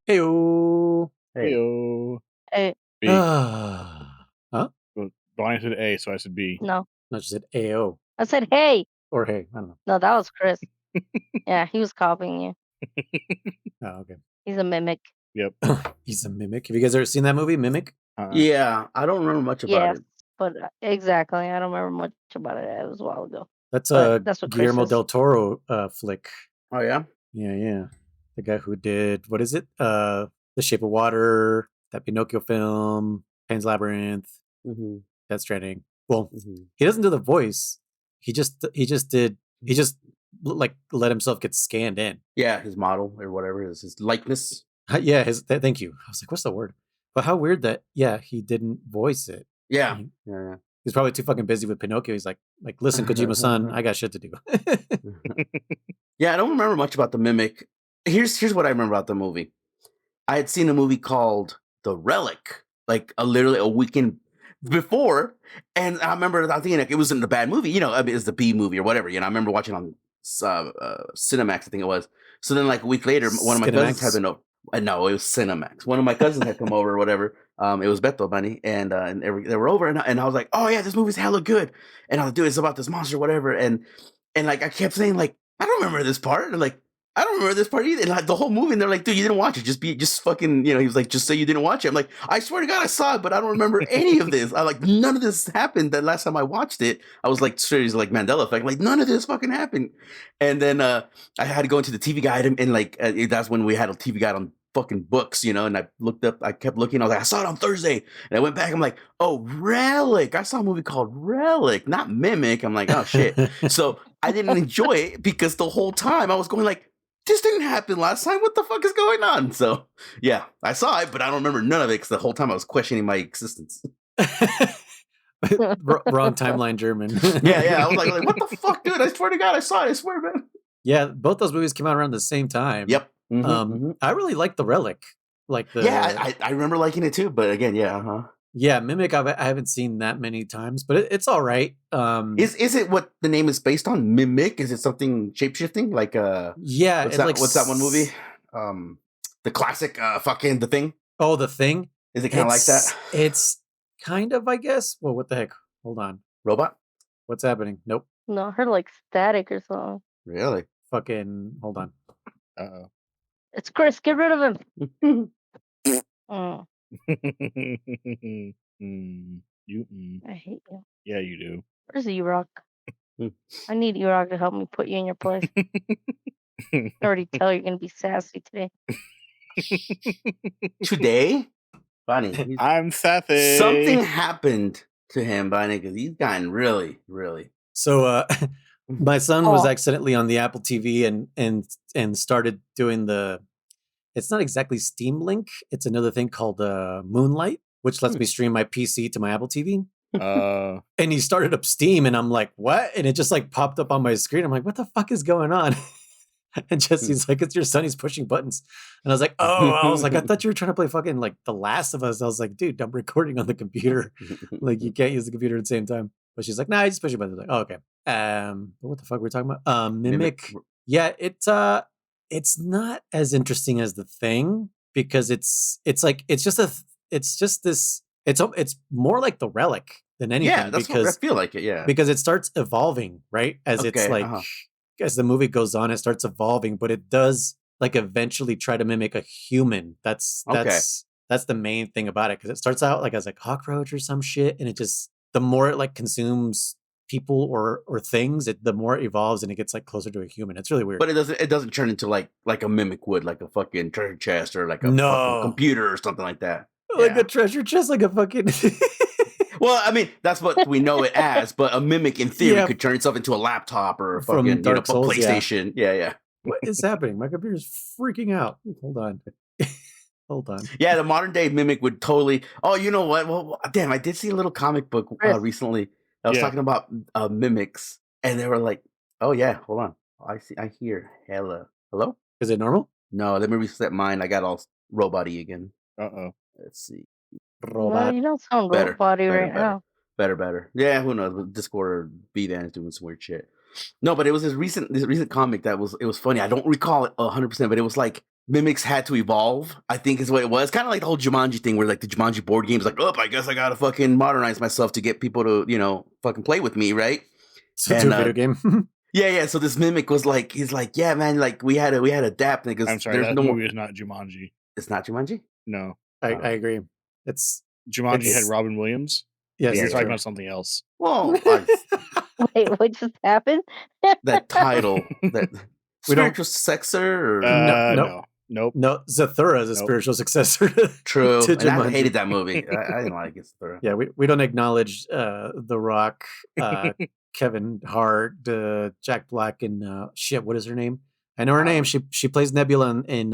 Heyo. Hey. Heyo. Hey. B. Huh? Well, I said A, so I said B. No. No, she said AO. I said, hey. Or hey. I don't know. No, that was Kriss. Yeah, he was copying you. Oh, okay. He's a mimic. Yep. He's a mimic. Have you guys ever seen that movie, Mimic? Yeah, I don't remember much about Yes, it. but exactly. I don't remember much about it. It was a while ago. That's But that's what Kriss Guillermo is. del Toro flick. Oh, yeah? Yeah. The guy who did, what is it? The Shape of Water, that Pinocchio film, Pan's Labyrinth, Mm-hmm. Death Stranding. Well, Mm-hmm. he doesn't do the voice. He just like let himself get scanned in. Yeah, his model or whatever, his likeness. Yeah, thank you. I was like, what's the word? But how weird that, yeah, he didn't voice it. Yeah. He- Yeah. He's probably too fucking busy with Pinocchio. He's like, listen, Kojima-san, I got shit to do. Yeah, I don't remember much about the Mimic. Here's what I remember about the movie. I had seen a movie called The Relic, like literally a weekend before, and I remember I thinking like, it wasn't a bad movie, you know, I mean, it's the B movie or whatever, you know. I remember watching on Cinemax, I think it was. So then, like a week later, one of my cousins had been over. No, it was Cinemax. One of my cousins had come over or whatever. It was Beto Bunny, and they were over, and I was like, oh yeah, this movie's hella good. And I was like, dude, it's about this monster, or whatever. And like I kept saying like, I don't remember this part. And like, I don't remember this part either. And like the whole movie, and they're like, dude, you didn't watch it. Just fucking, you know, he was like, just say you didn't watch it. I'm like, I swear to God, I saw it, but I don't remember any of this. I like, none of this happened that last time I watched it. I was like, seriously, like Mandela effect. Like, none of this fucking happened. And then I had to go into the TV guide, and like, that's when we had a TV guide on fucking books, you know, and I kept looking, I was like, I saw it on Thursday. And I went back, I'm like, oh, Relic. I saw a movie called Relic, not Mimic. I'm like, oh shit. So I didn't enjoy it because the whole time I was going like, this didn't happen last time. What the fuck is going on? So yeah, I saw it, but I don't remember none of it because the whole time I was questioning my existence. Wrong timeline, German. Yeah. I was like, what the fuck, dude? I swear to God, I saw it. I swear, man. Yeah, both those movies came out around the same time. Yep. Mm-hmm. I really like The Relic. I remember liking it too, but again, yeah, Yeah, Mimic, I haven't seen that many times, but it's all right. Is it what the name is based on? Mimic? Is it something shape-shifting? Like yeah, what's that one movie? The classic fucking The Thing? Oh, The Thing? Is it kind of like that? It's kind of, I guess. Well, what the heck? Hold on. Robot? What's happening? Nope. No, I heard like static or something. Really? Fucking hold on. Uh-oh. It's Kriss, get rid of him. I hate you. Yeah, you do. Where's E-Rock? I need E-Rock to help me put you in your place. I already tell you're gonna be sassy today. Today? Bonnie. I'm sassy. Something happened to him, Bonnie, because he's gotten really, really. So my son was accidentally on the Apple TV and started doing it's not exactly Steam Link. It's another thing called Moonlight, which lets me stream my PC to my Apple TV. And he started up Steam, and I'm like, what? And it just like popped up on my screen. I'm like, what the fuck is going on? And Jesse's like, it's your son. He's pushing buttons. And I was like, I thought you were trying to play fucking like The Last of Us. I was like, dude, I'm recording on the computer. Like, you can't use the computer at the same time. But she's like, nah, I just pushing buttons. I was like, oh, okay. But what the fuck were we talking about? Mimic. Yeah, it's not as interesting as The Thing because it's more like The Relic than anything. Yeah, that's what I feel like it. Yeah, because it starts evolving, right? As it's like as the movie goes on, it starts evolving, but it does like eventually try to mimic a human. That's the main thing about it because it starts out like as a cockroach or some shit, and it just the more it like consumes people or things, the more it evolves and it gets like closer to a human. It's really weird. But it doesn't turn into like a mimic would, like a fucking treasure chest or like a fucking computer or something like that. Like a treasure chest, like a fucking Well, I mean, that's what we know it as, but a mimic in theory could turn itself into a laptop or a fucking Dark Souls, PlayStation. Yeah. What is happening? My computer's freaking out. Hold on. Yeah, the modern day mimic would totally. Oh, you know what? Well, damn, I did see a little comic book recently. I was talking about mimics, and they were like, "Oh yeah, hold on. I hear hello. Is it normal? No, let me reset mine. I got all robot-y again. Let's see. Robot. You don't sound robot-y right now. Better. Yeah, who knows? Discord or B-Dan is doing some weird shit. No, but it was this recent comic that was funny. I don't recall it 100%, but it was like mimics had to evolve, I think is what it was. Kind of like the whole Jumanji thing where like the Jumanji board games like, I guess I gotta fucking modernize myself to get people to, fucking play with me, right? So to a video game. Yeah. So this mimic was like, he's like, yeah, man, like we had to adapt because I'm sorry, that movie is not Jumanji. It's not Jumanji? No. I agree. It's Jumanji had Robin Williams. Yes, You're talking about something else. Well, Wait, what just happened? that title, that spiritual successor? Or... Nope. No, Zathura is a spiritual successor. True. To And I hated that movie. I didn't like it. Zathura. Yeah, we don't acknowledge The Rock, Kevin Hart, Jack Black, and what is her name? I know her name. She plays Nebula in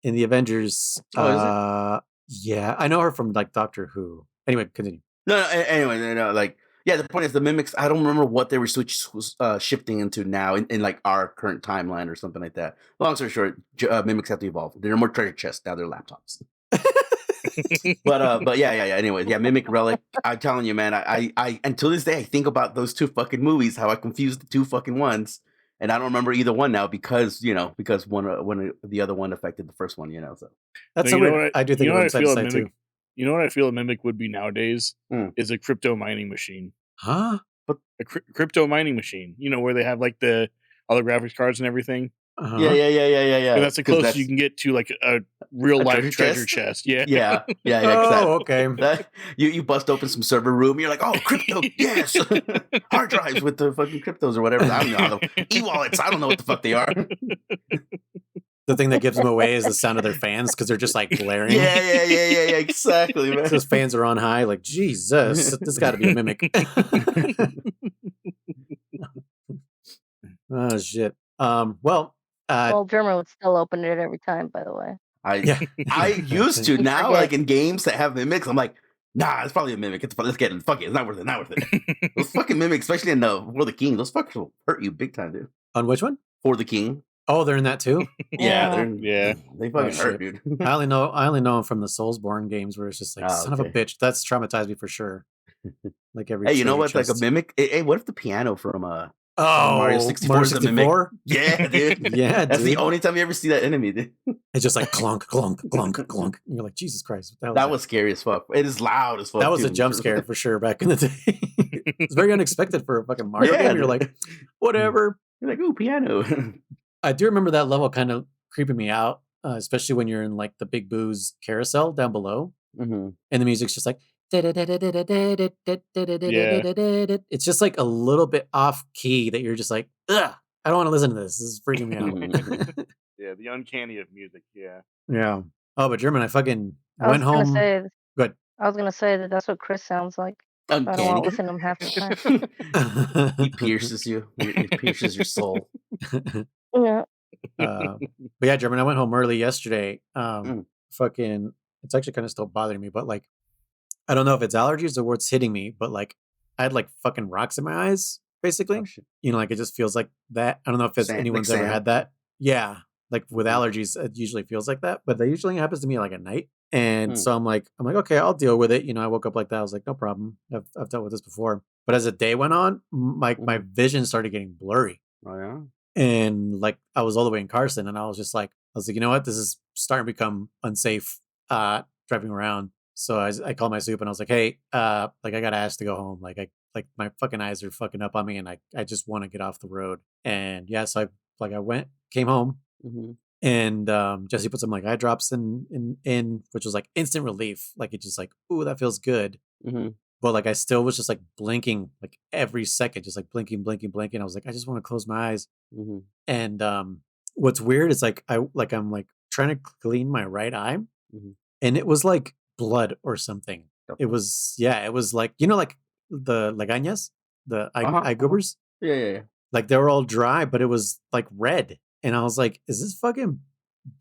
the Avengers. Oh, is it? Yeah, I know her from like Doctor Who. Anyway, continue. No, like, yeah, the point is the mimics, I don't remember what they were shifting into now in like our current timeline or something like that. Long story short, mimics have to evolve. They're more treasure chests, now they're laptops. but yeah. Anyway, yeah, Mimic Relic. I'm telling you, man, I until this day I think about those two fucking movies, how I confused the two fucking ones, and I don't remember either one now because one the other one affected the first one, So that's so weird. I do think what I feel Mimic. Too. You know what I feel a mimic would be nowadays is a crypto mining machine. Huh? But a crypto mining machine, where they have like the all the graphics cards and everything. Uh-huh. Yeah. And that's the closest you can get to like a real life treasure chest. Yeah. Yeah. Oh, okay. You bust open some server room. You're like, oh, crypto, yes. Hard drives with the fucking cryptos or whatever. I don't know. E-wallets. I don't know what the fuck they are. The thing that gives them away is the sound of their fans because they're just like blaring. Yeah. Exactly, man. Those fans are on high. Like, Jesus, this got to be a mimic. Oh shit. Well, German would still open it every time. By the way, I used to. Now, like in games that have mimics, I'm like, nah, it's probably a mimic. Let's get it. Fuck it. It's not worth it. Those fucking mimics, especially in For the King, those fuckers will hurt you big time, dude. On which one? For the King. Oh, they're in that too. They fucking hurt, dude. I only know them from the Soulsborne games where it's just like son of a bitch. That's traumatized me for sure. Like every. Hey, you know what? Like a mimic. Hey, what if the piano from Mario 64 is a mimic? Yeah, dude. Yeah, that's the only time you ever see that enemy, dude. It's just like clunk, clunk, clunk, clunk. And you're like, Jesus Christ. That was scary as fuck. It is loud as fuck. That was a jump scare for sure back in the day. It's very unexpected for a fucking Mario game. You're like, whatever. You're like, ooh, piano. I do remember that level kind of creeping me out, especially when you're in like the Big Boo's carousel down below. Mm-hmm. And the music's just like, it's just like a little bit off key that you're just like, ugh, I don't want to listen to this. This is freaking me out. Yeah, the uncanny of music. Yeah. Yeah. Oh, but German, I fucking went home. Good. I was gonna say that's what Kriss sounds like. Uncanny. I don't want to listen to him half the time. He pierces you. He pierces your soul. Yeah. But yeah, German, I went home early yesterday. Fucking, it's actually kind of still bothering me, but like, I don't know if it's allergies or what's hitting me, but like, I had like fucking rocks in my eyes, basically. Oh, like it just feels like that. I don't know if anyone's ever had that. Yeah. Like with allergies, it usually feels like that, but that usually happens to me like at night. And so I'm like, okay, I'll deal with it. I woke up like that. I was like, no problem. I've dealt with this before. But as the day went on, my vision started getting blurry. Oh yeah. And like I was all the way in Carson, and I was like, you know what? This is starting to become unsafe driving around. So I called my soup and I was like, hey, like I got asked to go home. Like my fucking eyes are fucking up on me, and I just want to get off the road. And yeah, so I came home. Mm-hmm. And Jesse put some like eye drops in, which was like instant relief. Like it just like, ooh, that feels good. Mm-hmm. But like I still was just like blinking like every second, just like blinking. I was like, I just want to close my eyes. Mm-hmm. And what's weird is like I'm like trying to clean my right eye, and it was like blood or something. It was like like the lagañas, the eye goobers. Yeah. Like they were all dry, but it was like red. And I was like, is this fucking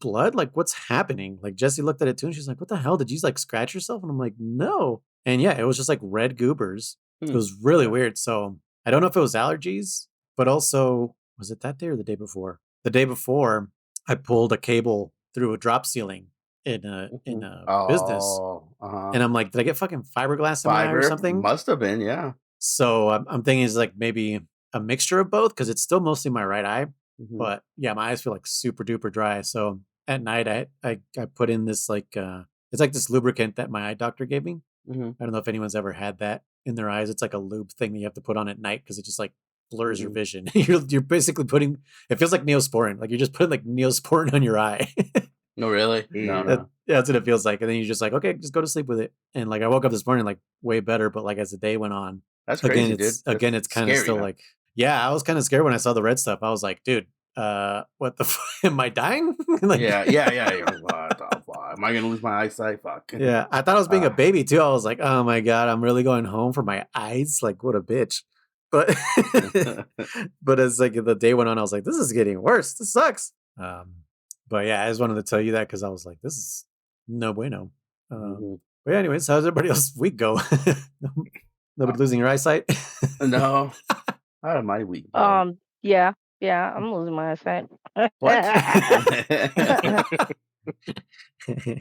blood? Like, what's happening? Like, Jessie looked at it too, and she's like, what the hell? Did you like scratch yourself? And I'm like, no. And yeah, it was just like red goobers. It was really weird. So I don't know if it was allergies, but also, was it that day or the day before? The day before, I pulled a cable through a drop ceiling in a business. And I'm like, did I get fucking fiberglass in my eye or something? Must have been, yeah. So I'm thinking it's like maybe a mixture of both, because it's still mostly my right eye. But yeah, my eyes feel like super duper dry. So at night I put in this like it's like this lubricant that my eye doctor gave me. Mm-hmm. I don't know if anyone's ever had that in their eyes. It's like a lube thing that you have to put on at night because it just like blurs your vision. You're basically putting, it feels like Neosporin. Like you're just putting like Neosporin on your eye. No, really? No. That's what it feels like. And then you're just like, okay, just go to sleep with it. And like I woke up this morning like way better, but like as the day went on, That's crazy, dude. Again, it's kind of still man. like, yeah, I was kind of scared when I saw the red stuff. I was like, dude, what the am I dying? Like, yeah. What the fuck? Am I gonna lose my eyesight? Fuck. Yeah, I thought I was being a baby too. I was like, oh my god, I'm really going home for my eyes. Like, what a bitch. But but as like the day went on, I was like, this is getting worse. This sucks. But yeah, I just wanted to tell you that because I was like, this is no bueno. But yeah, anyways, how's everybody else's week go? Nobody losing your eyesight? No. How am my week? Yeah, I'm losing my eyesight. What?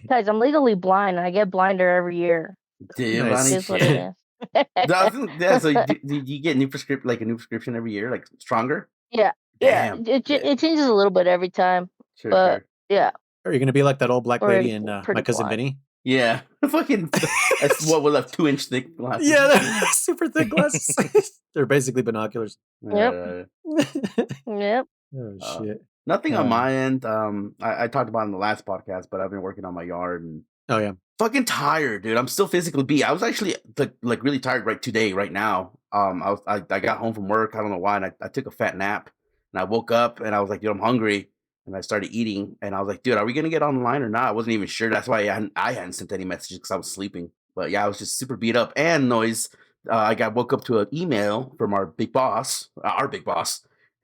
Guys, I'm legally blind and I get blinder every year. Damn, Nice. It is what it is. Yeah, so do you get a new prescription every year, like stronger? Yeah. Damn. It changes a little bit every time. But yeah. Are you gonna be like that old black lady in Pretty My Cousin blind. Vinny? Yeah. Fucking that's what was a 2-inch thick glasses. Yeah, they're super thick glasses. They're basically binoculars. Yep. Yep. Oh shit. Nothing on my end. I talked about it in the last podcast, but I've been working on my yard and Oh yeah. fucking tired, dude. I'm still physically beat. I was actually like really tired right now. I got home from work. I don't know why, and I took a fat nap, and I woke up and I was like, dude, I'm hungry, and I started eating, and I was like, dude, are we gonna get online or not? I wasn't even sure. That's why I hadn't sent any messages because I was sleeping. But yeah, I was just super beat up and noise. I woke up to an email from our big boss,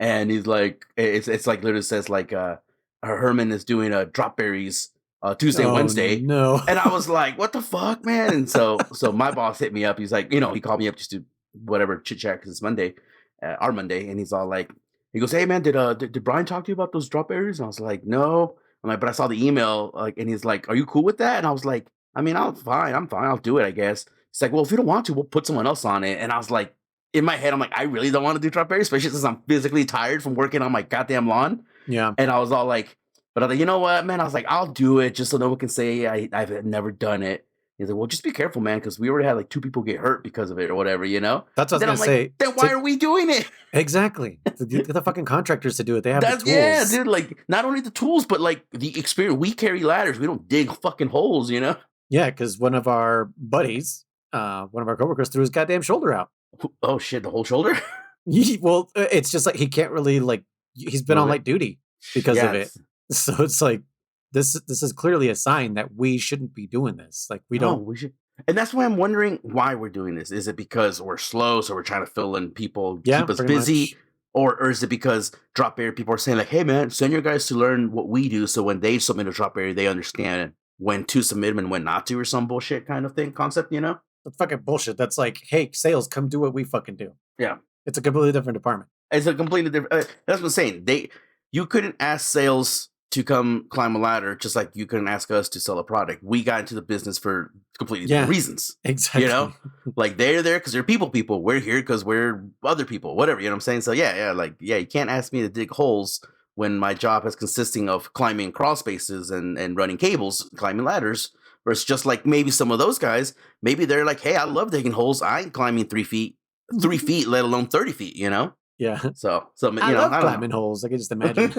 and he's like, it's like literally says like, Herman is doing a drop berries. Tuesday, Wednesday. No. And I was like, what the fuck, man? And so my boss hit me up. He's like, he called me up just to whatever chit chat because it's Monday, our Monday. And he's all like, he goes, hey man, did Brian talk to you about those drop berries? And I was like, no. I'm like, but I saw the email, like, and he's like, are you cool with that? And I was like, I mean, I'm fine. I'll do it, I guess. He's like, well, if you don't want to, we'll put someone else on it. And I was like, in my head, I'm like, I really don't want to do drop berries, especially since I'm physically tired from working on my goddamn lawn. Yeah. And I was all like, but I was like, you know what, man? I was like, I'll do it just so no one can say I've never done it. He's like, well, just be careful, man, because we already had like 2 people get hurt because of it or whatever, That's what I was gonna say. Then why are we doing it? Exactly. Get the fucking contractors to do it. They have the tools. Yeah, dude. Like, not only the tools, but like the experience. We carry ladders. We don't dig fucking holes, Yeah, because one of our buddies, one of our coworkers, threw his goddamn shoulder out. Oh shit, the whole shoulder. Well, it's just like he can't really like. He's been on light duty because of it. So it's like this is clearly a sign that we shouldn't be doing this. Like we should. And that's why I'm wondering why we're doing this. Is it because we're slow, so we're trying to fill in people, keep us busy? Much. Or is it because drop berry people are saying like, hey man, send your guys to learn what we do, so when they submit a drop berry, they understand when to submit them and when not to, or some bullshit kind of concept, That's fucking bullshit. That's like, hey, sales, come do what we fucking do. Yeah. It's a completely different department. It's a completely different. That's what I'm saying. You couldn't ask sales to come climb a ladder, just like you couldn't ask us to sell a product. We got into the business for completely different reasons. Exactly. Like they're there because they're people. We're here because we're other people. Whatever, you know what I'm saying? So you can't ask me to dig holes when my job is consisting of climbing crawl spaces and running cables, climbing ladders. Versus just like maybe some of those guys, maybe they're like, hey, I love digging holes. I ain't climbing 3 feet, let alone 30 feet. Yeah. So I love climbing holes. I can just imagine.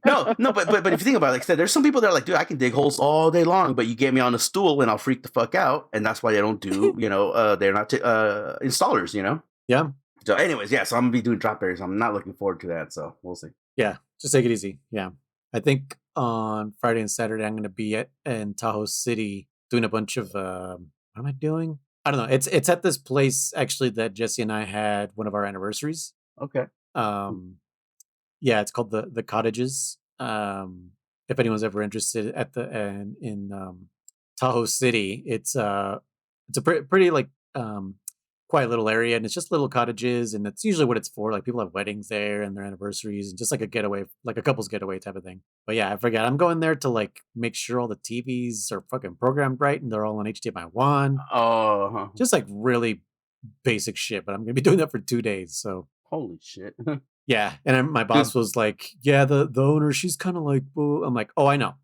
No, but if you think about it, like I said, there's some people that are like, dude, I can dig holes all day long, but you get me on a stool and I'll freak the fuck out, and that's why they don't do, they're not installers, Yeah. So, anyways, so I'm gonna be doing drop berries. I'm not looking forward to that, so we'll see. Yeah, just take it easy. Yeah, I think on Friday and Saturday I'm going to be in Tahoe City doing a bunch of what am I doing? I don't know. It's at this place actually that Jesse and I had one of our anniversaries. Okay. Yeah, it's called the Cottages. If anyone's ever interested in Tahoe City, it's a pretty like quiet little area, and it's just little cottages, and it's usually what it's for. Like people have weddings there and their anniversaries, and just like a getaway, like a couple's getaway type of thing. But yeah, I forget. I'm going there to like make sure all the TVs are fucking programmed right and they're all on HDMI 1. Oh, just like really basic shit. But I'm gonna be doing that for 2 days. So holy shit. Yeah, and my boss was like, "Yeah, the owner, she's kind of like," boo. I'm like, "Oh, I know.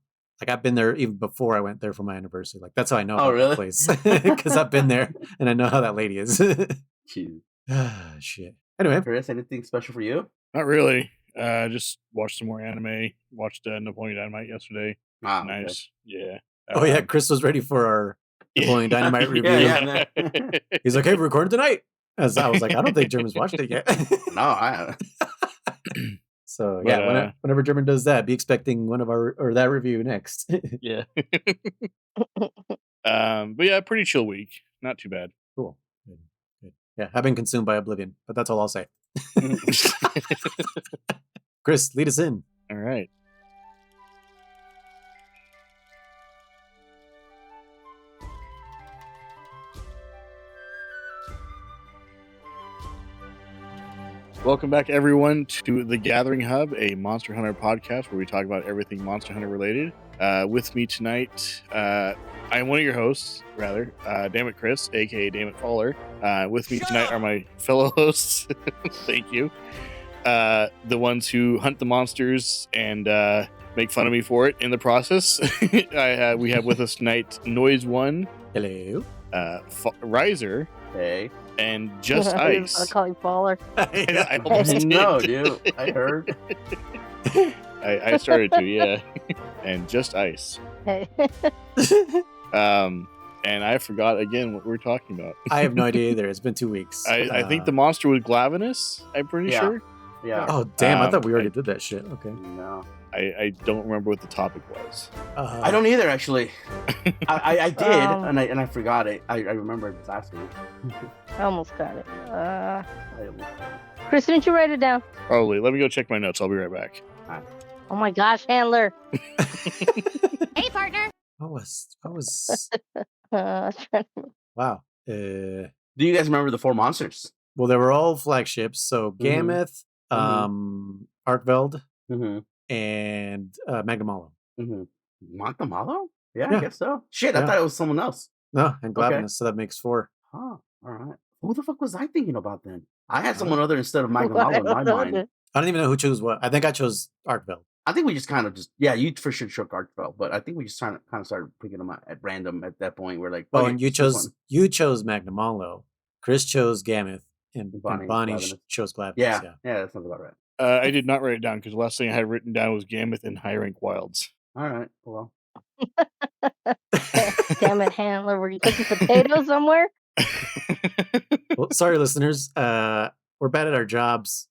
Like I've been there even before I went there for my anniversary. Like that's how I know Oh, about really? that place because I've been there and I know how that lady is." Cute. Shit. Anyway, Chris, anything special for you? Not really. Just watched some more anime. Watched Napoleon Dynamite yesterday. Ah, Nice. Yeah. oh yeah, Chris was ready for our Napoleon Dynamite review. Yeah, man. He's like, "Hey, we're recording tonight." As I was like, "I don't think German's watched it yet." No, I. So But, yeah, whenever German does that, be expecting one of our or that review next. Yeah. But yeah, pretty chill week. Not too bad. Cool. Good. Good. Yeah, I've been consumed by Oblivion, but that's all I'll say. Chris, lead us in. All right. Welcome back, everyone, to The Gathering Hub, a Monster Hunter podcast where we talk about everything Monster Hunter related. With me tonight, I am one of your hosts, rather, Damn it, Kriss, aka Damn it, Faller. With me tonight are my fellow hosts. Thank you. The ones who hunt the monsters and make fun of me for it in the process. We have with us tonight Noise One, Hello. Riser, Hey. and Just I Ice. call you Faller. I almost did. No, dude. I heard. I started to, yeah. And Just Ice. Hey. And I forgot again what we were talking about. I have no idea either. It's been 2 weeks. I think the monster was Glavenus, I'm pretty Yeah. sure. Yeah. Oh damn! I Um, thought we already did that shit. Okay. No. I don't remember what the topic was. I don't either, actually. I did, Um, and I forgot it. I remembered last week. I almost got it. I- Chris, didn't you write it down? Probably. Let me go check my notes. I'll be right back. Oh my gosh, handler. Hey, partner. What was? I was trying to- Wow. Do you guys remember the 4 monsters? Well, they were all flagships. So Mhm. Gameth, Arkveld, Mm-hmm. and Magnamalo. Mm-hmm. Montemalo? Yeah, Yeah. I guess so. Shit, I Yeah. thought it was someone else. No, and Okay. Glavenus. So that makes 4. Huh. All right. Who the fuck was I thinking about then? I had I someone other instead of I Magnamalo in my don't know. mind. I don't even know who chose what. I think I chose Arkveld. I think we just kind of yeah, you for sure shook Archfell, but I think we just kind of started picking them at random at that point. We're like, Oh, okay, and you this chose Magnamalo. Chris chose Gameth, and Bonnie Bonnie Glavenus. chose Glavenus. yeah, that sounds about right. I did not write it down because the last thing I had written down was Gameth and High Rank Wilds. All right, well, Damn it, handler. Were you cooking potatoes somewhere? Well, sorry, listeners. We're bad at our jobs.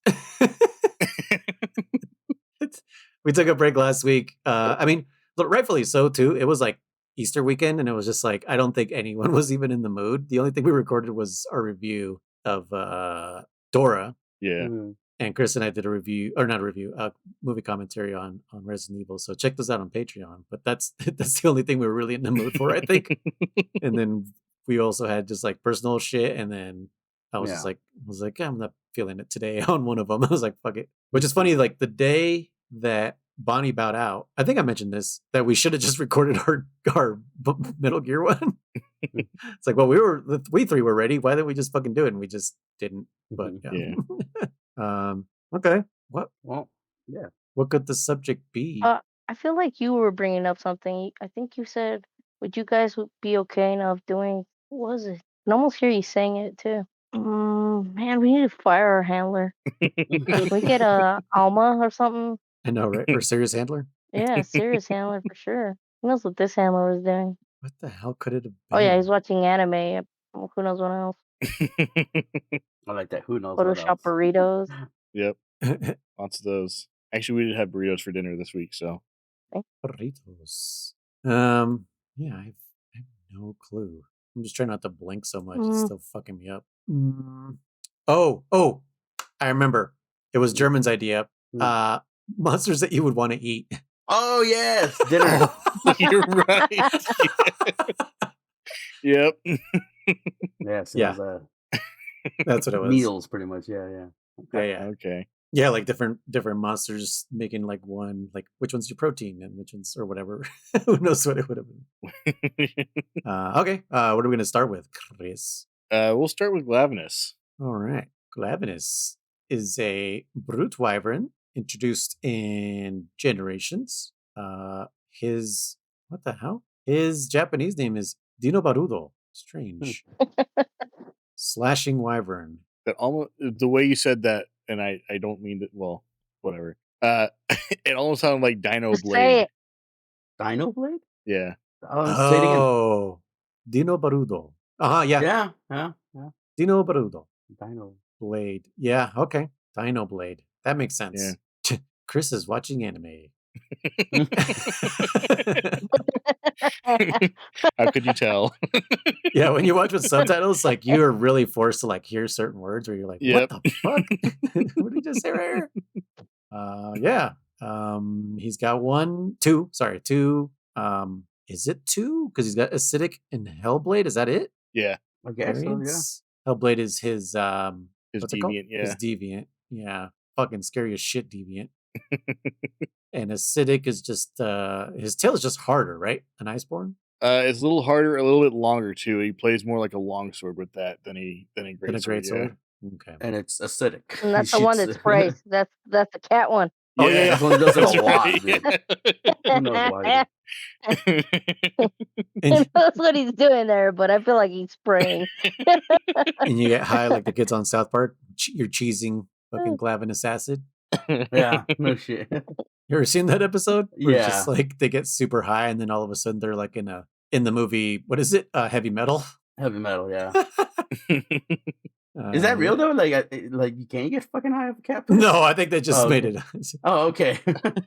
We took a break last week. I mean, rightfully so too. It was like Easter weekend, and it was just like I don't think anyone was even in the mood. The only thing we recorded was our review of Dora, Yeah. mhm. and Chris and I did a review, or not a review, movie commentary on Resident Evil. So check those out on Patreon. But that's the only thing we were really in the mood for, I think. And then we also had just like personal shit, and then I was Yeah. yeah, I'm not feeling it today on one of them. I was like, fuck it. Which is funny, like the day that Bonnie bowed out, I think I mentioned this, that we should have just recorded our Metal Gear one. It's like, well, we 3 were ready. Why didn't we just fucking do it? And we just didn't. But yeah. Okay. Well, yeah. What could the subject be? I feel like you were bringing up something. I think you said, would you guys be okay now of doing, what was it? I can almost hear you saying it too. Man, we need to fire our handler. Can we get a Alma or something? I know, right? Or serious handler? Yeah, serious handler for sure. Who knows what this handler was doing? What the hell could it have been? Oh yeah, he's watching anime. Who knows what else? I like that. Who knows? What Photoshop else? burritos. Yep. Lots of those. Actually, we did have burritos for dinner this week, so. Burritos. Yeah, I have no clue. I'm just trying not to blink so much. It's still fucking me up. Oh, I remember. It was German's idea. Monsters that you would want to eat. Oh yes, dinner. You're right. Yep. Yes, it Yeah. was, That's what it was. meals, pretty much. Yeah. Yeah. Okay. Yeah, like different monsters making like one, like which one's your protein and which one's or whatever. Who knows what it would have been. Okay. What are we gonna start with, Chris? We'll start with Glavenus. All right. Glavenus. is a brute wyvern introduced in Generations. His what the hell? His Japanese name is Dino Barudo. Strange. Slashing wyvern. That almost the way you said that, and I don't mean that. Well, whatever. It almost sounded like Dino Just say Blade. it. Dino Blade? Yeah. Say it again. Oh, Dino Barudo. Yeah. Yeah. Dino Barudo. Dino. Blade. Yeah, okay. Dino Blade. That makes sense. Kriss is watching anime. How could you tell? Yeah, when you watch with subtitles, like you're really forced to like hear certain words where you're like, Yep. what the fuck? What did he just say right here? Yeah. He's got two. Is it two? Because he's got acidic and Hellblade. Is that it? Yeah. I guess so, yeah. Variants? Hellblade is his what's it called? deviant, yeah. His deviant. Yeah. Fucking scary as shit deviant. And acidic is just his tail is just harder, right? An Iceborne? It's a little harder, a little bit longer too. He plays more like a longsword with that than a greatsword. Okay. And it's acidic. And that's the one that sprays. That's the cat one. Oh, yeah. That's one that does it a lot, right. dude. Who knows why? He knows what he's doing there, but I feel like he's spraying. And you get high like the kids on South Park. You're cheesing fucking glavinous acid. Yeah, no shit. You ever seen that episode? Where it's Yeah. just like they get super high and then all of a sudden they're like in the movie, what is it? Heavy Metal. Heavy metal, yeah. Is that real though? Like you can't get fucking high off a cat? No, I think they just made it. Oh, okay.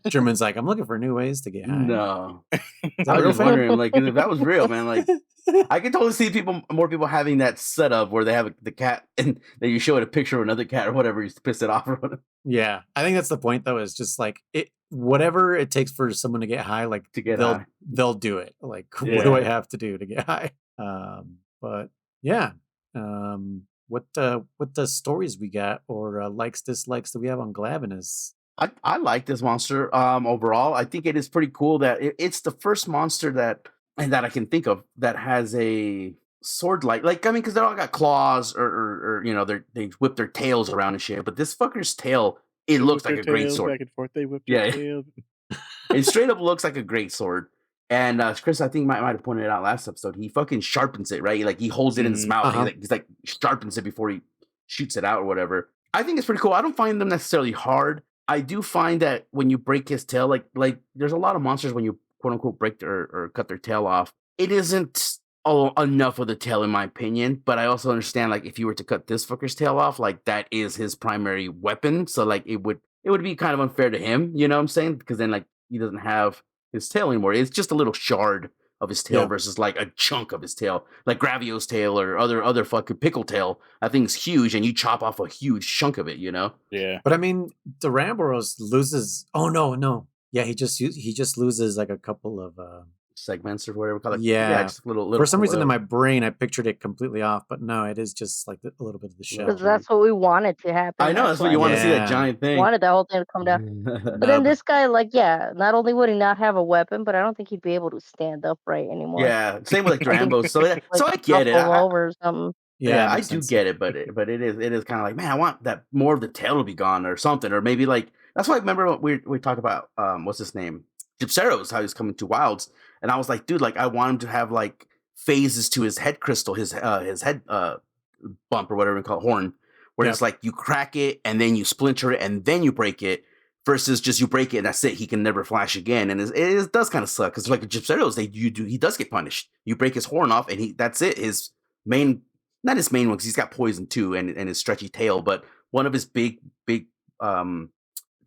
German's like, I'm looking for new ways to get high. No. Is I that was real just wondering, like, if that was real, man. Like, I could totally see more people having that setup where they have the cat and then you show it a picture of another cat or whatever, just to piss it off or whatever. Yeah, I think that's the point though. Is just like whatever it takes for someone to get high. Like To get high. they'll do it. Like what Yeah. do I have to do to get high? But yeah. What the stories we got or likes dislikes that we have on Glavinus? I like this monster overall. I think it is pretty cool that it's the first monster that I can think of that has a sword like I mean, because they all got claws or you know they whip their tails around and shit. But this fucker's tail, it looks like a great sword. Back and forth, they whip Yeah. their tail. It straight up looks like a great sword. And Kriss, I think might have pointed it out last episode. He fucking sharpens it, right? Like he holds it in his mouth. Uh-huh. He's like sharpens it before he shoots it out or whatever. I think it's pretty cool. I don't find them necessarily hard. I do find that when you break his tail, like there's a lot of monsters when you quote unquote break or cut their tail off, it isn't enough of the tail in my opinion. But I also understand like if you were to cut this fucker's tail off, like that is his primary weapon. So like it would be kind of unfair to him, you know what I'm saying? Because then like he doesn't have his tail anymore. It's just a little shard of his tail versus like a chunk of his tail, like Gravio's tail or other fucking pickle tail. I think it's huge, and you chop off a huge chunk of it, you know? Yeah. But I mean, the Ramboros loses. Oh no. Yeah, he just loses like a couple of Segments or whatever we call it. Yeah. Just little for some reason in my brain I pictured it completely off, but no, it is just like a little bit of the shell. Because that's what we wanted to happen. I know that's what you want to see, that Yeah. giant thing. Wanted that whole thing to come down. But then this guy, like, not only would he not have a weapon, but I don't think he'd be able to stand upright anymore. Yeah, same with like Rambo. So I get it. Topple over or something. Yeah, it I makes do sense. get it, but it is kind of like, man, I want that more of the tail to be gone or something, or maybe like that's why I remember what we talked about. What's his name? Gypseros, how he's coming to Wilds, and I was like, dude, like I want him to have like phases to his head crystal, his head bump or whatever we call it, horn, where it's like you crack it and then you splinter it and then you break it, versus just you break it and that's it. He can never flash again, and it does kind of suck because like Gypseros, he does get punished. You break his horn off and that's it. His main, not his main one because he's got poison too and his stretchy tail, but one of his big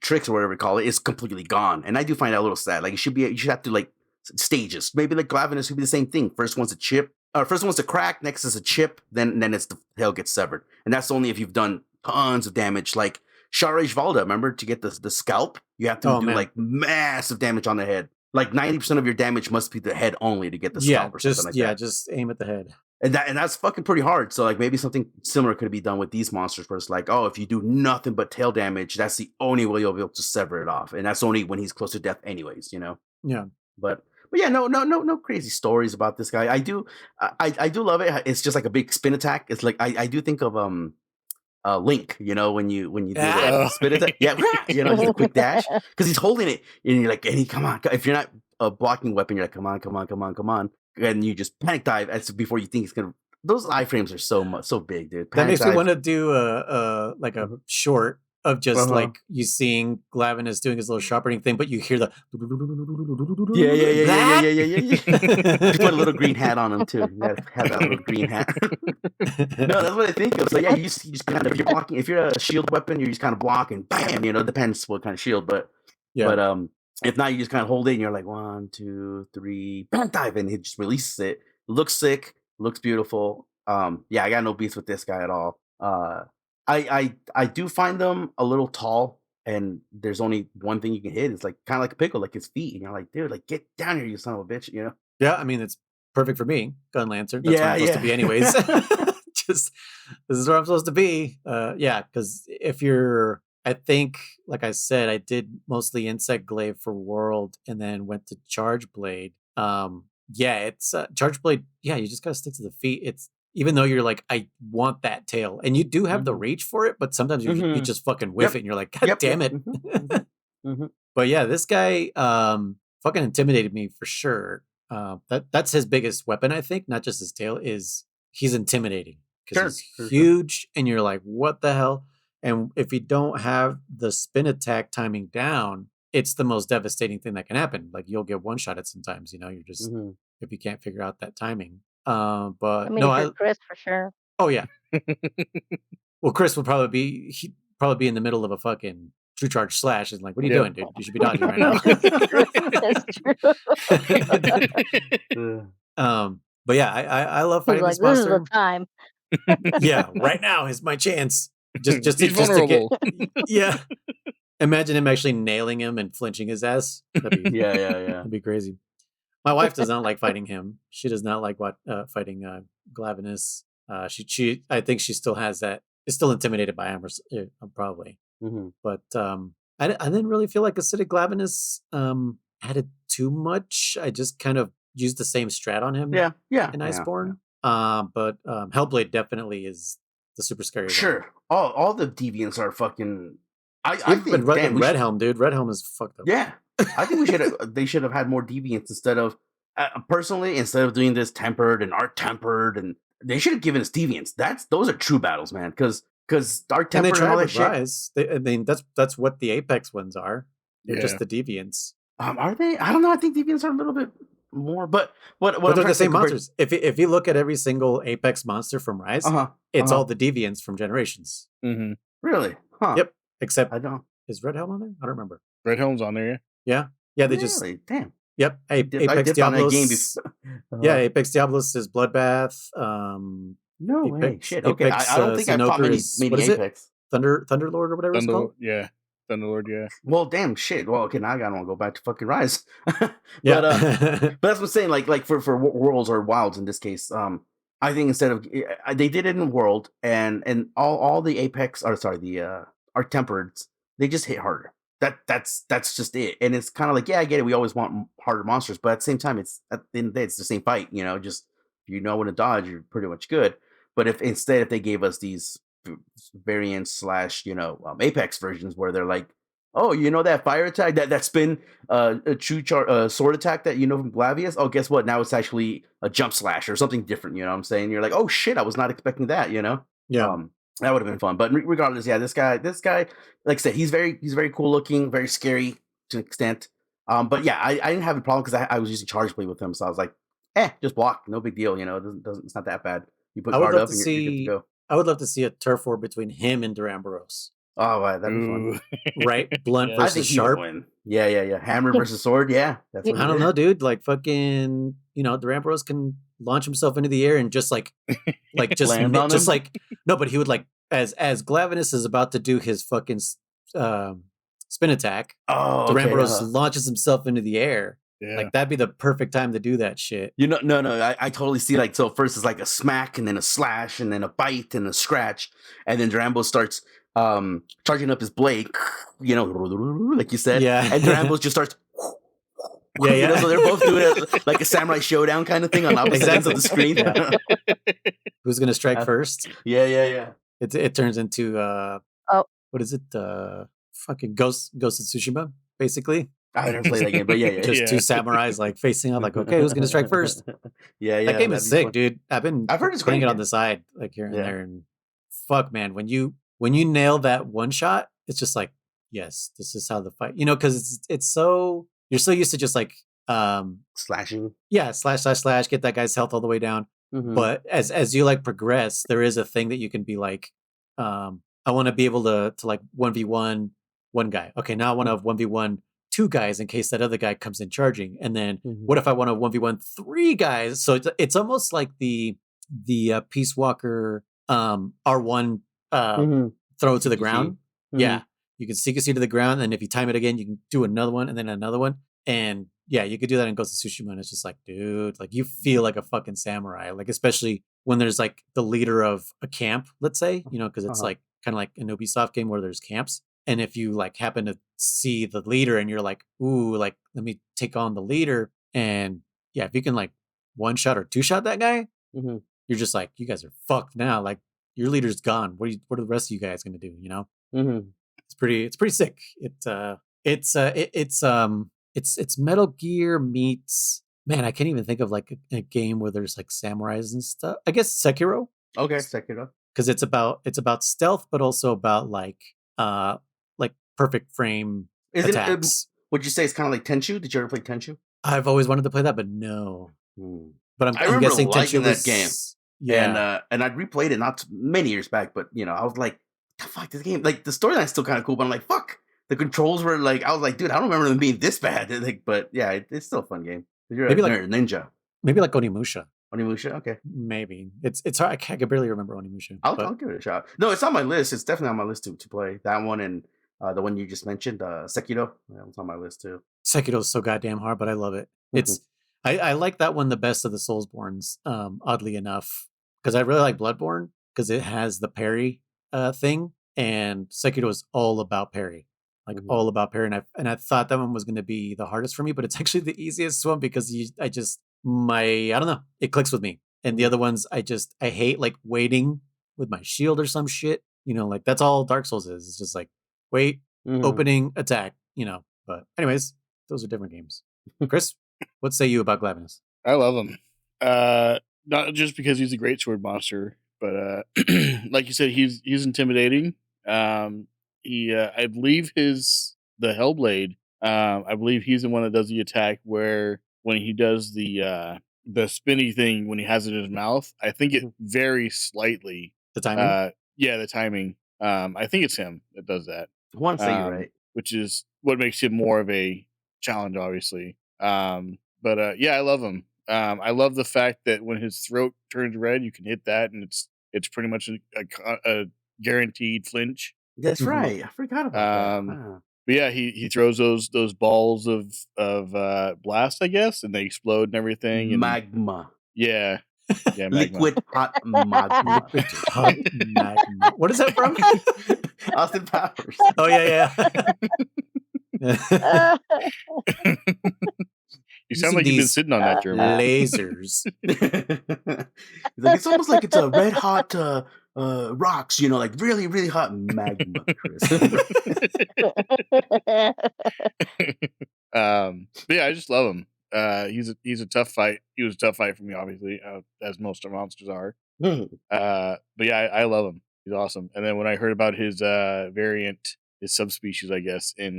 tricks or whatever we call it is completely gone, and I do find that a little sad. Like you should have to like stages. Maybe like Glavinus would be the same thing. First one's a chip, first one's a crack, next is a chip, then it's the tail gets severed, and that's only if you've done tons of damage. Like Sharaj Valda, remember to get the scalp, you have to do like massive damage on the head. Like 90% of your damage must be the head only to get the scalp or something like that. Just aim at the head. And that's fucking pretty hard. So like maybe something similar could be done with these monsters where it's like, oh, if you do nothing but tail damage, that's the only way you'll be able to sever it off. And that's only when he's close to death anyways, you know? Yeah. But yeah, no crazy stories about this guy. I do love it. It's just like a big spin attack. It's like I do think of Link, you know, when you do Ah. the spin attack. Yeah, you know, just a quick dash because he's holding it, and you're like, "Hey, come on!" If you're not a blocking weapon, you're like, "Come on, come on, come on, come on!" And you just panic dive as before you think he's gonna. Those iframes are so big, dude. That Panic makes me dive. want to do a short of just Uh-huh. like you seeing Glavinus doing his little sharpening thing, but you hear the Yeah. that? You put a little green hat on him too. You gotta have that little green hat. No, that's what I think of. So yeah, you just kind of, if you're blocking, if you're a shield weapon, you just kind of block and bam, you know, depends what kind of shield, but if not, you just kind of hold it and you're like 1, 2, 3, bam, dive, and he just releases it. Looks sick, looks beautiful. Yeah, I got no beats with this guy at all. I do find them a little tall, and there's only one thing you can hit. It's like kind of like a pickle, like his feet, and you're like, dude, like get down here, you son of a bitch, you know? Yeah, I mean it's perfect for me, gun lancer. That's where I'm supposed to be, anyways. Just this is where I'm supposed to be. Yeah, because if you're, I think, like I said, I did mostly insect glaive for world, and then went to charge blade. Yeah, it's charge blade. Yeah, you just gotta stick to the feet. It's even though you're like, I want that tail, and you do have the reach for it, but sometimes you just fucking whiff it, and you're like, God damn it. But yeah, this guy fucking intimidated me for sure. That's his biggest weapon, I think, not just his tail. Is he's intimidating because he's huge, and you're like, what the hell? And if you don't have the spin attack timing down, it's the most devastating thing that can happen. Like you'll get one shot at sometimes, you know, you're just if you can't figure out that timing. But I mean, no, if you're Kriss for sure. Oh yeah. Well, Kriss would probably be in the middle of a fucking true charge slash and like, what are you doing, dude? You should be dodging right now. That's true. But yeah, I love He's fighting like, this monster. this is the time. Yeah, right now is my chance. Just He's to get, vulnerable. yeah. Imagine him actually nailing him and flinching his ass. Yeah. That'd be crazy. My wife does not like fighting him. She does not like fighting Glavinus. She I think she still has that. Is still intimidated by him, probably. But I didn't really feel like acidic Glavinus added too much. I just kind of used the same strat on him. Yeah. In Iceborne. But Hellblade definitely is the super scary one. Sure. All the deviants are fucking. I think Red Helm, dude. Red Helm is fucked up. Yeah, I think they should have had more deviants instead of personally, instead of doing this tempered and art tempered, and they should have given us deviants. Those are true battles, man. Because art tempered and all that shit. Rise. I mean, that's what the Apex ones are. They're just the deviants. Are they? I don't know. I think deviants are a little bit more, but what they're the same monsters. If you look at every single Apex monster from Rise, it's all the deviants from Generations. Really? Huh. Yep. Except I don't. Is Red Helm on there? I don't remember. Red Helm's on there, yeah. They really? just damn. Yep. Apex Diablos. Yeah, Apex Diablos is Bloodbath. No way. Shit. Okay. I don't think I fought many Apex. Thunderlord or whatever it's called. Yeah. Thunderlord, yeah. Well, damn shit. Well, okay, now I gotta go back to fucking Rise. Yeah. But that's what I'm saying. Like for Worlds or Wilds in this case, I think instead of they did it in World and all the Apex or sorry the Art Tempereds, they just hit harder. That's just it. And it's kind of like, yeah, I get it. We always want harder monsters, but at the same time, it's at the end of the day, it's the same fight. You know, just if you know when to dodge, you're pretty much good. But if they gave us these variants / Apex versions where they're like, oh, you know that fire attack, that spin a true sword attack that you know from Glavius? Oh, guess what? Now it's actually a jump slash or something different. You know what I'm saying? You're like, oh shit, I was not expecting that. You know? Yeah. That would have been fun. But regardless, yeah, this guy, like I said, he's very cool looking, very scary to an extent. But yeah, I didn't have a problem because I was using charge blade with him, so I was like, just block, no big deal. You know, it's not that bad. You put guard up and you're good to go. I would love to see a turf war between him and Duramboros. Oh, wow, that'd be fun. Right? Blunt versus sharp. Win. Yeah. Hammer versus sword. Yeah. That's what I don't know, dude. Like fucking, Duramboros can launch himself into the air and just like land on him? No, but he would like as Glavinus is about to do his fucking spin attack. Oh, Duramboros launches himself into the air. Yeah. Like that'd be the perfect time to do that shit. No. I totally see like, so first it's like a smack and then a slash and then a bite and a scratch. And then Durambo starts charging up his blade, like you said. Yeah. And Durambo just starts. Yeah. So they're both doing it like a samurai showdown kind of thing on opposite ends of the screen. Who's gonna strike first? Yeah. It turns into Oh. what is it? Fucking Ghost of Tsushima, basically. I never played that game, but yeah. Just two samurais like facing off, like, okay, who's gonna strike first? Yeah. That game is that'd be sick, fun. dude. I've heard it's playing great, it on yeah. the side, like here and Yeah. there, and fuck, man, when you nail that one shot, it's just like, yes, this is how the fight, because it's so you're so used to just like Slashing. yeah, slash, get that guy's health all the way down. Mhm. But as you like progress, there is a thing that you can be like, I want to be able to like 1v1 one guy. Okay, now I want to 1v1 two guys in case that other guy comes in charging. And then what if I want to 1v1 three guys? So it's almost like the Peace Walker R1 throw to the CQC. ground. Yeah, you can CQC to the ground, and if you time it again, you can do another one and then another one. And yeah, you could do that in Ghost of Tsushima, and it's just like, dude, like you feel like a fucking samurai, like especially when there's like the leader of a camp, let's say, because it's like kind of like an Ubisoft game where there's camps, and if you like happen to see the leader and you're like, ooh, like let me take on the leader, and yeah, if you can like one shot or two shot that guy, you're just like, you guys are fucked now, like your leader's gone. What are the rest of you guys gonna do? It's pretty sick. It's Metal Gear meets, man, I can't even think of like a game where there's like samurais and stuff. I guess Sekiro. Okay, Sekiro. Because it's about stealth, but also about like perfect frame attacks. Would you say it's kind of like Tenchu? Did you ever play Tenchu? I've always wanted to play that, but no. But I'm remember guessing liking Tenchu that game. Yeah, and I replayed it not many years back, but I was like, the fuck, this game, like the storyline's still kind of cool, but I'm like, fuck, the controls were like, I was like, dude, I don't remember them being this bad. Like, but yeah, it's still a fun game. You're maybe like ninja. Maybe like Onimusha. Onimusha, okay. Maybe it's hard. I can barely remember Onimusha. I'll give it a shot. No, it's on my list. It's definitely on my list to play that one and the one you just mentioned, Sekiro. That one's on my list too. Sekiro's so goddamn hard, but I love it. It's I like that one the best of the Soulsborns. Oddly enough, because I really like Bloodborne because it has the parry thing, and Sekiro is all about parry, like all about parry. And I thought that one was going to be the hardest for me, but it's actually the easiest one because I don't know, it clicks with me. And the other ones, I hate like waiting with my shield or some shit. Like that's all Dark Souls is. It's just like wait, opening, attack. But anyways, those are different games. Kriss, what say you about Glavenus? I love him. Not just because he's a great sword monster, but like you said, he's intimidating. I believe the Hellblade. I believe he's the one that does the attack where when he does the spinny thing when he has it in his mouth. I think it varies slightly. The timing. Yeah, the timing. I think it's him that does that. I want to say you're right, which is what makes him more of a challenge, obviously. But yeah, I love him. I love the fact that when his throat turns red, you can hit that, and it's pretty much a guaranteed flinch. That's right. I forgot about that. But yeah, he throws those balls of blast, I guess, and they explode and everything. And magma. Yeah, magma. Liquid hot magma. Liquid hot magma. What is that from? Austin Powers. Oh yeah. You sound like you've been sitting on that, German. Lasers. It's almost like it's a red hot rocks, like really, really hot magma, Kriss. But yeah, I just love him. He's a tough fight. He was a tough fight for me, obviously, as most of monsters are. But yeah, I love him. He's awesome. And then when I heard about his variant, his subspecies, I guess, in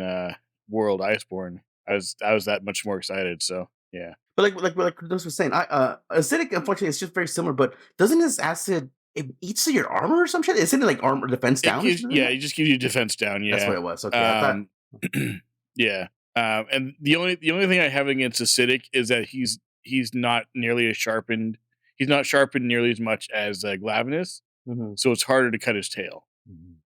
World Iceborne, I was that much more excited. So yeah. But like those were saying, acidic, unfortunately, it's just very similar. But doesn't this acid it eats your armor or some shit? Isn't it like armor defense down? It just gives you defense down. Yeah, that's what it was. Okay, yeah. And the only thing I have against acidic is that he's not nearly as sharpened. He's not sharpened nearly as much as Glavenus, so it's harder to cut his tail.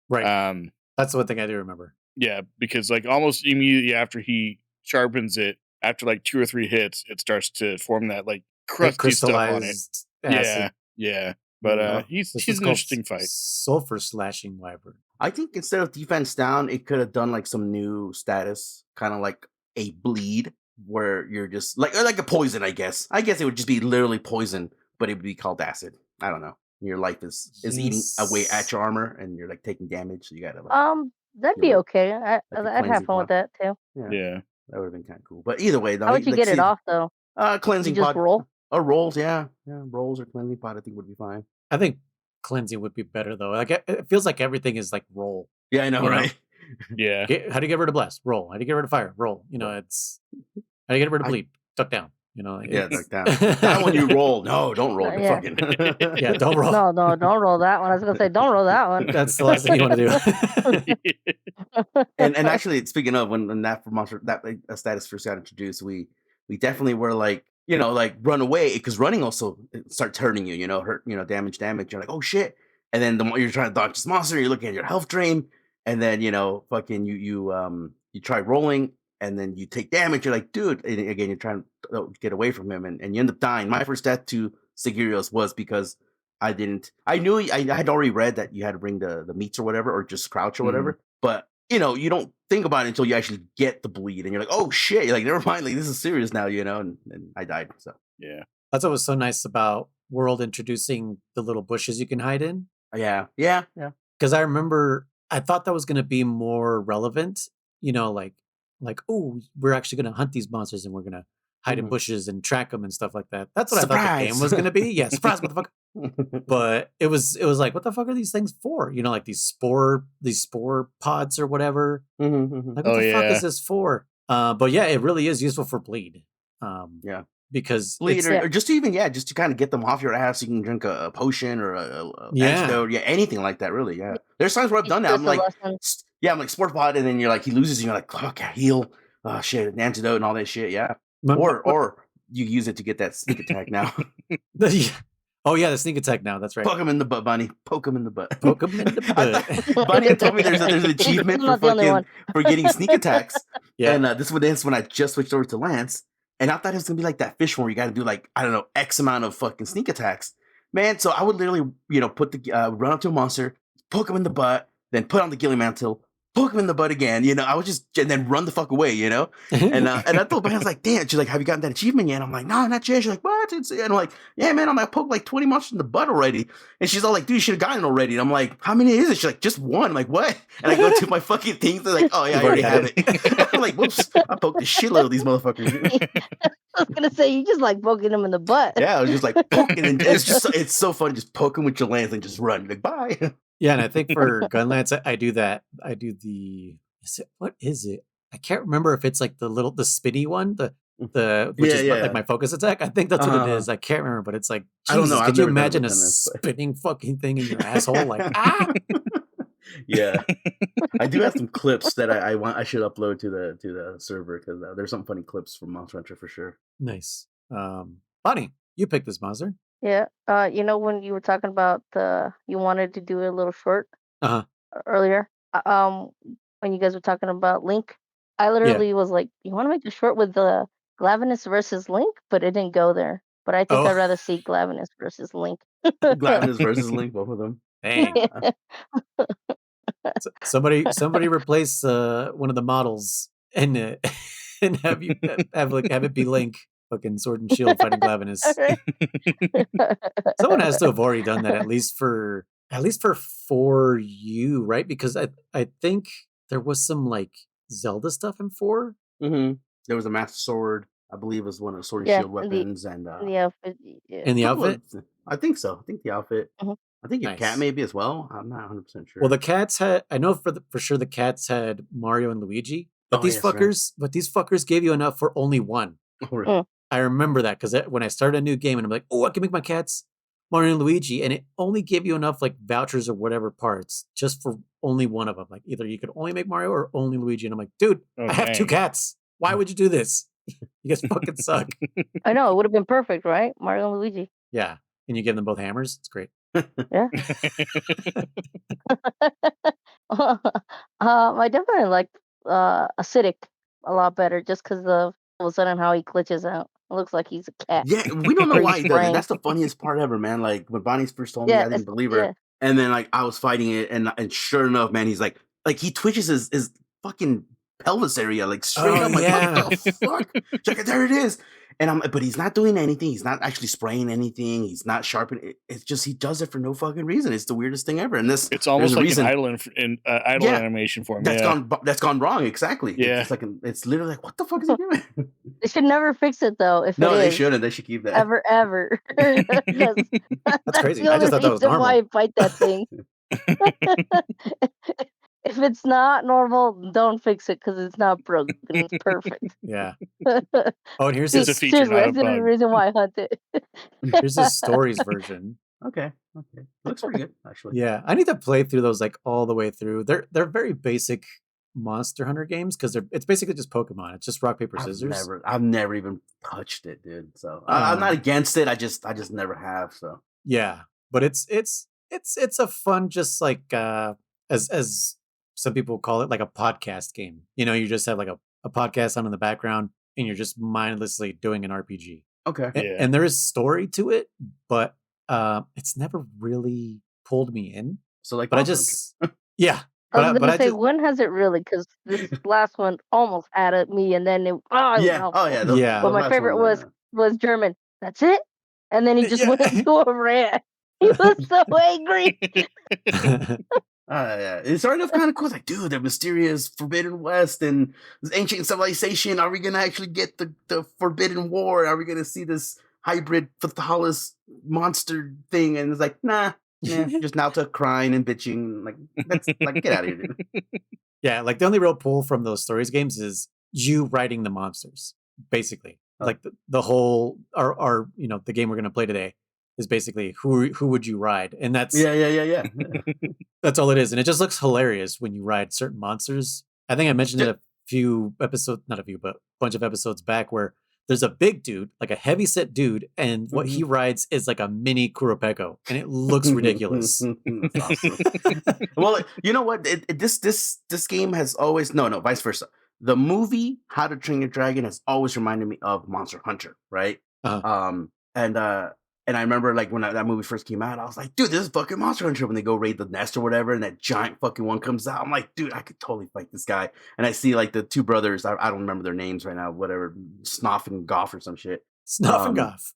Right. That's the one thing I do remember. Yeah, because like almost immediately after he sharpens it, after like 2 or 3 hits, it starts to form that like crusty stuff on it. Acid. Yeah. But he's an interesting fight. Sulfur slashing wyvern. I think instead of defense down, it could have done like some new status, kind of like a bleed, where you're just like a poison. I guess it would just be literally poison, but it would be called acid. I don't know. Your life is eating away at your armor, and you're like taking damage. So you gotta like That'd do be it okay. like a I'd have cleansing fun with pod. that too. Yeah, Yeah. that would have been kind of cool. But either way, though, How would you like get it see, off though? You cleansing just pod roll? or rolls. Yeah, rolls or cleansing pod. I think would be fine. I think cleansing would be better though. Like it feels like everything is like roll. Yeah, I know, You know? right? Yeah. How do you get rid of blast? Roll. How do you get rid of fire? Roll. You know, it's how do you get rid of I- bleed? Duck down. You know, Yeah, it's- like that. That one you roll. No, don't roll. Yeah. Fucking. yeah, don't roll. No, don't roll that one. I was gonna say don't roll that one. That's the last thing you want to do. and actually, speaking of when that for monster that like, status first got introduced, we definitely were like, you know, like run away because running also starts hurting you. You know, hurt. You know, damage. You're like, oh shit. And then the more you're trying to dodge this monster, you're looking at your health drain, and then you know, fucking you try rolling, and then you take damage. You're like, dude, and again, you're trying to get away from him, and you end up dying. My first death to Sigirios was because I knew I had already read that you had to bring the meats or whatever, or just crouch or whatever. But you know, you don't think about it until you actually get the bleed, and you're like, oh shit, you're like, never mind, like this is serious now, you know. And I died. So Yeah. That's what was so nice about World introducing the little bushes you can hide in. yeah. Because I remember I thought that was going to be more relevant, you know, like oh, we're actually going to hunt these monsters and we're going to hide in bushes and track them and stuff like that. That's what I thought the game was going to be. Yeah, surprise, motherfucker. But it was like, what the fuck are these things for? You know, like these spore pods or whatever. Like, what the fuck is this for? But yeah, it really is useful for bleed. Yeah. Because bleed or just to even just to kind of get them off your ass. You can drink a potion or a antidote, anything like that. Really, yeah. There's times where I've done that. I'm like, I'm like sport pod, and then you're like, he loses, and you're like, fuck, heal, oh shit, an antidote and all that shit, yeah. Or you use it to get that sneak attack now. Oh yeah, the sneak attack now. That's right. Poke him in the butt, Bunny. Poke him in the butt. Poke him in the butt. Bunny had told me there's an achievement for getting sneak attacks. Yeah. And this was when I just switched over to Lance. And I thought it was gonna be like that fish one where you got to do like, I don't know, X amount of fucking sneak attacks, man. So I would literally, you know, put the run up to a monster, poke him in the butt, then put on the ghillie mantle, poke him in the butt again. You know, I would just and then run the fuck away. You know, and I told her, I was like, damn. She's like, have you gotten that achievement yet? And I'm like, no, not yet. She's like, what? And I'm like, yeah, man, I'm like, poked like 20 monsters in the butt already. And she's all like, dude, you should have gotten it already. And I'm like, how many is it? She's like, just one. I'm like, what? And I go to my fucking things. They're like, oh yeah, I already have it. I'm like, whoops, I poked the shitload of these motherfuckers. I was gonna say you just like poking them in the butt. Yeah, I was just like poking, and it's so fun just poking with your lance and just run like bye. Yeah, and I think for gun lance, I do that. I do the what is it? I can't remember if it's like the spinny one, which is like my focus attack. I think that's what it is. I can't remember, but it's like Jesus, I don't know. Could you imagine a spinning fucking thing in your asshole? Like Yeah, I do have some clips that I should upload to the server because there's some funny clips from Monster Hunter for sure. Nice. Bonnie, you picked this monster. Yeah. You know when you were talking about you wanted to do a little short earlier. When you guys were talking about Link, I literally was like, you want to make a short with the Glavenus versus Link, but it didn't go there. But I think I'd rather see Glavenus versus Link. Glavenus versus Link, both of them. Dang. Somebody replace one of the models and have it be Link, fucking sword and shield fighting Glavenus. Someone has to have already done that at least for 4U, right? Because I think there was some like Zelda stuff in 4. Mm-hmm. There was a Master Sword, I believe, was one of the sword and shield weapons, and the outfit. Yeah. In the outfit, I think so. I think the outfit. Mm-hmm. I think your cat maybe as well. I'm not 100% sure. Well, the cats had. I know for sure the cats had Mario and Luigi, but these fuckers gave you enough for only one. Oh, really? I remember that because when I started a new game and I'm like, oh, I can make my cats Mario and Luigi, and it only gave you enough like vouchers or whatever parts just for only one of them. Like either you could only make Mario or only Luigi, and I'm like, dude, I have 2 cats. Why would you do this? You guys fucking suck. I know, it would have been perfect, right? Mario and Luigi. Yeah, and you give them both hammers. It's great. Yeah. I definitely like Acidic a lot better just because of all of a sudden how he glitches out. It looks like he's a cat. Yeah, we don't know why he does it. That's the funniest part ever, man. Like when Bonnie's first told me, I didn't believe her. Yeah. And then like I was fighting it, and sure enough, man, he's like he twitches his fucking pelvis area like straight up. Like, what the fuck? Check it, there it is. but he's not doing anything. He's not actually spraying anything. He's not sharpening. It's just he does it for no fucking reason. It's the weirdest thing ever. And it's almost like reason, an idle animation for him. That's gone wrong. Exactly. Yeah. It's literally like, what the fuck is he doing? They should never fix it though. They shouldn't. They should keep that ever. That's crazy. The I just thought that was normal. why I fight that thing. If it's not normal, don't fix it because it's not broken. It's perfect. Yeah. Oh, and here's It's a this. feature, not a That's the bug. reason why I hunt it. Here's the stories version. Okay. Looks pretty good, actually. Yeah, I need to play through those like all the way through. They're very basic Monster Hunter games because it's basically just Pokemon. It's just rock paper scissors. I've never even touched it, dude. So I'm not against it. I just never have. So yeah, but it's a fun, just like as some people call it, like a podcast game. You know, you just have like a podcast on in the background and you're just mindlessly doing an RPG. okay. And there is story to it, but it's never really pulled me in. So like, but I just yeah. I was gonna say, just, when has it really? Because this last one almost added me, and then But my favorite was German. That's it, and then he just went into a rant. He was so angry. It started off kind of cool. It's like, dude, the mysterious Forbidden West and this ancient civilization. Are we gonna actually get the Forbidden War? Are we gonna see this hybrid Fatalis monster thing? And it's like, nah. Yeah, just now to crying and bitching. Like, that's like, get out of here, dude. Yeah, like the only real pull from those stories games is you writing the monsters, basically. Like the whole our the game we're gonna play today is basically who would you ride, and that's yeah. That's all it is, and it just looks hilarious when you ride certain monsters. I think I mentioned it a few episodes, not a few, but a bunch of episodes back, where there's a big dude, like a heavy-set dude, and what he rides is like a mini Kuropeko, and it looks ridiculous. Awesome. Well, you know what? This game has always vice versa. The movie How to Train Your Dragon has always reminded me of Monster Hunter, right? Uh-huh. And I remember like when that movie first came out, I was like, dude, this is fucking Monster Hunter. When they go raid the nest or whatever, and that giant fucking one comes out, I'm like, dude, I could totally fight this guy. And I see like the two brothers, I don't remember their names right now, whatever, Snoff and Goff or some shit. Snuff and Goff.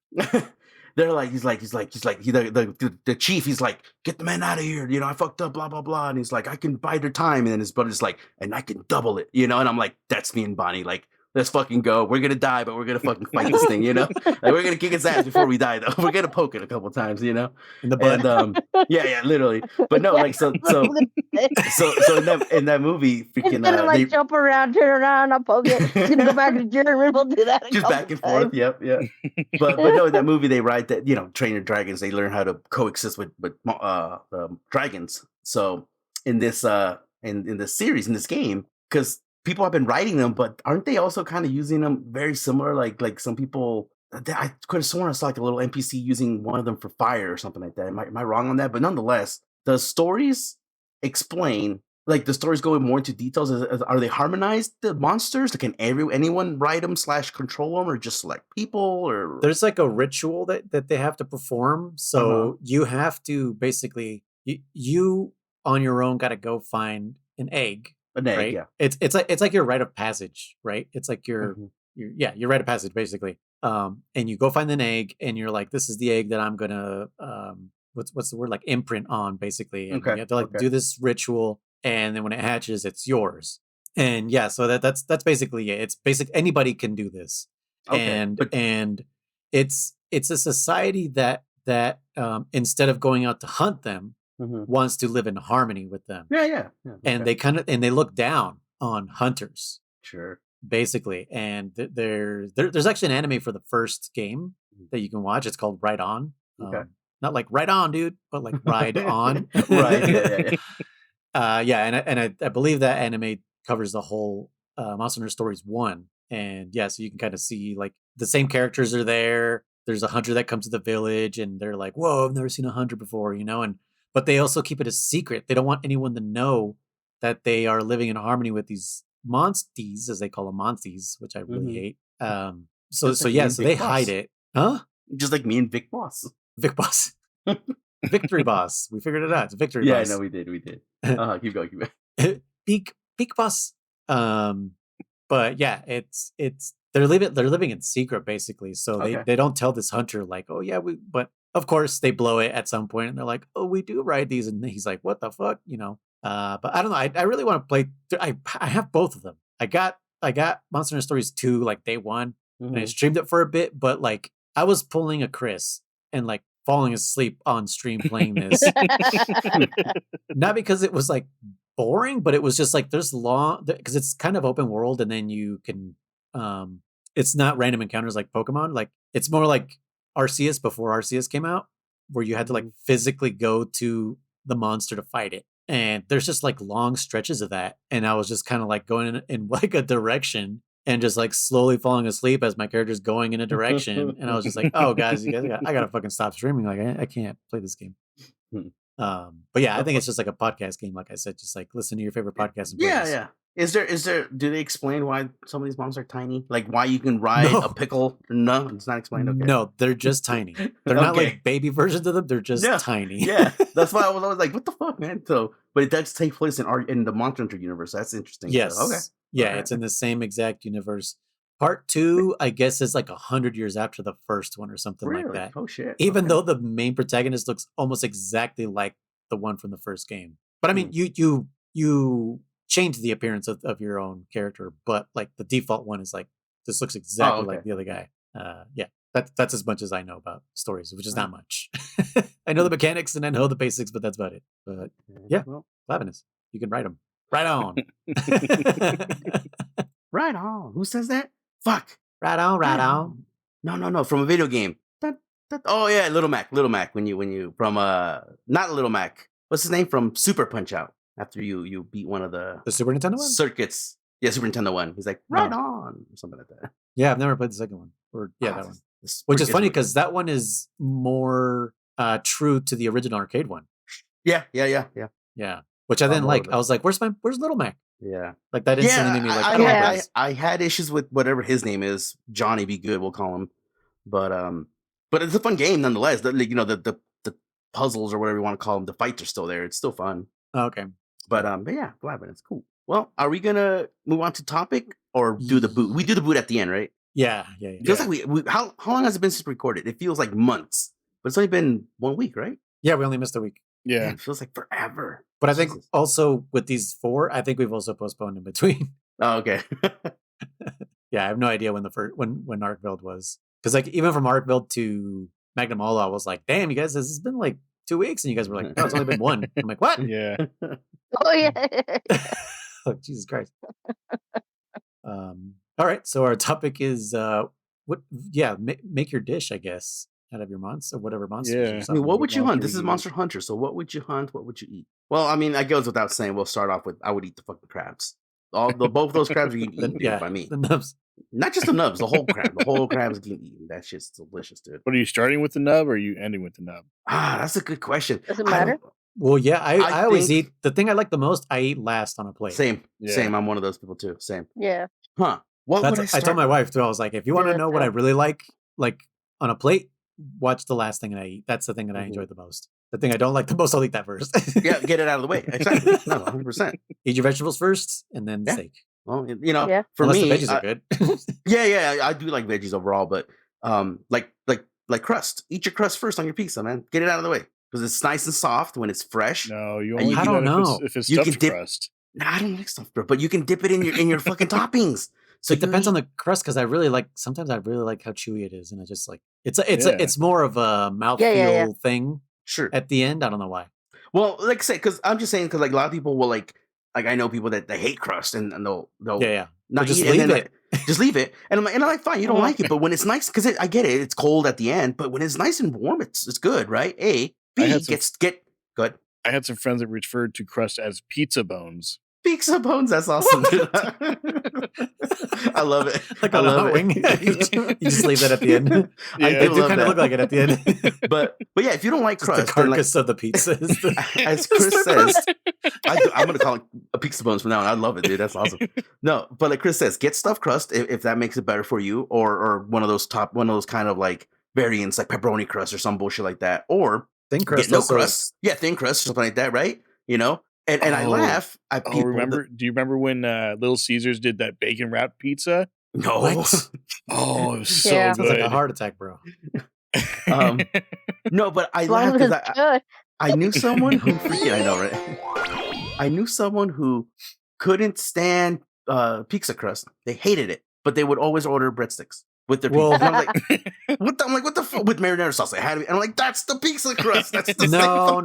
They're like, the chief, he's like, get the man out of here. You know, I fucked up, blah, blah, blah. And he's like, I can buy their time. And then his brother's like, and I can double it, you know? And I'm like, that's me and Bonnie. Like, let's fucking go. We're gonna die, but we're gonna fucking fight this thing, you know? Like, we're gonna kick its ass before we die, though. We're gonna poke it a couple times, you know? In the butt. And yeah, literally. But no, like so in that movie, freaking It's gonna like jump around, turn around, I'll poke it. It's gonna go back to German. We'll do that just back and forth. Yep. But no, in that movie they ride that, train your dragons. They learn how to coexist with dragons. So in this in this series, in this game, because people have been writing them, but aren't they also kind of using them very similar? Like some people, I could have sworn I saw like a little NPC using one of them for fire or something like that. Am I wrong on that? But nonetheless, the stories explain, like the stories go more into details. Are they harmonized, the monsters? Like, can anyone write them / control them, or just select people? Or there's like a ritual that they have to perform. So you have to basically, you on your own got to go find an egg. Right? Yeah. It's like your rite of passage, right? It's like your rite of passage, basically. And you go find an egg, and you're like, this is the egg that I'm gonna what's the word, like imprint on, basically. And you have to do this ritual, and then when it hatches, it's yours. And yeah, so that's basically it. It's basic. Anybody can do this, and it's a society that instead of going out to hunt them, wants to live in harmony with them. Yeah. And they look down on hunters. Sure. Basically. And there's actually an anime for the first game that you can watch. It's called Ride On. Okay. Not like Ride On, dude, but like Ride On. Right. Yeah. And I believe that anime covers the whole Monster Hunter Stories 1. And yeah, so you can kind of see like the same characters are there. There's a hunter that comes to the village, and they're like, whoa, I've never seen a hunter before, but they also keep it a secret. They don't want anyone to know that they are living in harmony with these monsties, as they call them, monsties, which I really hate. So they hide it. Huh? Just like me and Vic Boss. Vic Boss. Victory Boss. We figured it out. It's Victory Boss. Yeah, I know we did. Keep going. Peak Boss. But yeah, it's they're living in secret basically. So they don't tell this hunter like, oh yeah, but of course they blow it at some point and they're like, oh, we do ride these, and he's like, what the fuck, but I don't know. I really want to play. I have both of them. I got Monster Hunter Stories 2 like day one, and I streamed it for a bit, but like I was pulling a Kriss and like falling asleep on stream playing this. Not because it was like boring, but it was just like there's long because it's kind of open world, and then you can it's not random encounters like Pokemon. Like it's more like Arceus before Arceus came out, where you had to like physically go to the monster to fight it. And there's just like long stretches of that. And I was just kind of like going in like a direction and just like slowly falling asleep as my character's going in a direction. And I was just like, oh guys, I gotta fucking stop streaming. Like I can't play this game. But yeah, I think it's just like a podcast game. Like I said, just like listen to your favorite podcast. And yeah. Is there? Do they explain why some of these monsters are tiny? Like why you can ride a pickle? No, it's not explained. Okay. No, they're just tiny. They're not like baby versions of them. They're just tiny. Yeah, that's why I was like, what the fuck, man? So, but it does take place in the Monster Hunter universe. That's interesting. Yes. So, okay. Yeah, it's in the same exact universe. Part 2, I guess, is like 100 years after the first one or something like that. Oh shit! Even though the main protagonist looks almost exactly like the one from the first game. But I mean, you change the appearance of your own character, but like the default one is like this looks exactly like the other guy. Yeah, that's as much as I know about stories, which is not much. I know the mechanics and I know the basics, but that's about it. But yeah, Flavinus, you can write them. Right on. Right on. Who says that? Fuck. Right on. No. From a video game. Oh yeah, Little Mac. When you from not Little Mac. What's his name from Super Punch Out? After you beat one of the Super Nintendo one? Circuits. Yeah, Super Nintendo one. He's like, right on, or something like that. Yeah, I've never played the second one. Or that one. Which is funny because that one is more true to the original arcade one. Yeah. Which I didn't like. I was like, where's Little Mac? Yeah. Like that instantly made me like, I had issues with whatever his name is. Johnny Be Good, we'll call him. But it's a fun game nonetheless. The puzzles or whatever you want to call them, the fights are still there. It's still fun. Okay. But yeah, Glavin, it's cool. Well, are we gonna move on to topic or do the boot? We do the boot at the end, right? Yeah. It feels like we how long has it been since recorded? It feels like months, but it's only been 1 week, right? Yeah, we only missed a week. Yeah, man, it feels like forever. But I think also with these 4, I think we've also postponed in between. Oh, okay. Yeah, I have no idea when when Arkveld was, because like even from Arkveld to Magnum Ola, I was like, damn, you guys, this has been like 2 weeks, and you guys were like, no, it's only been 1. I'm like, what? Yeah. Oh yeah. Oh, Jesus Christ. All right, so our topic is make your dish, I guess, out of your monster, whatever monster. Yeah. I mean, what would you hunt? This is Monster Hunter, so what would you hunt? What would you eat? Well, I mean, I goes without saying. We'll start off with I would eat the fucking crabs. Both of those crabs are getting eaten by me. The nubs. Not just the nubs, the whole crab. The whole crab is getting eaten. That shit's delicious, dude. What are you starting with the nub, or are you ending with the nub? That's a good question. Does it matter? Well, yeah, I always eat the thing I like the most. I eat last on a plate. Same. I'm one of those people too. Same. Yeah. Huh? I told my wife too. I was like, if you want to know what I really like on a plate, watch the last thing that I eat. That's the thing that I enjoy the most. The thing I don't like the most, I'll eat that first. Yeah, get it out of the way. Exactly. No, 100%. Eat your vegetables first, and then steak. Well, for me, the veggies are good. Yeah, I do like veggies overall, but like crust. Eat your crust first on your pizza, man. Get it out of the way because it's nice and soft when it's fresh. No, you only do that if it's stuffed crust. No, I don't like stuffed crust, but you can dip it in your fucking toppings. So it depends on the crust because sometimes I really like how chewy it is, and I just like it's more of a mouthfeel thing. Sure. At the end, I don't know why. Well, like I say, because I'm just saying, because like a lot of people will like I know people that they hate crust and they'll not just eat leave it. Just leave it. And I'm like, fine, you don't like it, but when it's nice, because I get it, it's cold at the end, but when it's nice and warm, it's good, right? A, B, get good. I had some friends that referred to crust as pizza bones. Pizza bones, that's awesome, dude. I love it. Like on a hot wing. You just leave that at the end. Yeah, I do kind of look like it at the end. but yeah, if you don't like crust, the carcass of the pizza. As Kriss says, I'm gonna call it a pizza bones from now on. I love it, dude. That's awesome. No, but like Kriss says, get stuffed crust if that makes it better for you, or one of those kind of like variants like pepperoni crust or some bullshit like that, or thin crust. Get no crust. Yeah, thin crust, something like that, right? And I laugh at people. Do you remember when Little Caesars did that bacon wrapped pizza? No. What? Oh, it was so Yeah. good. Sounds like a heart attack, bro. No, but I As long laugh as because it's good. I knew someone who freaking, I know, right? I knew someone who couldn't stand pizza crust. They hated it, but they would always order breadsticks with their pizza. Well- And I'm like, what the fuck with marinara sauce? It had to be. And I'm like, that's the pizza crust. That's the No,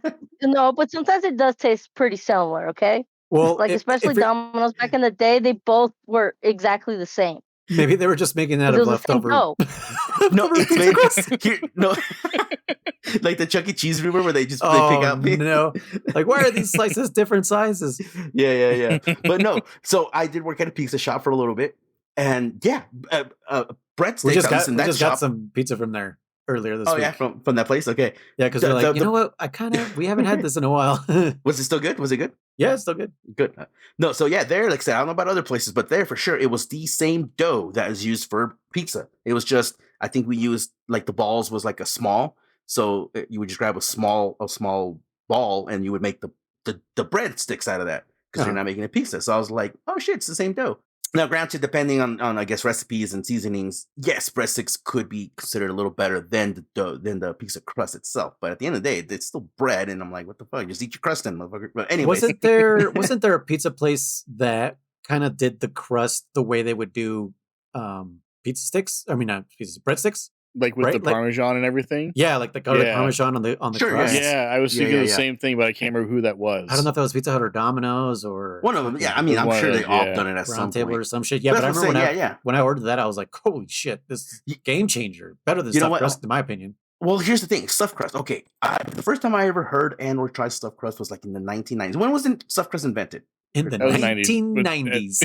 same. No, but sometimes it does taste pretty similar. Okay, Well, like especially Domino's back in the day, they both were exactly the same. maybe they were just making that It of was the same leftover. dough. No, leftover it's pizza made crust. here. No, like the Chuck E. Cheese rumor where they just they Oh, pick out meat. no. Like, why are these slices different sizes? Yeah. But no, so I did work at a pizza shop for a little bit, and yeah, breadsticks. We just at least in that got shop. some pizza from there earlier this Oh week. yeah, from that place. Okay, Yeah, because The- we're like, the- you know what? We haven't had this in a while. was it still good? Was it good? Yeah, it's still good. Good. No, so yeah, there, like I said, I don't know about other places, but there for sure, it was the same dough that is used for pizza. It was just, I think we used like the balls was like a small, so you would just grab a small ball and you would make the breadsticks out of that because you're Uh-huh. not making a pizza. So I was like, oh shit, it's the same dough. Now, granted, depending on I guess recipes and seasonings, yes, breadsticks could be considered a little better than the dough, than the pizza crust itself. But at the end of the day, it's still bread, and I'm like, what the fuck? Just eat your crust then, motherfucker. But anyway, Wasn't there a pizza place that kind of did the crust the way they would do pizza sticks? I mean, not pizza, breadsticks. Like with Right, the like- Parmesan and everything. Yeah, like the garlic Yeah. parmesan on the Sure, crust. Yeah, I was Yeah, thinking yeah, the yeah. same thing, but I can't remember who that was. I don't know if that was Pizza Hut or Domino's or one of them. Yeah, I fucking mean, It was I'm one sure of they those, all yeah. done it at some Round Table or point. some shit. Yeah, That's but I what I'm remember saying, yeah. when I ordered that, I was like, holy shit, this is Y- game changer. Better than You know stuffed what? crust, in my opinion. Well, here's the thing: stuffed crust. Okay, the first time I ever heard and or tried stuffed crust was like in the 1990s. When was stuffed crust invented? In the That was 90s. 1990s.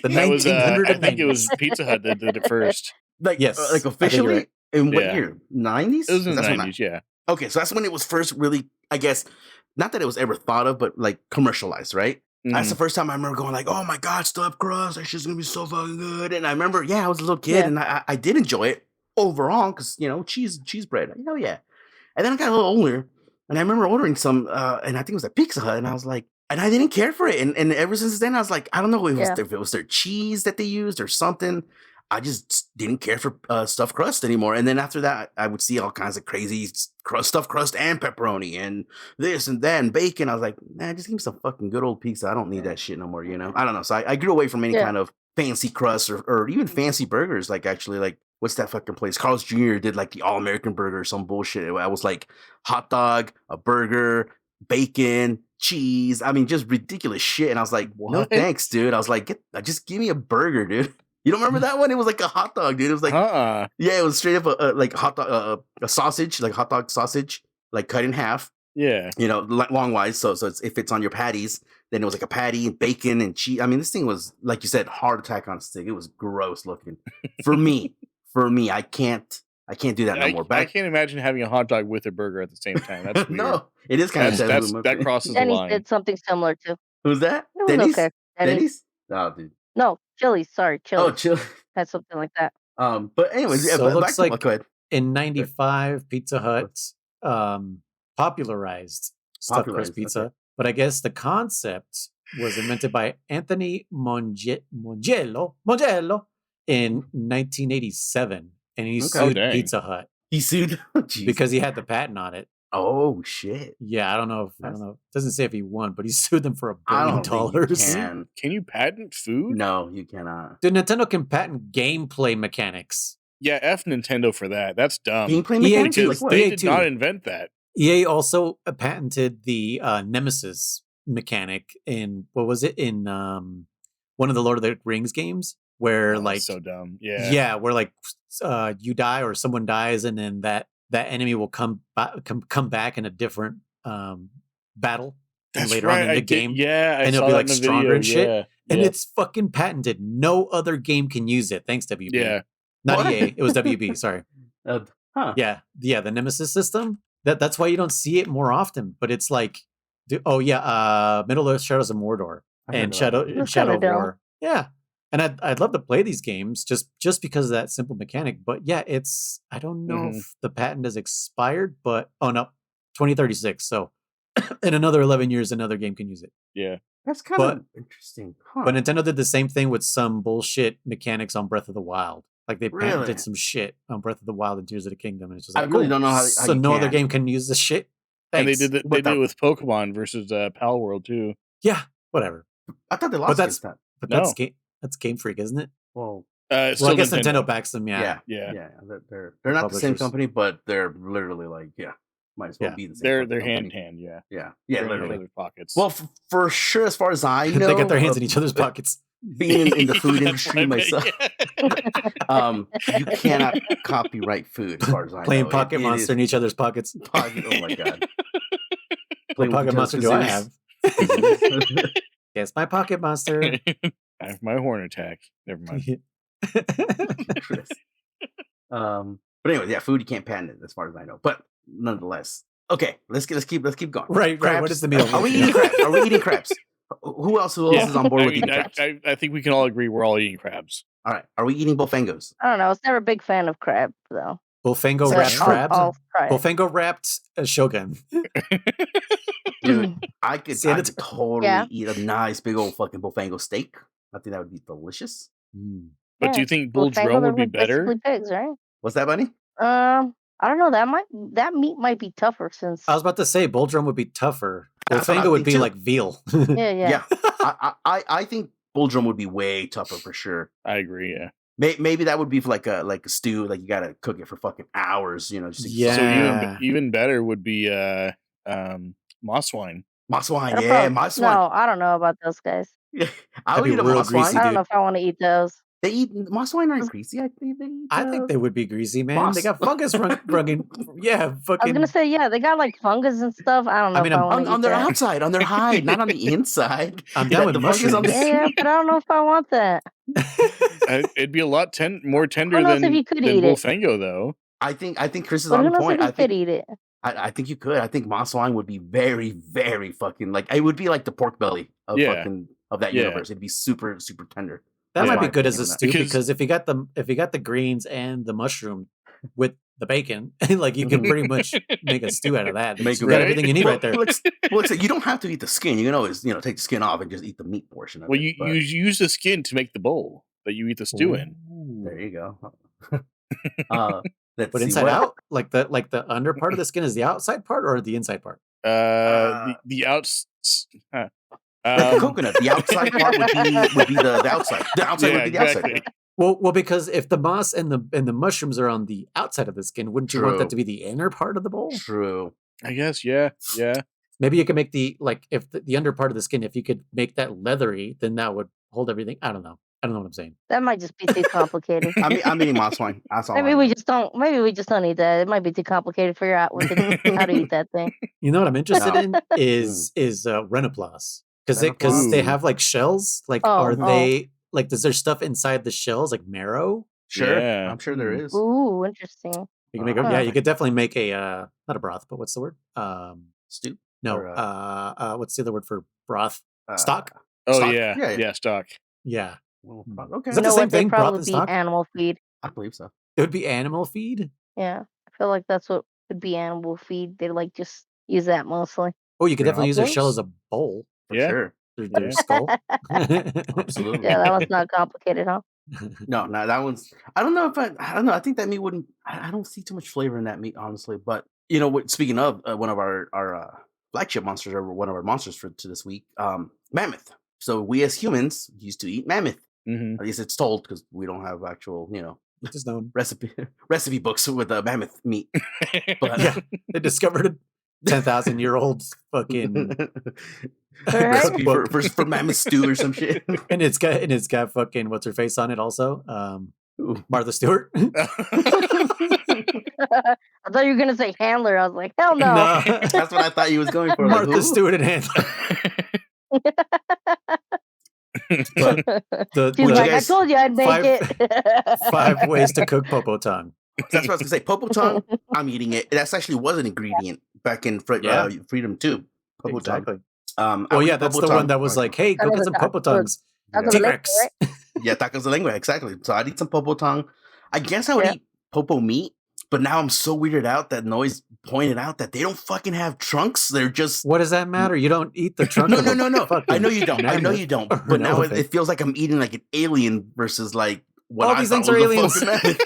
The That was, I think it 1990s. was Pizza Hut that did it first. like Yes, I like think you're officially right. in what Yeah. year? 90s. It was in the That's when 90s, yeah. Okay, so that's when it was first really, I guess, not that it was ever thought of, but like commercialized, right? That's the Mhm. first time I remember going like, "Oh my god, stuffed crust! That shit's gonna be so fucking good." And I remember, yeah, I was a little kid, Yeah. and I did enjoy it overall because cheese bread, hell yeah. And then I got a little older, and I remember ordering some, and I think it was at Pizza Hut, and I was like, and I didn't care for it, and ever since then, I was like, I don't know if Yeah. it was their cheese that they used or something. I just didn't care for stuffed crust anymore. And then after that, I would see all kinds of crazy stuffed crust and pepperoni and this and that and bacon. I was like, man, just give me some fucking good old pizza. I don't need that shit no more, I don't know. So I grew away from any Yeah. kind of fancy crust or even fancy burgers. Like actually, like what's that fucking place? Carl's Jr. did like the all American burger or some bullshit. I was like hot dog, a burger, bacon, cheese. I mean, just ridiculous shit. And I was like, no What? thanks, dude. I was like, just give me a burger, dude. You don't remember that one? It was like a hot dog, dude. It was like, yeah, it was straight up like a hot dog, a sausage, like hot dog sausage, like cut in half, Yeah. long wise. So if it's on your patties, then it was like a patty and bacon and cheese. I mean, this thing was, like you said, heart attack on a stick. It was gross looking. For me, I can't do that no more. I can't imagine having a hot dog with a burger at the same time. That's weird. No, it is kind of That crosses the Denny's line. did something similar too. Who's that? It was Denny's? okay. Denny's? Oh, dude. No, Chili's. Sorry, Oh, Chili's chill. had something like that. But anyways, yeah, So it but looks back to like go ahead. in 95, Pizza Hut popularized stuffed Popularized, crust pizza. okay. But I guess the concept was invented by Anthony Mongello in 1987. And he Okay. sued Oh, dang. Pizza Hut He sued Jeez. because he had the patent on it. Oh shit! Yeah, I don't know. It doesn't say if he won, but he sued them for $1 I billion. don't think you can. Can you patent food? No, you cannot. Dude, Nintendo can patent gameplay mechanics. Yeah, F Nintendo for that. That's dumb. Gameplay EA mechanics? too. Like Because what? they EA did too. not invent that. EA also patented the Nemesis mechanic in what was it in one of the Lord of the Rings games where Oh, like so dumb. Yeah. yeah, where like you die or someone dies and then that enemy will come back in a different battle That's later right. on in the I did- game. Yeah, I and saw it'll be that like in the stronger video. and shit. Yeah. And yeah. it's fucking patented. No other game can use it. Thanks, WB. Yeah. Not What? EA. It was WB. Sorry. Huh? Yeah, the Nemesis system. That's why you don't see it more often. But it's like, Middle Earth: Shadows of Mordor I heard and about that. That's Shadow kinda of dumb. War. Yeah, and I'd love to play these games just because of that simple mechanic. But yeah, I don't know Mhm. if the patent has expired. But oh no, 2036. So in another 11 years, another game can use it. Yeah. That's kind But- of interesting. Huh. But Nintendo did the same thing with some bullshit mechanics on Breath of the Wild. Like they Really? patented some shit on Breath of the Wild and Tears of the Kingdom, and it's just I like, really cool. don't know how So you no other can. game can use this shit. And they Thanks. did What it the- with Pokemon versus Pal World too. Yeah, whatever. I thought they But lost that's against that. but No. that's Game Freak, isn't it? Well, It's Well, I still guess Nintendo backs them. yeah. Yeah. They're not the same Publishers. company, but they're literally like, might as well Yeah. be the same. They're fucking hand in company. hand. Yeah. Yeah, They're in literally. each other's pockets. Well, for sure, as far as I know, they got their hands in each other's pockets. Being in the food industry I bet, myself, you cannot copyright food. As far as I Playing know, Pocket It Monster is in each other's pockets. pocket. Oh my god! What Playing with Pocket each Monster other's do I kazooms. have? Yes, my Pocket Monster. I have my horn attack. Never mind. Chris. But anyway, yeah, food you can't patent it, as far as I know. But nonetheless, okay, let's keep going. Right. What is the meal? Are we eating crabs? Are we eating crabs? Who else is on board I with mean, eating crabs? I think we can all agree we're all eating crabs. All right, are we eating bofangos? I don't know. I was never a big fan of crab though. Bullfango So wrapped I'll- crabs. I'll try it. Bullfango wrapped Shogun. Dude, I could See, that's- totally Yeah. eat a nice big old fucking bofango steak. I think that would be delicious. Mm. But Yeah, do you think Well, bull Fango, drum they're would be like better? basically pigs, right? What's that, Bunny? I don't know. That meat might be tougher since. I was about to say bull drum would be tougher. That's what I Bullfango would think be too. like veal. Yeah. I think bull drum would be way tougher for sure. I agree. Yeah. Maybe that would be for like a stew. Like you gotta cook it for fucking hours. Just to Yeah. So Yeah. even better would be moss wine. moss wine. That'll Yeah, prob- moss wine. No, I don't know about those guys. I'll That'd be eat a real moss wine. greasy. I don't dude. know if I want to eat those. They eat moss wine aren't greasy. I think they eat. I think they would be greasy, man. Moss. They got fungus running. Yeah, I was fucking. gonna say yeah, they got like fungus and stuff. I don't know. I mean, if I I'm- want to on eat their that. outside, on their hide, not on the inside. I'm down with The fungus mushrooms. on the- Yeah, but I don't know if I want that. It'd be a lot more tender Who knows than if you could than eat it? bullfango, though. I think Chris is But on who the knows point. if you could eat it? I think you could. I think moss wine would be very, very fucking like it would be like the pork belly of Yeah. of that Yeah. universe. It'd be super, super tender. That Yeah. might be My good as a opinion on stew that. because if you got the greens and the mushroom with the bacon, like you can pretty much make a stew out of that. Make You it got right. everything you need right there. Well, you don't have to eat the skin. You can always take the skin off and just eat the meat portion of Well, it. you but use the skin to make the bowl that you eat the stew in. Ooh. there you go. Let's But see, inside what- out, like the under part of the skin is the outside part or the inside part? The outs. Like a Um, coconut. The outside part would be the outside. The outside yeah, would be the outside. exactly. Well, because if the moss and the mushrooms are on the outside of the skin, wouldn't you want that True. to be the inner part of the bowl? True. I guess, yeah. Maybe you could make if the under part of the skin, if you could make that leathery, then that would hold everything. I don't know what I'm saying. That might just be too complicated. I'm eating moss wine. That's all. Maybe I we know. just don't. Maybe we just don't eat that. It might be too complicated to figure out how to eat that thing. You know what I'm interested No. in is Renoplas because Renoplas? they have like shells. Like, Oh, are oh. they like? Does there stuff inside the shells like marrow? Sure. Yeah. I'm sure there is. Ooh, interesting. You can make Uh-huh. yeah. You could definitely make a not a broth, but what's the word? Stew. No. Or, What's the other word for broth? Uh, Stock. Oh, Stock? yeah. Yeah, Yeah, yeah. stock. Yeah, well, Hmm. okay. Is that You the know same what? They'd thing, broth and probably be stock? animal feed. I believe so. It would be animal feed. Yeah, I feel like that's what would be animal feed. They like just use that mostly. Oh, you could definitely use their shell Renoplas? as a bowl. For Yeah. sure. Their Yeah. skull. Absolutely. Yeah, that one's not complicated, huh? No, that one's. I don't know if I don't know. I think that meat wouldn't. I don't see too much flavor in that meat, honestly. But speaking of one of our flagship monsters, or one of our monsters to this week, mammoth. So we as humans used to eat mammoth. Hmm. At least it's told because we don't have actual Just known. recipe books with mammoth meat. But Yeah. They discovered a 10,000-year-old fucking, recipe Book. for mammoth stew or some shit. and it's got fucking what's her face on it also. Ooh. Martha Stewart. I thought you were gonna say handler. I was like, hell no. That's what I thought you was going for. like, Martha who? Stewart and Handler. But The, She's Would you like, guys- I told you I'd make five- it. 5 ways to cook popo tongue. that's what I was gonna say. Popo tongue. I'm eating it. That actually was an ingredient back in Yeah. Freedom 2. Popo tongue. Exactly. I Oh would yeah, eat that's popo the one tongue. that was like, hey, go That get was some a popo tacos. tongues. That's Yeah. what it T-Rex. is, right? Yeah, tacos de lengua, exactly. So I'd eat some popo tongue. I guess I would Yeah. eat popo meat, But now I'm so weirded out that Noise pointed out that they don't fucking have trunks. They're just What does that matter? You don't eat the trunk. no. of a I fucking know you don't. I know mammoth you don't. or But an now it elephant. feels like I'm eating like an alien versus like what All I these thought things was are a aliens. fucking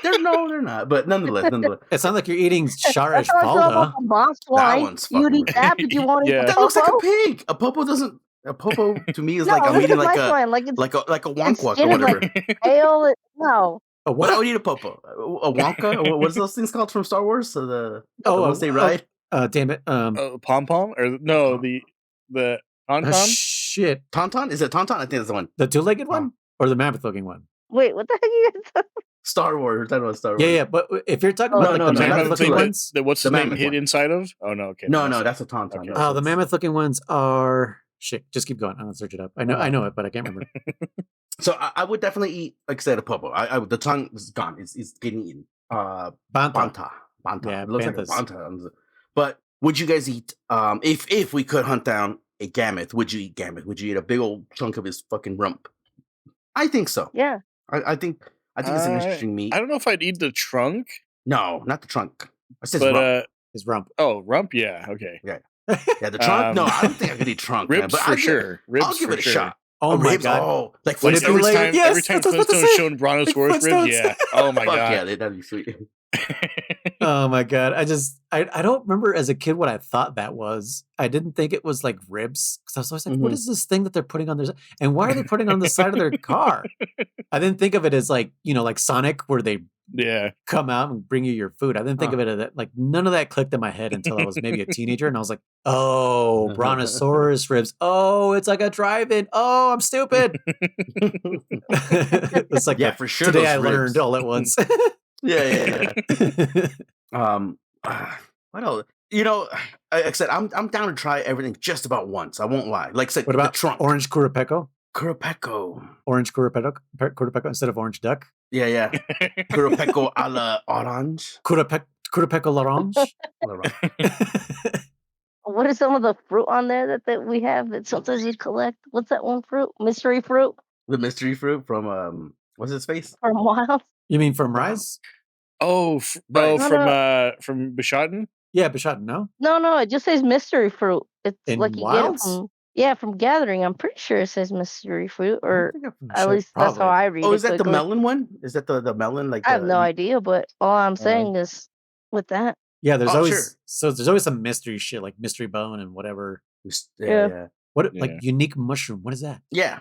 mammoth. They're not. But nonetheless. It's not like you're eating Sharish That's also about Falda. the boss That wine. one's You'd fucking eat that, but you won't eat Yeah. the That looks like a popo? pig. A popo doesn't. A popo to me is No, like I'm look eating at like my a wine. Like it's wonk walk or skin is whatever. like pale. No. A But I what? would eat a popo. A wonka. What's those things called from Star Wars? So the ones they ride. Damn it. Pom pom or no the tauntaun? Shit. Tauntaun? Is it Tauntaun? I think that's the one. The two-legged one or the mammoth-looking one? Wait, what the heck are you guys Star Wars. That was Star Wars. Yeah. But if you're talking Oh, about no, like the no, that's mammoth-looking the thing ones, What's The the name mammoth hid one. inside of? Oh no, okay. No, that's a Tauntaun. Okay. No, the mammoth-looking ones are shit. Just keep going. I'm gonna search it up. I know it, but I can't remember. So I would definitely eat, like I said, a popo. The tongue is gone. It's getting eaten. Banta. Banta. Yeah, It looks bantas. like a banta. But would you guys eat? If we could hunt down a gammoth, would you eat gammoth? Would you eat a big old chunk of his fucking rump? I think so. Yeah. I think it's an interesting meat. I don't know if I'd eat the trunk, No, not the trunk. I said but rump. His rump. oh, rump, yeah, okay. Yeah, the trunk. No, I don't think I could eat trunk. Man, Ribs but for sure. Ribs I'll give for it a sure. shot. Oh my Ribs, god. Oh, like Would it be Every layered? time, Yes, every time that's what I was about to Flintstones say. showed Brontosaurus Like ribs, Flintstones. yeah. Oh my Fuck god. yeah, that'd be sweet. Oh my god. I don't remember as a kid what I thought that was. I didn't think it was like ribs. Because I was always like, what Mhm. is this thing that they're putting on their and why are they putting it on the side of their car? I didn't think of it as like, like Sonic where they Yeah. come out and bring you your food. I didn't think of it as that. Like none of that clicked in my head until I was maybe a teenager, and I was like, "Oh, Brontosaurus ribs. Oh, it's like a drive-in. Oh, I'm stupid." It's like Yeah, for sure. today those I ribs. learned all at once. Yeah. What else? Like I said, I'm down to try everything just about once. I won't lie. Like I said, What about the trunk? orange Kurapeko? Kurapeko. Orange Kurapeko instead of orange duck. Yeah. Kurapeko a la orange. Kurapeko l'orange. What is some of the fruit on there that we have that sometimes you collect? What's that one fruit? Mystery fruit The mystery fruit from what's his face? from Wild? You mean from Rise? Oh, Right. from Bishaten? Yeah, Bishaten, no? No, it just says mystery fruit. It's In like you get it Wilds? from Gathering. I'm pretty sure it says mystery fruit, I don't or think I'm from at Bishaten. least that's how Probably. I read Oh, it is that the quickly. melon one? Is that the melon? Like I have no idea, but all I'm Alright. saying is with that. Yeah, there's Oh, always sure. there's always some mystery shit like mystery bone and whatever. Yeah. What Yeah. like unique mushroom? What is that? Yeah.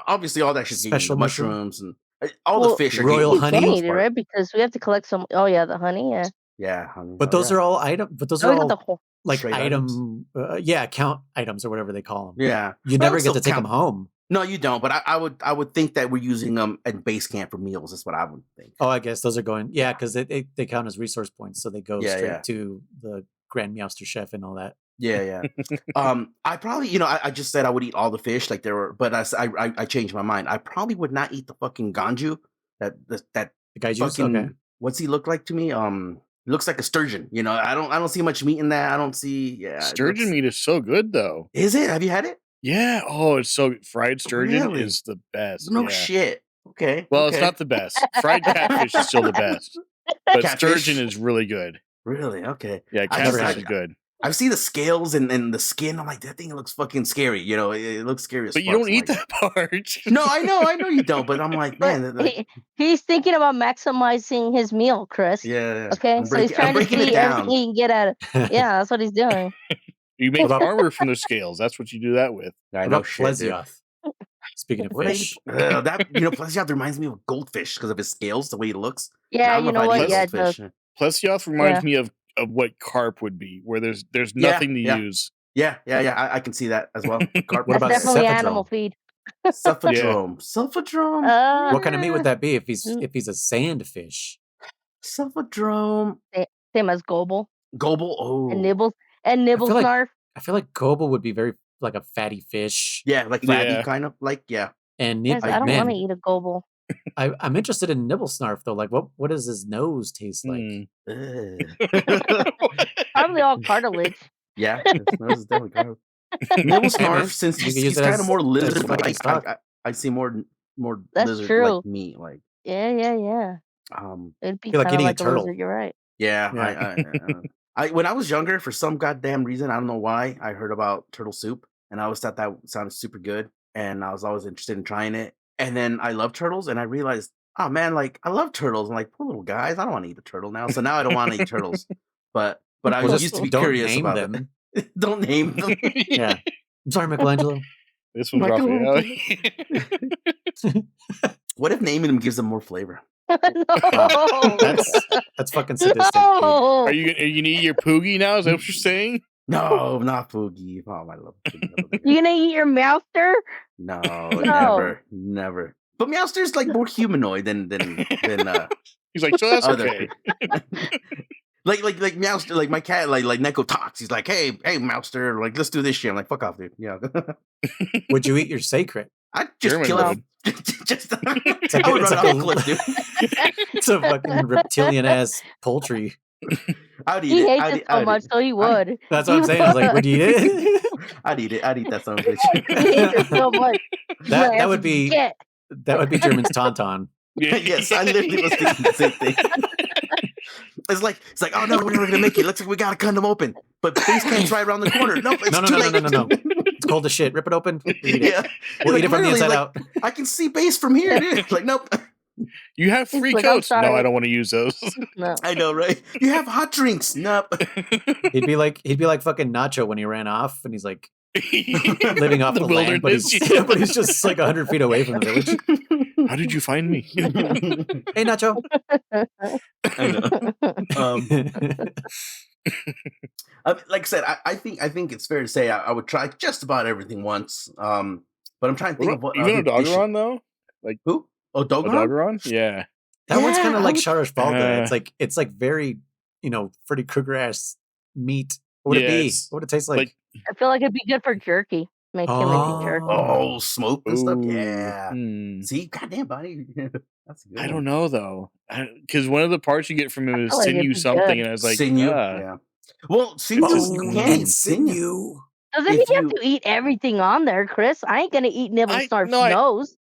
Obviously, all that shit. Special The mushroom? mushrooms and all Well, the fish. Are royal You honey? can eat it, right? Because we have to collect some. Oh yeah, the honey. Yeah. Yeah, honey. But those are all those Oh, are we got all the whole. like straight count items or whatever they call them. Yeah. You But never I would get to still take count- them home. No, you don't. But I would think that we're using them at base camp for meals. That's what I would think. Oh, I guess those are going because they count as resource points, so they go Yeah, straight yeah. to the Grand Meowster Chef and all that. Yeah. I probably, I just said I would eat all the fish, like there were, but I changed my mind. I probably would not eat the fucking ganju. That The guys use fucking. okay. What's he look like to me? He looks like a sturgeon. I don't see much meat in that. I don't see. Yeah, Sturgeon meat is so good though. Is it? Have you had it? Yeah. Oh, it's so fried sturgeon Really? is the best. No yeah. shit. Okay. Well, okay. it's not the best. Fried catfish is still the best, but Catfish? sturgeon is really good. Really okay. Yeah, I never catfish had is it. good. I've seen the scales and the skin. I'm like, that thing looks fucking scary. It looks scary as But fuck. you don't so eat like, that part. No, I know you don't. But I'm like, But man. Like, he's thinking about maximizing his meal, Chris. yeah. Okay, I'm so he's I'm trying to breaking it see everything down. he can get at it. Yeah, that's what he's doing. You make What about- armor from the scales. That's what you do that with. I What know about shit, dude. Plesioth? Speaking of What fish, that Plesioth reminds me of a goldfish because of his scales, the way he looks. Yeah, I don't you know know if I'd what? eat Yeah, it does. goldfish. Plesioth reminds me of what carp would be, where there's Yeah, nothing to yeah. use. Yeah. I can see that as well. Carp. What That's about definitely Cephadrome? animal feed. Sulfadrome? Sulfadrome? what kind of meat would that be if Mm. he's a sandfish? Sulfadrome? Same as Gobble Gobble? Oh. and Nibbles and Nibbles like- Snarf. I feel like Gobo would be very like a fatty fish, Yeah, like flabby Yeah. kind of. Like, yeah. and Guys, I don't want to eat a Gobble. I'm interested in Nibble Snarf though. Like, what does his nose taste like? Mm. Ugh. Probably all cartilage. Yeah, his nose is definitely kind of. Nibble Hey, man, Snarf, since you he's, can use he's it kind as- of more as lizard fucking like. stock. I see more That's lizard true. like meat. Like, Yeah. It'd be Feel like kind of eating a like a turtle. lizard. You're right. Yeah, Yeah. I when I was younger, for some goddamn reason, I don't know why, I heard about turtle soup, and I always thought that sounded super good, and I was always interested in trying it. And then I love turtles, and I realized, oh man, like I love turtles. I'm like, poor little guys, I don't want to eat a turtle now. So now I don't want to eat turtles. But I Well, used to be don't curious name about them. it. Don't name them. Yeah. I'm sorry, Michelangelo. This one's Raphael. What if naming them gives them more flavor? No. That's fucking sadistic. No. Are you gonna eat your poogie now? Is that what you're saying? No, not Poogie. Oh, I love Poogie. You gonna eat your mouster? No, No. never. But Meowster's like more humanoid than He's like, so that's other. okay. like Meowster, like my cat, like Neko talks. He's like, hey, Meowster, like let's do this shit. I'm like, fuck off, dude. Yeah. Would you eat your sacred? I just German kill would. it. Just like I would it's run like off a cliff, dude. It's a fucking reptilian ass poultry. I'd eat He it. hates it so much, so he would. That's what I'm saying. I was like, would you eat it? I'd eat it. I'd eat that son of a He bitch. hates it so much. That would be Get. German's tauntaun. Yes, I literally was thinking the same thing. It's like, oh no, we're never gonna make it. Looks like we gotta cut them open. But base camp's right around the corner. Nope, it's too late. No. It's cold as shit. Rip it open. We'll eat it. Yeah. We'll eat it from the literally, inside like, out. I can see base from here, dude. Like, nope. You have free Like, I'm coats. No, sorry. I don't want to use those. No. I know, right? You have hot drinks. Nope. He'd be like fucking Nacho when he ran off, and he's like living off the land, but he's just like 100 feet away from the village. How did you find me? Hey, Nacho. I know. Like I said, I think it's fair to say I would try just about everything once. But I'm trying to think of what. Even Odogaron though? Like who? Odogaron? Odogaron? Yeah. That one's Yeah, kind of I like would- Charashvalda. It's like very, Freddy Krueger ass meat. What would it be? Yes. What would it taste like? I feel like it'd be good for jerky. Make him into jerky. Oh, smoked and stuff. Ooh, Yeah. hmm. See, goddamn, buddy. That's a good. I don't know though, because one of the parts you get from him is feel like it'd sinew be something, good. and I was like, sinew. ah. Yeah. Well, sinew. just- You can't eat sinew. Doesn't If he have you- to eat everything on there, Chris? I ain't gonna eat Nibble Snarf's no, nose.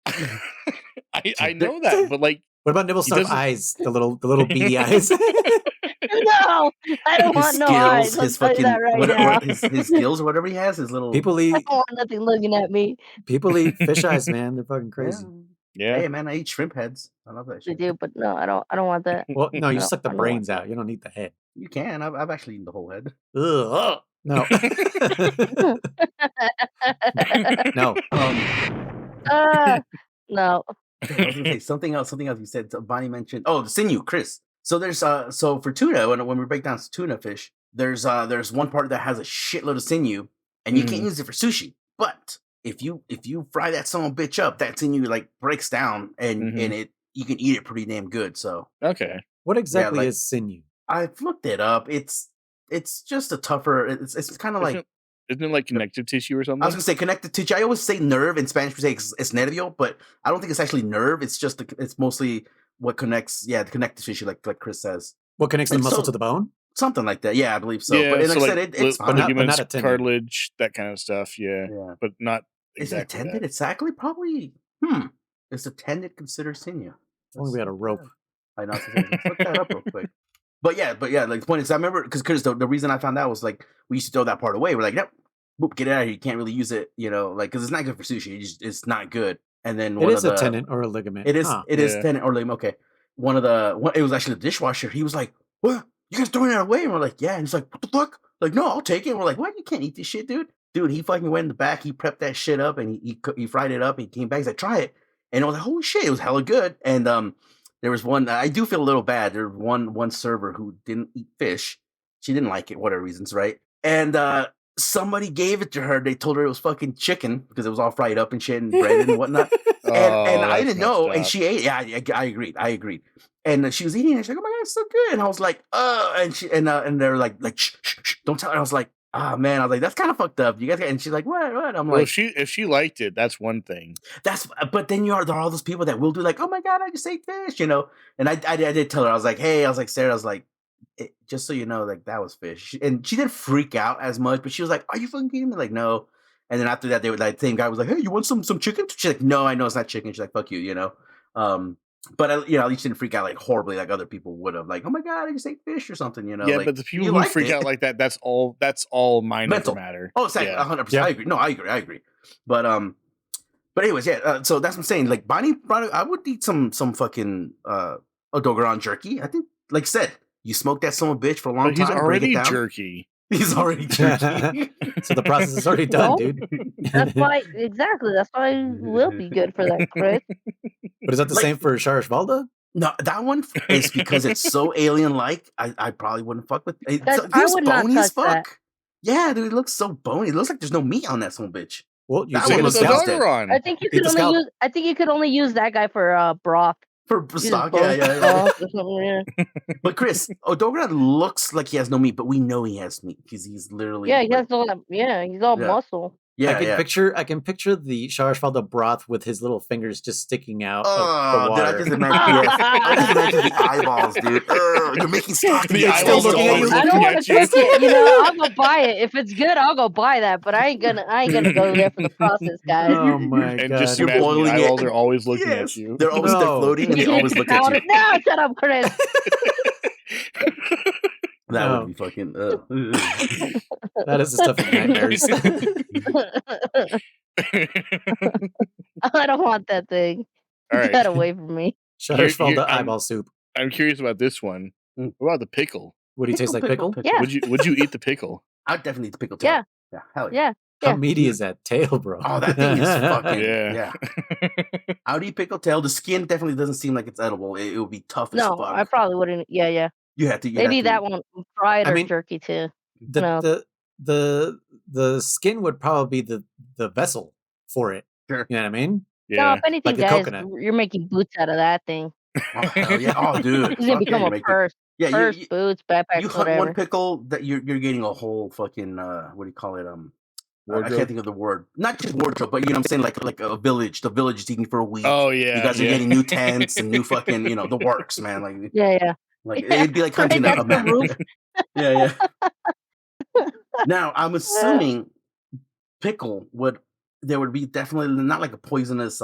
I know that, but like, What about Nibble He Snarf doesn't- eyes? The little beady eyes. No, I don't want no eyes. I'll his tell you fucking that right now. his gills or whatever he has, his little People I eat don't want nothing looking at me. fish eyes, man. They're fucking crazy. yeah. Hey man, I eat shrimp heads. I love that They shit. do, but no, I don't want that. Well, no, you No, suck the I don't brains out. You don't eat the head. You can. I've actually eaten the whole head. Ugh. No. No. No. I was gonna say something else. Something else you said. Bonnie mentioned. Oh, the sinew, Chris. So there's so for tuna, when we break down tuna fish, there's one part that has a shitload of sinew, and you can't use it for sushi. But if you fry that son of a bitch up, that sinew like breaks down, and you can eat it pretty damn good. So Okay. What exactly like- is sinew? I've looked it up. It's just a tougher. It's kind of like. Isn't it like connective tissue or something? I was gonna say connective tissue. I always say nerve in Spanish. We say it's nervio, but I don't think it's actually nerve. It's just it's mostly what connects. Yeah, the connective tissue, like Chris says, What connects the And muscle so- to the bone? something like that. Yeah, I believe so. Yeah, but and like so I said, it's but not- ligaments, a tendon. cartilage, that kind of stuff. Yeah, yeah. but not Is it a exactly tendon? that. Exactly? Probably. Is the tendon considered sinew? If only we had a rope. I know. Let's look that up real quick. But yeah, like the point is, I remember because the reason I found out was like we used to throw that part away. We're like, nope, boop, get it out of here. You can't really use it, like because it's not good for sushi. It's not good. And then It is a tendon or a ligament. It is. Huh. It is Yeah. tendon or ligament. Okay. It was actually the dishwasher. He was like, "What? You guys throwing that away?" And we're like, "Yeah." And he's like, "What the fuck?" Like, no, I'll take it. And we're like, "What? You can't eat this shit, dude." Dude, he fucking went in the back. He prepped that shit up and he fried it up. And he came back. He's like, "Try it." And I was like, "Holy shit!" It was hella good. And there was one. I do feel a little bad. There was one server who didn't eat fish. She didn't like it, whatever reasons, right? And somebody gave it to her. They told her it was fucking chicken because it was all fried up and shit and breaded and whatnot. And I that's didn't know, messed and up. she ate. Yeah, I agreed. And she was eating it. She's like, "Oh my god, it's so good!" And I was like, and they're like, shh, don't tell her. I was like, "Ah, man," I was like, "That's kind of fucked up." You guys, and she's like, "What?" I'm Well, like, if she liked it, that's one thing. but then there are all those people that will do like, "Oh my god, I just ate fish," And I did tell her, I was like, "Hey," I was like, "Sarah," I was like, just so you know, like that was fish. And she didn't freak out as much, but she was like, "Are you fucking kidding me?" Like, no. And then after that, they were like, same guy was like, "Hey, you want some chicken?" She's like, "No, I know it's not chicken." She's like, "Fuck you," But at least you didn't freak out like horribly like other people would have. Like, oh my god, I just ate fish or something. Yeah, like, but the people you who liked freak it. out like that, that's all minor Mental. matter. Oh, exactly, 100%. Yeah. I agree. No, I agree. But anyways, yeah. So that's what I'm saying. Like Bonnie brought it, I would eat some fucking Odogaron jerky. I think, like I said, you smoke that son of a bitch for a long But he's time. already break it down. jerky. He's already jerky. So the process is already done, No. dude. That's why exactly. That's why it will be good for that, Chris. But is that the Like- same for Schwarzwälder? No, that one is because it's so alien-like. I probably wouldn't fuck with it. That- It I looks would not bony as touch that. fuck. Yeah, dude, it looks so bony. It looks like there's no meat on that son of a bitch. Well, you That Same one as looks the disgusting. Dogeron. I think you Eat could the only scalp. use. I think you could only use that guy for broth. For Use stock, bone yeah. broth or something, yeah. But Chris, Odogaron looks like he has no meat, but we know he has meat because he's literally Yeah, he like, has all that. Yeah, he's all Yeah. muscle. yeah, I can picture the Schwarzwälder broth with his little fingers just sticking out of the Oh, dude, I water. just imagine, yes. I just imagine the eyeballs, dude. You're making stock. The It's still eyeballs looking at always you. I don't looking want at to you. cook it. I'll go buy it. If it's good, I'll go buy that. But I ain't gonna go there for the process, guys. Oh my And god! just You're imagine the boiling it. eyeballs are always looking Yes. at you. They're always No. they're floating and they always look at you. No, shut up, Chris. That No. would be fucking. That is the stuff of nightmares. I don't want that thing. All right. Get away from me. Schwarzwälder I'm- eyeball soup. I'm curious about this one. Mm. What about the pickle? Would he taste like pickle? Yeah. Would you eat the pickle? I'd definitely eat the pickle tail. Yeah. Yeah, hell yeah. Yeah. How Yeah. meaty is that tail, bro? Oh, that thing is fucking. Yeah. Yeah. I would eat pickle tail. The skin definitely doesn't seem like it's edible. It would be tough as No, fuck. I probably wouldn't. Yeah, yeah. You have to. Maybe that one fried I or mean, jerky too. the, No. the skin would probably be the vessel for it. Sure. You know what I mean? No, Yeah. if anything, Like a guys, coconut. you're making boots out of that thing. Oh, hell yeah. Oh, dude. It's gonna Fuck become yeah, a you make it. purse. Yeah, Purse, you boots, backpacks, hunt whatever. one pickle that you're getting a whole fucking what do you call it? I Wardrobe? can't think of the word. Not just wardrobe, but you know what I'm saying, like a village. The village is eating for a week. Oh yeah. You guys are yeah. getting new tents and new fucking, the works, man. Like, Yeah, yeah. it'd be like hunting Right a next to map. the roof. Yeah. Now I'm assuming pickle would be definitely not like a poisonous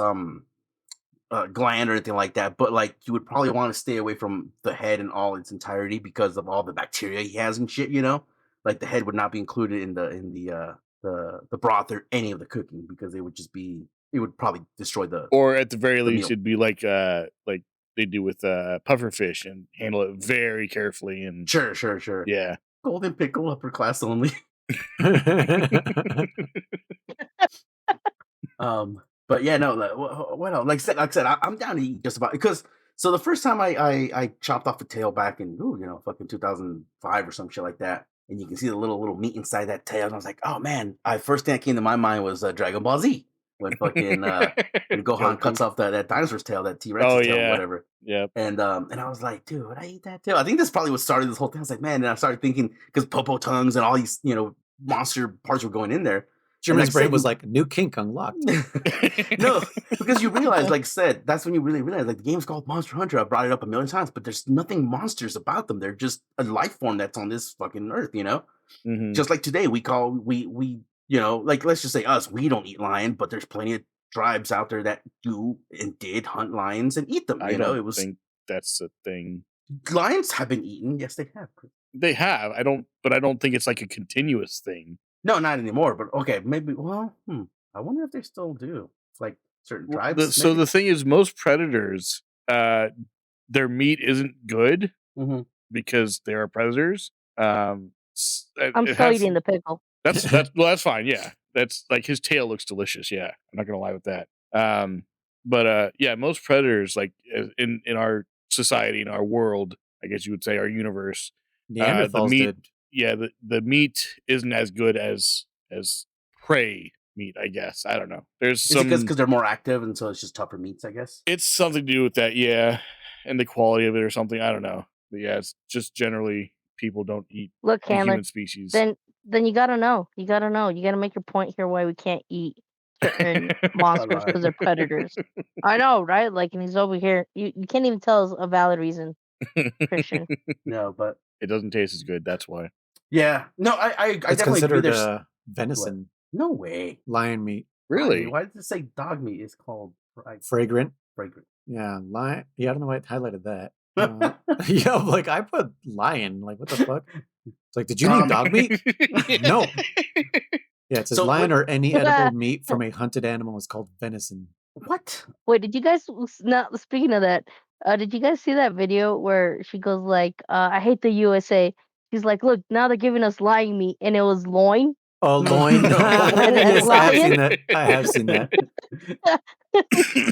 gland or anything like that, but like you would probably want to stay away from the head in all its entirety because of all the bacteria he has and shit. Like the head would not be included in the broth or any of the cooking because it would probably destroy the. Or at the very least, meal. it'd be like they do with pufferfish and handle it very carefully and Sure. yeah. Golden pickle, upper class only. But yeah, no. What else? Like I said, I'm down to eat just about because. So the first time I chopped off a tail back in fucking 2005 or some shit like that, and you can see the little meat inside that tail, and I was like, oh man! First thing that came to my mind was Dragon Ball Z when fucking when Gohan cuts off that dinosaur's tail, that T-Rex's tail, yeah. whatever. Yeah. And I was like, dude, would I eat that tail? I think this probably what started this whole thing. I was like, man, and I started thinking because Popo tongues and all these monster parts were going in there. German's like brain said- was like, new kink unlocked. No, because you realize, like I said, that's when you really realize, like the game's called Monster Hunter. I brought it up a million times, but there's nothing monsters about them. They're just a life form that's on this fucking earth, Mhm. Just like today, we like let's just say us, we don't eat lion, but there's plenty of tribes out there that do and did hunt lions and eat them. I don't it was think that's a thing. lions have been eaten. Yes, they have. They have. I don't think it's like a continuous thing. No, not anymore. But okay, maybe. Well, I wonder if they still do. Like certain tribes. So the thing is, most predators, their meat isn't good Mhm. because they are predators. I'm still eating the pickle. That's fine. Yeah, that's like his tail looks delicious. Yeah, I'm not gonna lie with that. But yeah, most predators, like in our society, in our world, I guess you would say our universe, Neanderthals meat- did. yeah, the meat isn't as good as prey meat. I guess I don't know. There's Is it some because they're more active and so it's just tougher meats? I guess. it's something to do with that, yeah, and the quality of it or something. I don't know, but yeah, it's just generally people don't eat Look, the Handler. human species. Then you gotta know. You gotta make your point here why we can't eat certain monsters because they're predators. I know, right? Like, and he's over here. You can't even tell us a valid reason, Christian. No, but It doesn't taste as good. That's why. yeah, no, I It's definitely agree. considered There's venison, no way. Really? lion meat, Why did it say dog meat is called fragrant. fragrant? Yeah, lion. Yeah, I don't know why I highlighted that. Yeah, like I put lion. Like what the fuck? It's like, did you need dog meat? No. Yeah, it says So, lion wait- or any edible meat from a hunted animal is called venison. What? Wait, did you guys? Now speaking of that, did you guys see that video where she goes like, "I hate the USA." She's like, "Look, now they're giving us lion meat," and it was loin. Oh, loin. No. Yes, I have Lion? seen that. I have seen that.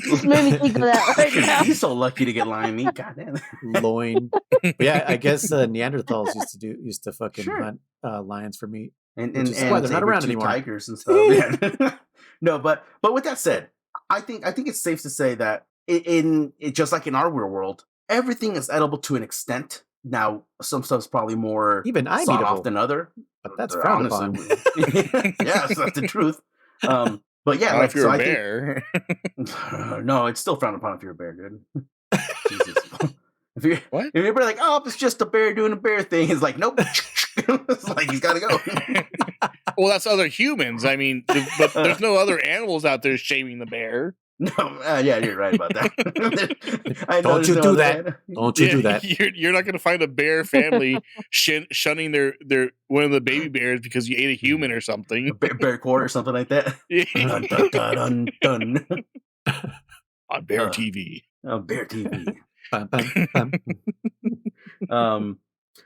Just made me think of that right now. He's so lucky to get lion meat. God damn. Loin. But yeah, I guess Neanderthals used to fucking Sure. hunt lions for meat. And Which is why they're not around saber-tooth anymore. tigers and stuff. Yeah. No, but with that said, I think it's safe to say that in just like in our real world, everything is edible to an extent. Now, some stuff's probably more Even I'm sought eatable, off than other. but that's frowned upon. Yes, that's the truth. But yeah, Not like if you're so a I bear. think no, it's still frowned upon if you're a bear, dude. Jesus. If you're What? if you're like, oh, it's just a bear doing a bear thing, it's like, nope. It's like he's gotta go. Well, that's other humans. I mean, but there's no other animals out there shaming the bear. No, yeah, you're right about that. I know Don't there's you no do other that. animal. Don't you do that. You're not going to find a bear family shunning their one of the baby bears because you ate a human or something. Bear court or something like that. Dun, dun, dun, dun. On Bear TV. Bear TV. Bum, bum, bum.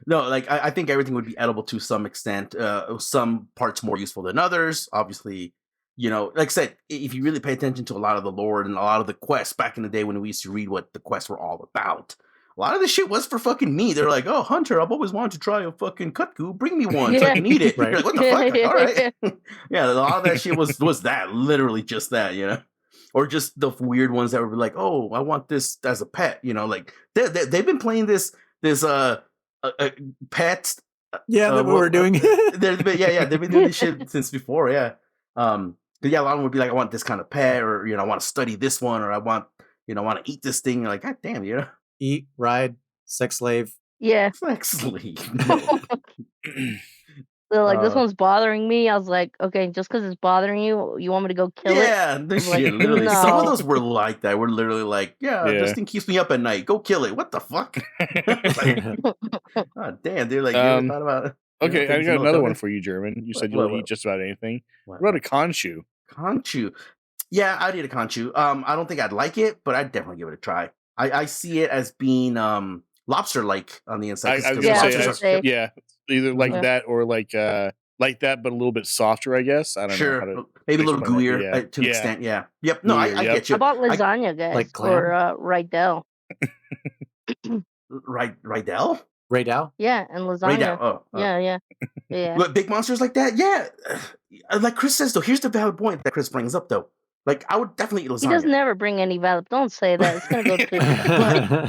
No, like I think everything would be edible to some extent. Some parts more useful than others. Obviously, you know, like I said, if you really pay attention to a lot of the lore and a lot of the quests back in the day when we used to read what the quests were all about, a lot of the shit was for fucking me. They're like, oh, Hunter, I've always wanted to try a fucking kutku. Bring me one so I can eat it. Right. You're like, what the fuck? Like, all right. Yeah, a lot of that shit was that, literally just that, you know? Or just the weird ones that were like, oh, I want this as a pet, you know? Like, they've been playing this pets. Yeah, that we were doing. They've been doing this shit since before, yeah. But yeah, a lot of them would be like, I want this kind of pet, or I want to study this one, or I want to eat this thing. You're like, God damn, Eat, ride, sex slave. Yeah. sex sleep. So like this one's bothering me. I was like, okay, just because it's bothering you, you want me to go kill it? Yeah, this Like, shit literally. Some of no. those were like that. We're literally like, yeah, Yeah. this thing keeps me up at night. Go kill it. What the fuck? Oh damn, dude! Like, you ever thought about it? Okay, I things got you know another about one it? for you, German. You What- said you'll what- eat just about anything. What What about a conchu? conchu? Yeah, I'd eat a conchu. I don't think I'd like it, but I'd definitely give it a try. I see it as being lobster-like on the inside. I was Yeah, gonna I was say, gonna say. yeah, either like Yeah. that or like that, but a little bit softer. I guess I don't know. Sure, How to maybe a little explain that. gooier Yeah. to an Yeah. extent. Yeah. Yep. No, I Gooier, yep. get How you. about lasagna, guys? like clam? Or Rydell? Rydell? Ray Dow? Yeah, and lasagna. Rydell. Oh. Yeah. But big monsters like that, yeah. Like Chris says, though, here's the valid point that Chris brings up, though. Like, I would definitely eat lasagna. He does never bring any valid. Don't say that. It's gonna go to.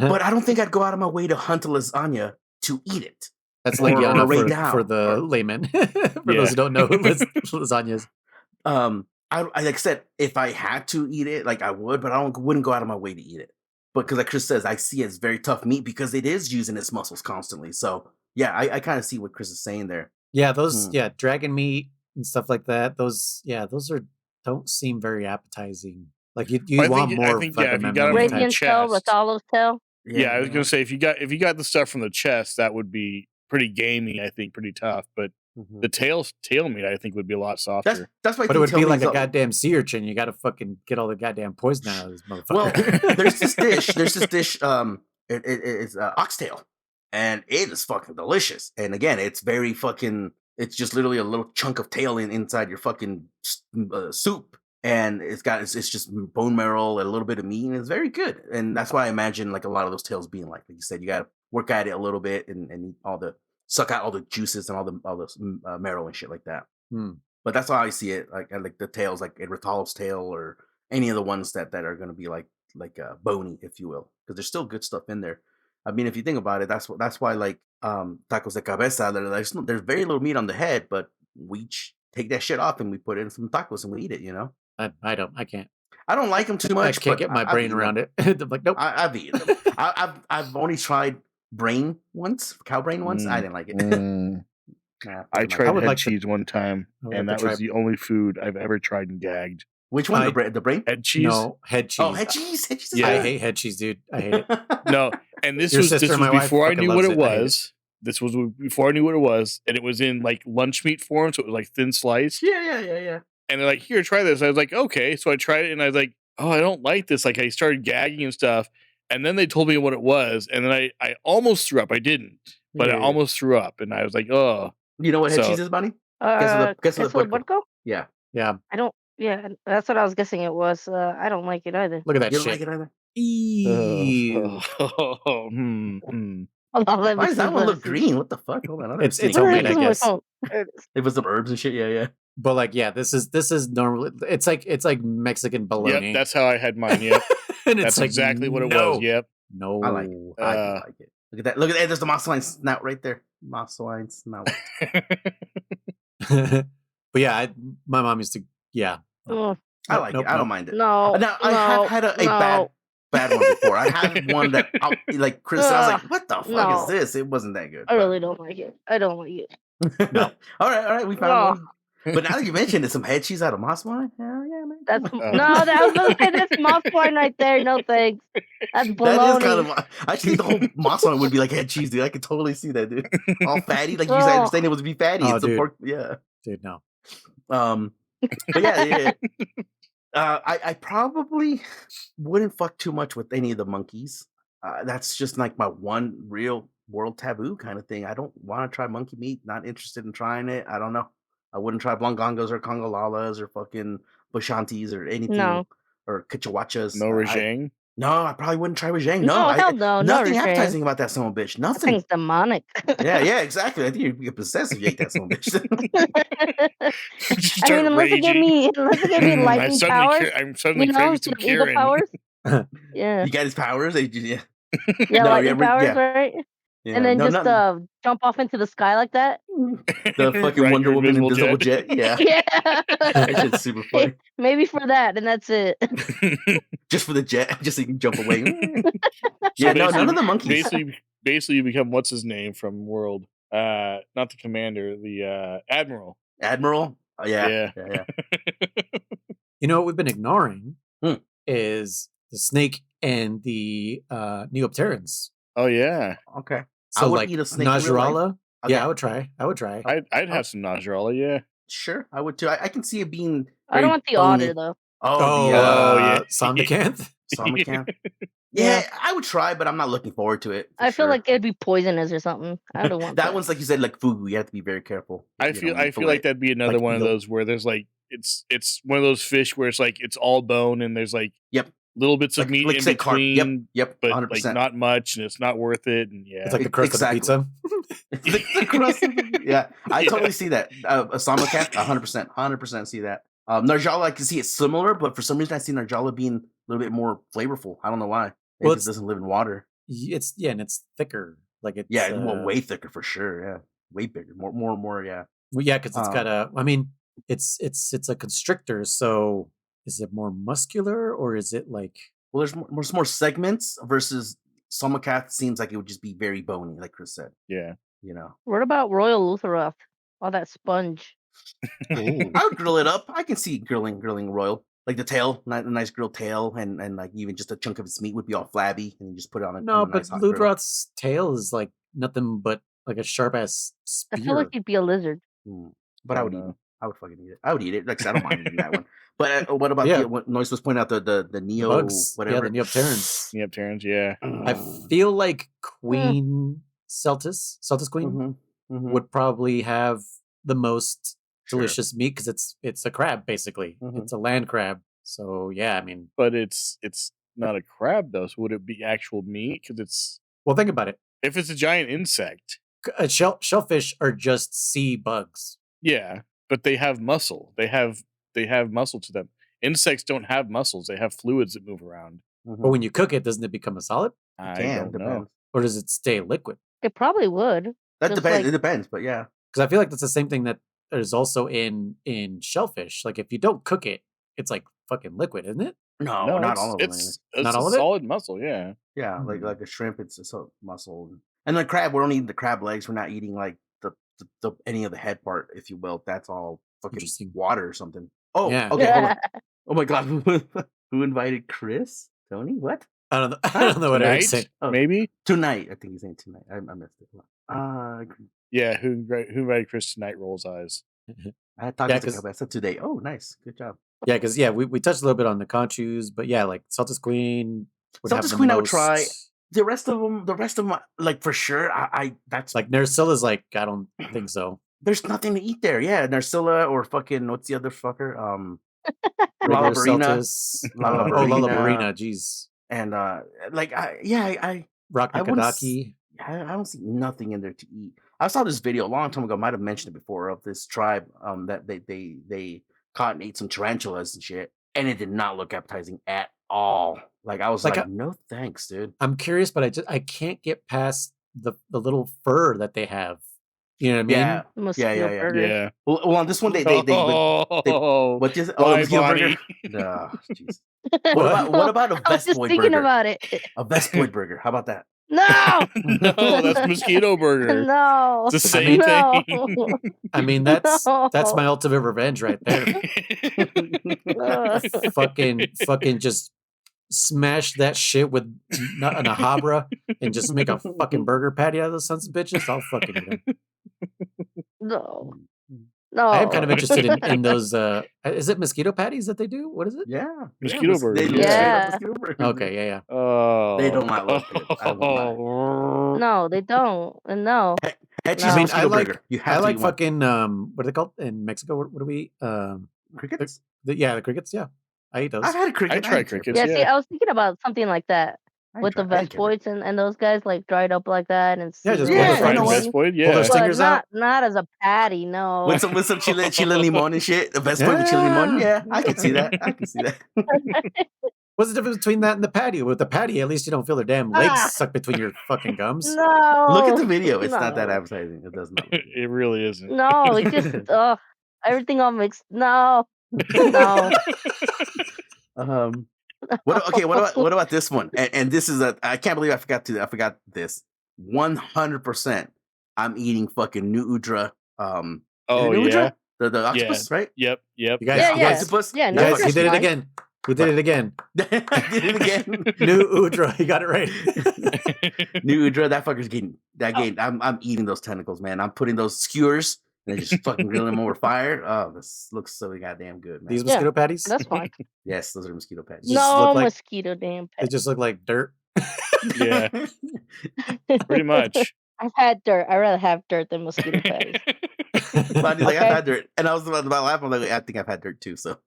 But I don't think I'd go out of my way to hunt a lasagna to eat it. That's like Or Yana Ray for Dow, the or- layman. For Yeah. those who don't know who lasagna is. I like I said, if I had to eat it, like I would, but wouldn't go out of my way to eat it. But because like Chris says, I see it as very tough meat because it is using its muscles constantly. So yeah, I kind of see what Chris is saying there. Yeah, those Hmm. dragon meat and stuff like that. Those don't seem very appetizing. Like you I want think- more. I think, like yeah, a if you got memory them from type. the Radiant's tail, chest. Rathalo's tail. Yeah, I was gonna say if you got the stuff from the chest, that would be pretty gamey. I think pretty tough. But Mhm. the tail meat, I think, would be a lot softer. That's why. But it would be like a goddamn sea urchin. You got to fucking get all the goddamn poison out of this Well, motherfucker. there's this dish. It's oxtail, and it is fucking delicious. And again, it's very fucking. It's just literally a little chunk of tail inside your fucking soup, and it's just bone marrow and a little bit of meat, and it's very good. And that's why I imagine like a lot of those tails being like you said, you got to work at it a little bit and eat suck out all the juices and all the marrow and shit like that. Hmm. But that's how I see it. Like I like the tails, like a Rathal's tail or any of the ones that are going to be like bony, if you will, because there's still good stuff in there. I mean, if you think about it, that's why like tacos de cabeza, there's very little meat on the head, but we take that shit off and we put it in some tacos and we eat it. I can't. I don't like them too I much. can't but get my I've brain eaten around them. it. I'm like, nope. I've eaten them. I've only tried brain once, cow brain once. I didn't like it. I didn't like tried would head like to- cheese one time, I would and like that to was try- the only food I've ever tried and gagged. Which one? The brain? Head cheese? No, head cheese. Oh, head cheese. Head cheese. Is Yeah. I good. hate head cheese, dude. I hate it. No, and this Your was sister, my wife, before I fucking knew what loves it it. I hate it. was. This was before I knew what it was, and it was in like lunch meat form, so it was like thin sliced. Yeah. And they're like, "Here, try this." I was like, "Okay." So I tried it, and I was like, "Oh, I don't like this." Like I started gagging and stuff, and then they told me what it was, and then I almost threw up. I didn't, but I Yeah. almost threw up, and I was like, "Oh." You know what head So- cheese is, Bunny? Queso queso de puerco. puerco? Yeah. Yeah, I don't. Yeah, that's what I was guessing it was. I don't like it either. look at that You don't shit. like it either? Ew. Hold on, let me Why does see, that one let me look see. green? What the fuck? Hold on. I It's see. homemade, I Look at my guess. phone. There it is. It was some herbs and shit. Yeah. But like, yeah, this is normal. It's like Mexican bologna. Yep, that's how I had mine. Yep, and it's that's like, exactly what it no. was. Yep. No, I like it. I do like it. Look at that. Look at that. There's the moss wine snout right there. Moss wine snout. But yeah, my mom used to. Yeah, Oh, I like Nope, it. I don't nope. mind it. no, Now I have had a bad one before. I had one that like Kriss. I was like, "What the fuck No. is this?" It wasn't that good. I really don't like it. I don't like it. No. all right. We found No. one. But now that you mentioned it, some head cheese out of moss wine. Hell yeah, man. That's Oh. no, that was gonna say that's moss wine right there. No thanks. That's That bologna. is kind of. I think the whole moss wine would be like head cheese, dude. I could totally see that, dude. All fatty, like you Oh. understand it was to be fatty. Oh, It's a dude. pork. Yeah. dude, no. But yeah. I probably wouldn't fuck too much with any of the monkeys. That's just like my one real world taboo kind of thing. I don't want to try monkey meat. Not interested in trying it. I don't know. I wouldn't try blongongos or congolalas or fucking bashantis or anything. No. Or kachawachas. No rajang. No, I probably wouldn't try rajang. No, hell no, no nothing rajang. appetizing about that son of a bitch. That Nothing. thing's demonic. Yeah, exactly. I think you'd get possessed if you ate that son of a bitch. I mean, unless it gave me lightning powers, I'm suddenly you know, craving some some eagle Kieran. powers. Yeah, You got his powers. Yeah. yeah, No, lightning yeah, powers, yeah. right? Yeah, And then no, just nothing. jump off into the sky like that. The fucking Ride Wonder your Woman invisible invisible jet. Yeah. Yeah. That shit's super funny. Maybe for that, and that's it. Just for the jet, just so you can jump away. So Yeah, no, none basically- of the monkeys. Basically, you become what's his name from World? Not the commander, the admiral. Admiral. Oh, yeah. You know what we've been ignoring Hmm. is the snake and the Neopterans. Oh yeah, Okay. So I would like eat a snake in real life. Najrala. Okay. Yeah, I would try. I'd have some Najrala. Yeah. Sure, I would too. I can see it being. I don't very want the bony. otter though. Oh, the yeah. Somnicanth. Somnicanth. Yeah, I would try, but I'm not looking forward to it. for I feel sure. like it'd be poisonous or something. I don't want that one's like you said, like fugu. You have to be very careful. I you feel know, when you feel fillet like it. that'd be another Like one of eel. those where there's like it's one of those fish where it's like it's all bone and there's like Yep. little bits of Like- meat like in say carp. between, Yep, but 100%. like not much and it's not worth it. And yeah, It's like the crust Exactly. of the pizza. the crust of yeah, I Yeah. totally see that. A Somnicanth, 100% see that. Narjala, I can see it similar, but for some reason I see Narjala being a little bit more flavorful. I don't know why. Maybe Well, it doesn't live in water. And it's thicker. Like it's Yeah, well, way thicker for sure. Yeah, way bigger. More. Yeah. well, yeah, because it's got Um, a. I mean, it's a constrictor. So is it more muscular or is it like? Well, there's more segments versus Somnicanth seems like it would just be very bony, like Kriss said. yeah. You know, What about Royal Lutheroth? All that sponge. Ooh. I would grill it up. I can see grilling royal. Like the tail, a nice grilled tail, and like even just a chunk of its meat would be all flabby, and you just put it on a No, on a but nice hot grill. Ludroth's tail is like nothing but like a sharp ass I spear. feel like he'd be a lizard. But I Oh, would eat no. it. I would fucking eat it. I would eat it. Like I said, I don't mind eating that one. But what about Yeah. what Noise was pointing out the Neo Bugs. whatever? Yeah, the Neopterans. Neopterans, yeah. I feel like Queen Celtis Queen Mm-hmm. would probably have the most Sure. delicious meat because it's a crab basically. Mhm. It's a land crab. So yeah, I mean, But it's not a crab though. So would it be actual meat? Because it's well, think about it. if it's a giant insect, Shellfish are just sea bugs. yeah. But they have muscle. They have muscle to them. Insects don't have muscles. They have fluids that move around. But when you cook it, doesn't it become a solid, I Can don't know. depends. or does it stay liquid? It probably would. That Just depends. like- It depends, but yeah. Because I feel like that's the same thing that is also in shellfish. Like if you don't cook it, it's like fucking liquid, isn't it? No, No, not all of them. it's Not a all of it? solid muscle. Yeah. Yeah, Hmm. like a shrimp, it's a muscle, and the crab. We're only eating the crab legs. We're not eating like the any of the head part, if you will. That's all fucking Interesting. water or something. Oh, Yeah. okay. Hold on. Oh my god, who invited Kriss? Tony? What? I don't know. I don't know what Eric's saying. Tonight? Maybe? Tonight. I think he's saying tonight. I missed it. Yeah, who invited Kriss tonight? Rolls eyes. I thought Yeah, it was I said today. Oh, nice. Good job. Yeah, because we touched a little bit on the Conchus, but yeah, like Saltus Queen would have Saltus the Queen I would most. try. The rest of them, like for sure. That's Like Nersilla's like, I don't think so. there's nothing to eat there. Yeah, Narcilla or fucking what's the other fucker? Regular Lalabarina. Celtis. Lalabarina. Oh, Lalabarina, jeez. And Rock I wouldn't Nakadaki. I don't see nothing in there to eat. I saw this video a long time ago. Might have mentioned it before of this tribe that they caught and ate some tarantulas and shit, and it did not look appetizing at all. Like I was like, no thanks, dude. I'm curious, but I can't get past the little fur that they have. You know what I mean? Yeah. Well, on this one they what is it? Oh, the mosquito burger. No, jeez. What about a Vespoid burger? I was just thinking about it. A Vespoid burger. How about that? No, no, that's mosquito burger. No, it's the same thing. I mean, that's my ultimate revenge right there. fucking just smash that shit with an Habra and just make a fucking burger patty out of those sons of bitches. I'll fucking eat them. No. I am kind of interested in those. Is it mosquito patties that they do? What is it? Yeah, mosquito burgers. Yeah. Okay, yeah. Oh, they don't not look good. No, they don't. And no. I like fucking what are they called in Mexico? What do we eat? Crickets? The crickets. Yeah, I eat those. I've had a cricket. I tried crickets. Yeah, see, I was thinking about something like that. With the Vespoids and those guys like dried up like that and just fried Vespoid, pull their stingers out. Not as a patty, no. With some chile limon and shit. The Vespoid with chile limon. Yeah, I can see that. What's the difference between that and the patty? With the patty, at least you don't feel their damn legs suck between your fucking gums. No. Look at the video. It's not that advertising. It does not. It really isn't. No, it just everything all mixed. No. What about this one? And this is I can't believe I forgot this. 100%. I'm eating fucking New Udra. Yeah. The octopus, right? Yep. You guys, octopus. Yeah, you guys, he did it again. We did it again. I did it again. New Udra, you got it right. New Udra, that fucker's getting I'm eating those tentacles, man. I'm putting those skewers and just fucking grilling them over fire. Oh, this looks so goddamn good, man. These mosquito patties? That's fine. Yes, those are mosquito patties. No mosquito damn patties. They just look like dirt. Yeah. Pretty much. I've had dirt. I'd rather have dirt than mosquito patties. I've had dirt. And I was about to laugh. I'm like, I think I've had dirt too, so.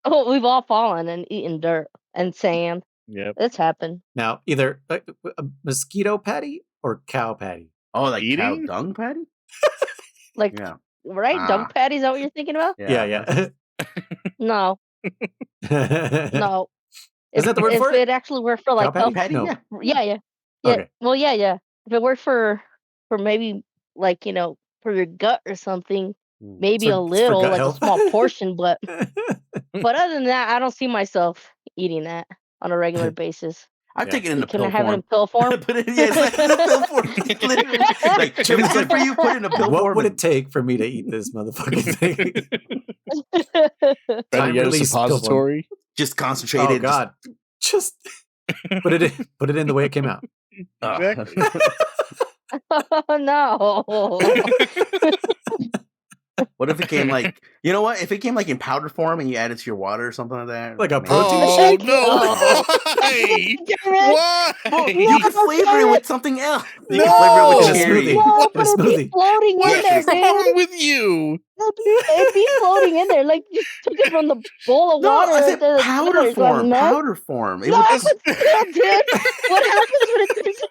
Oh, we've all fallen and eaten dirt and sand. Yep. It's happened. Now, either a mosquito patty or cow patty. Oh, like eating? Cow dung patty? Like, right? Dung patty? Is that what you're thinking about? Yeah. No. No. Is that the word for it? If it actually worked for like health patty? No. Yeah. Okay. Well, yeah. If it worked for maybe like, for your gut or something, maybe a little, like health? A small portion, but other than that, I don't see myself eating that on a regular basis. I take it in the pill form. Can I have it in pill form? Put it, it's like in the pill form. Literally. Like, if it's good for you, put it in a pill form. What would it take for me to eat this motherfucking thing? Time release suppository. Just concentrated. Oh God! Just put it in the way it came out. Exactly. Oh no! What if it came like, you know what? If it came like in powder form and you add it to your water or something like that, like a protein shake? No! Why? Why? Well, you can flavor it with something else. You can flavor it with cherry. No, but it'd be floating in there, What's wrong with you? It'd be floating in there, like you took it from the bowl of water. No, I said powder form. Powder form. It no, but still, dude. What happens when it's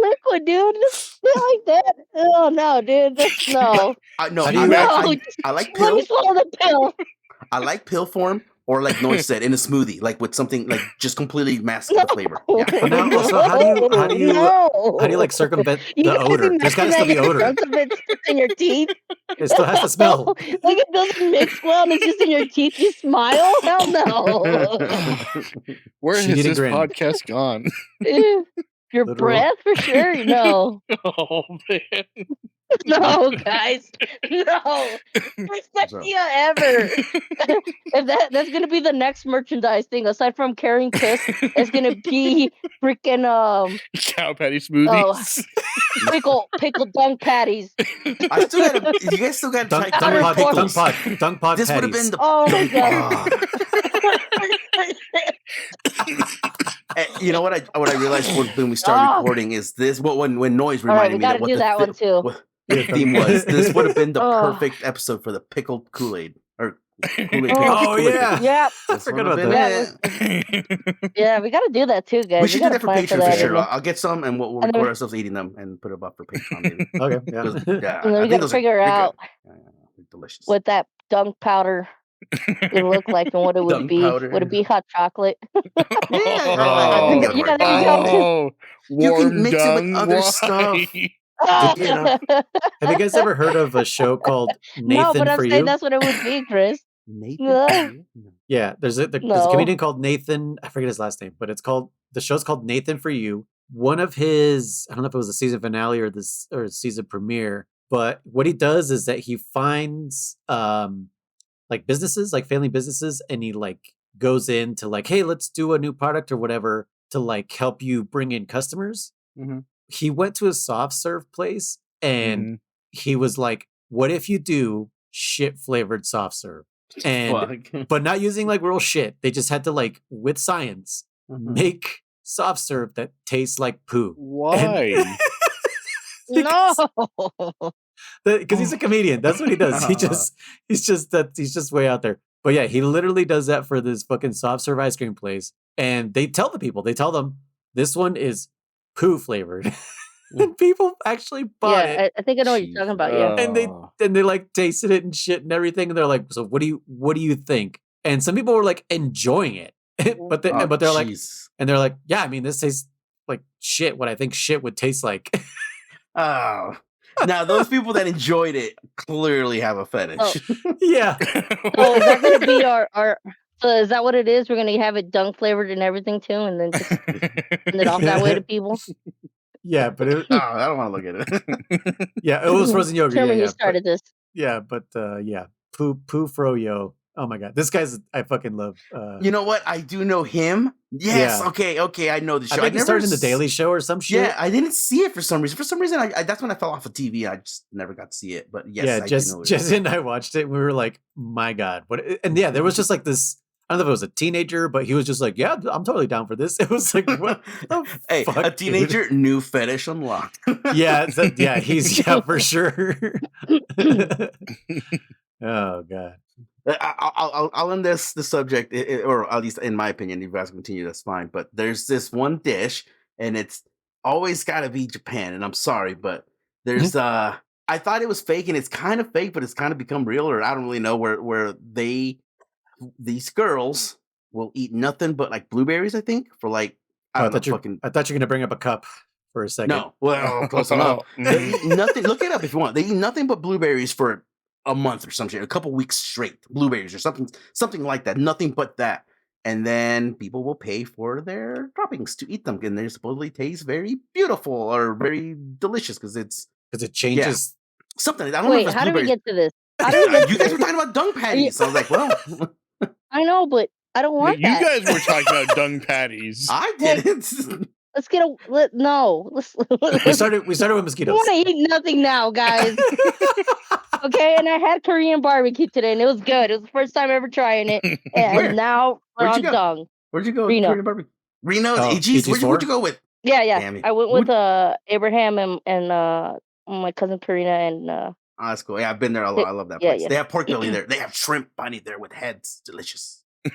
liquid, dude? Like that? Oh no, dude. No. I like pill. Let me swallow the pill. I like pill form, or like Noise said, in a smoothie, like with something like just completely masking the flavor. Yeah. Now, so how do you like circumvent the odor? There's got to still be odor. It's in your teeth. It still has to smell. Like it doesn't mix well, and it's just in your teeth. You smile? Hell no. Where has this podcast gone? Your breath, for sure. No. Oh man. No, guys, no. Worst idea ever. If that's gonna be the next merchandise thing, aside from carrying Kiss, it's gonna be freaking Cow patty oh smoothies. pickle dunk patties. I still gotta. You guys still gotta try Dunk pod This would have patties. been the. Oh my god. You know what I realized when we started recording is this when Noise All right, reminded we me gotta that what do the that one too. what the theme was. This would have been the Oh. perfect episode for the pickled Kool-Aid or Kool-Aid. Oh, Kool-Aid yeah. pickle. Yeah, I This forgot would have about been that. it. yeah, we gotta do that too, guys. We should do gotta that for plan Patreon for that, sure. and I'll get some and we'll And then record we- ourselves eating them and put them up for Patreon. Maybe. Okay, yeah. 'Cause, yeah, then I we think gotta those figure are out they're delicious. what that dunk powder would look like and what it would Dunk be. powder. Would it be hot chocolate? I think that would work. there you go. Oh, You can warm mix it with dung, other why? stuff. Oh. You know. Have you guys ever heard of a show called Nathan No, but I'm for saying You? that's what it would be, Chris. Nathan. Yeah. for you? No. Yeah, there's a No. comedian called Nathan. I forget his last name, but the show's called Nathan for You. One of his, I don't know if it was the season finale or season premiere, but what he does is that he finds like businesses, like family businesses, and he like goes into like, hey, let's do a new product or whatever to like help you bring in customers. Mhm. He went to a soft serve place and he was like, what if you do shit flavored soft serve? And Fuck. but not using like real shit. They just had to like with science Mhm. make soft serve that tastes like poo. Why? No. Because he's a comedian. That's what he does. He's just way out there. But yeah, he literally does that for this fucking soft serve ice cream place. And they tell them this one is poo flavored. And people actually bought it. I think I know what you're talking about. Yeah. And they like tasted it and shit and everything. And they're like, so what do you think? And some people were like enjoying it. but they're like, jeez. and they're like, yeah, I mean, this tastes like shit, what I think shit would taste like. Oh. Now those people that enjoyed it clearly have a fetish. Yeah. So is that gonna be our? So is that what it is? We're gonna have it dunk flavored and everything too, and then just send it off that way to people. Yeah, but it, Oh, I don't want to look at it. yeah, it was frozen yogurt. Sherman, Yeah, you yeah, started this. yeah, poo froyo. Oh my god, this guy's I fucking love. You know what? I do know him. Yes. Yeah. Okay. I know the show. I think he started in the Daily Show or some shit. Yeah, I didn't see it for some reason. For some reason, I that's when I fell off of TV. I just never got to see it. But yes, yeah, I do know it. Jesse and I watched it. And we were like, my god, what? And yeah, there was just like this. I don't know if it was a teenager, but he was just like, yeah, I'm totally down for this. It was like, what? The Hey, fuck, a dude? teenager, new fetish unlocked. Yeah, he's for sure. Oh god. I'll end this subject, or at least in my opinion. If you guys continue, that's fine. But there's this one dish, and it's always got to be Japan. And I'm sorry, but there's I thought it was fake, and it's kind of fake, but it's kind of become real, or I don't really know where these girls will eat nothing but like blueberries. I think for like I don't know, fucking. I thought you were gonna bring up a cup for a second. No, well, close enough. They eat nothing. Look it up if you want. They eat nothing but blueberries for a month or something, a couple weeks straight. Blueberries or something like that. Nothing but that. And then people will pay for their droppings to eat them, and they supposedly taste very beautiful or very delicious because it changes. Something. I don't know. Wait, If it's how did we blueberries. get to this? How did we get You to guys were this? talking about dung patties. So I was like, well, I know, but I don't want You that. guys were talking about dung patties. I didn't. Let's get a no. Let's. We started with I mosquitoes. want to eat nothing now, guys. Okay, and I had Korean barbecue today, and it was good. It was the first time ever trying it, and Where? now we're Where'd on you go? dung. Where'd you go? Reno. Korean barbecue? Reno? Oh, AG's? AG's Where'd you go with? Yeah. Damn it. I went with Abraham and my cousin Karina and Oh, that's cool. Yeah, I've been there a lot. I love that Yeah, place. yeah. They have pork belly there. They have shrimp bunny there with heads. Delicious. They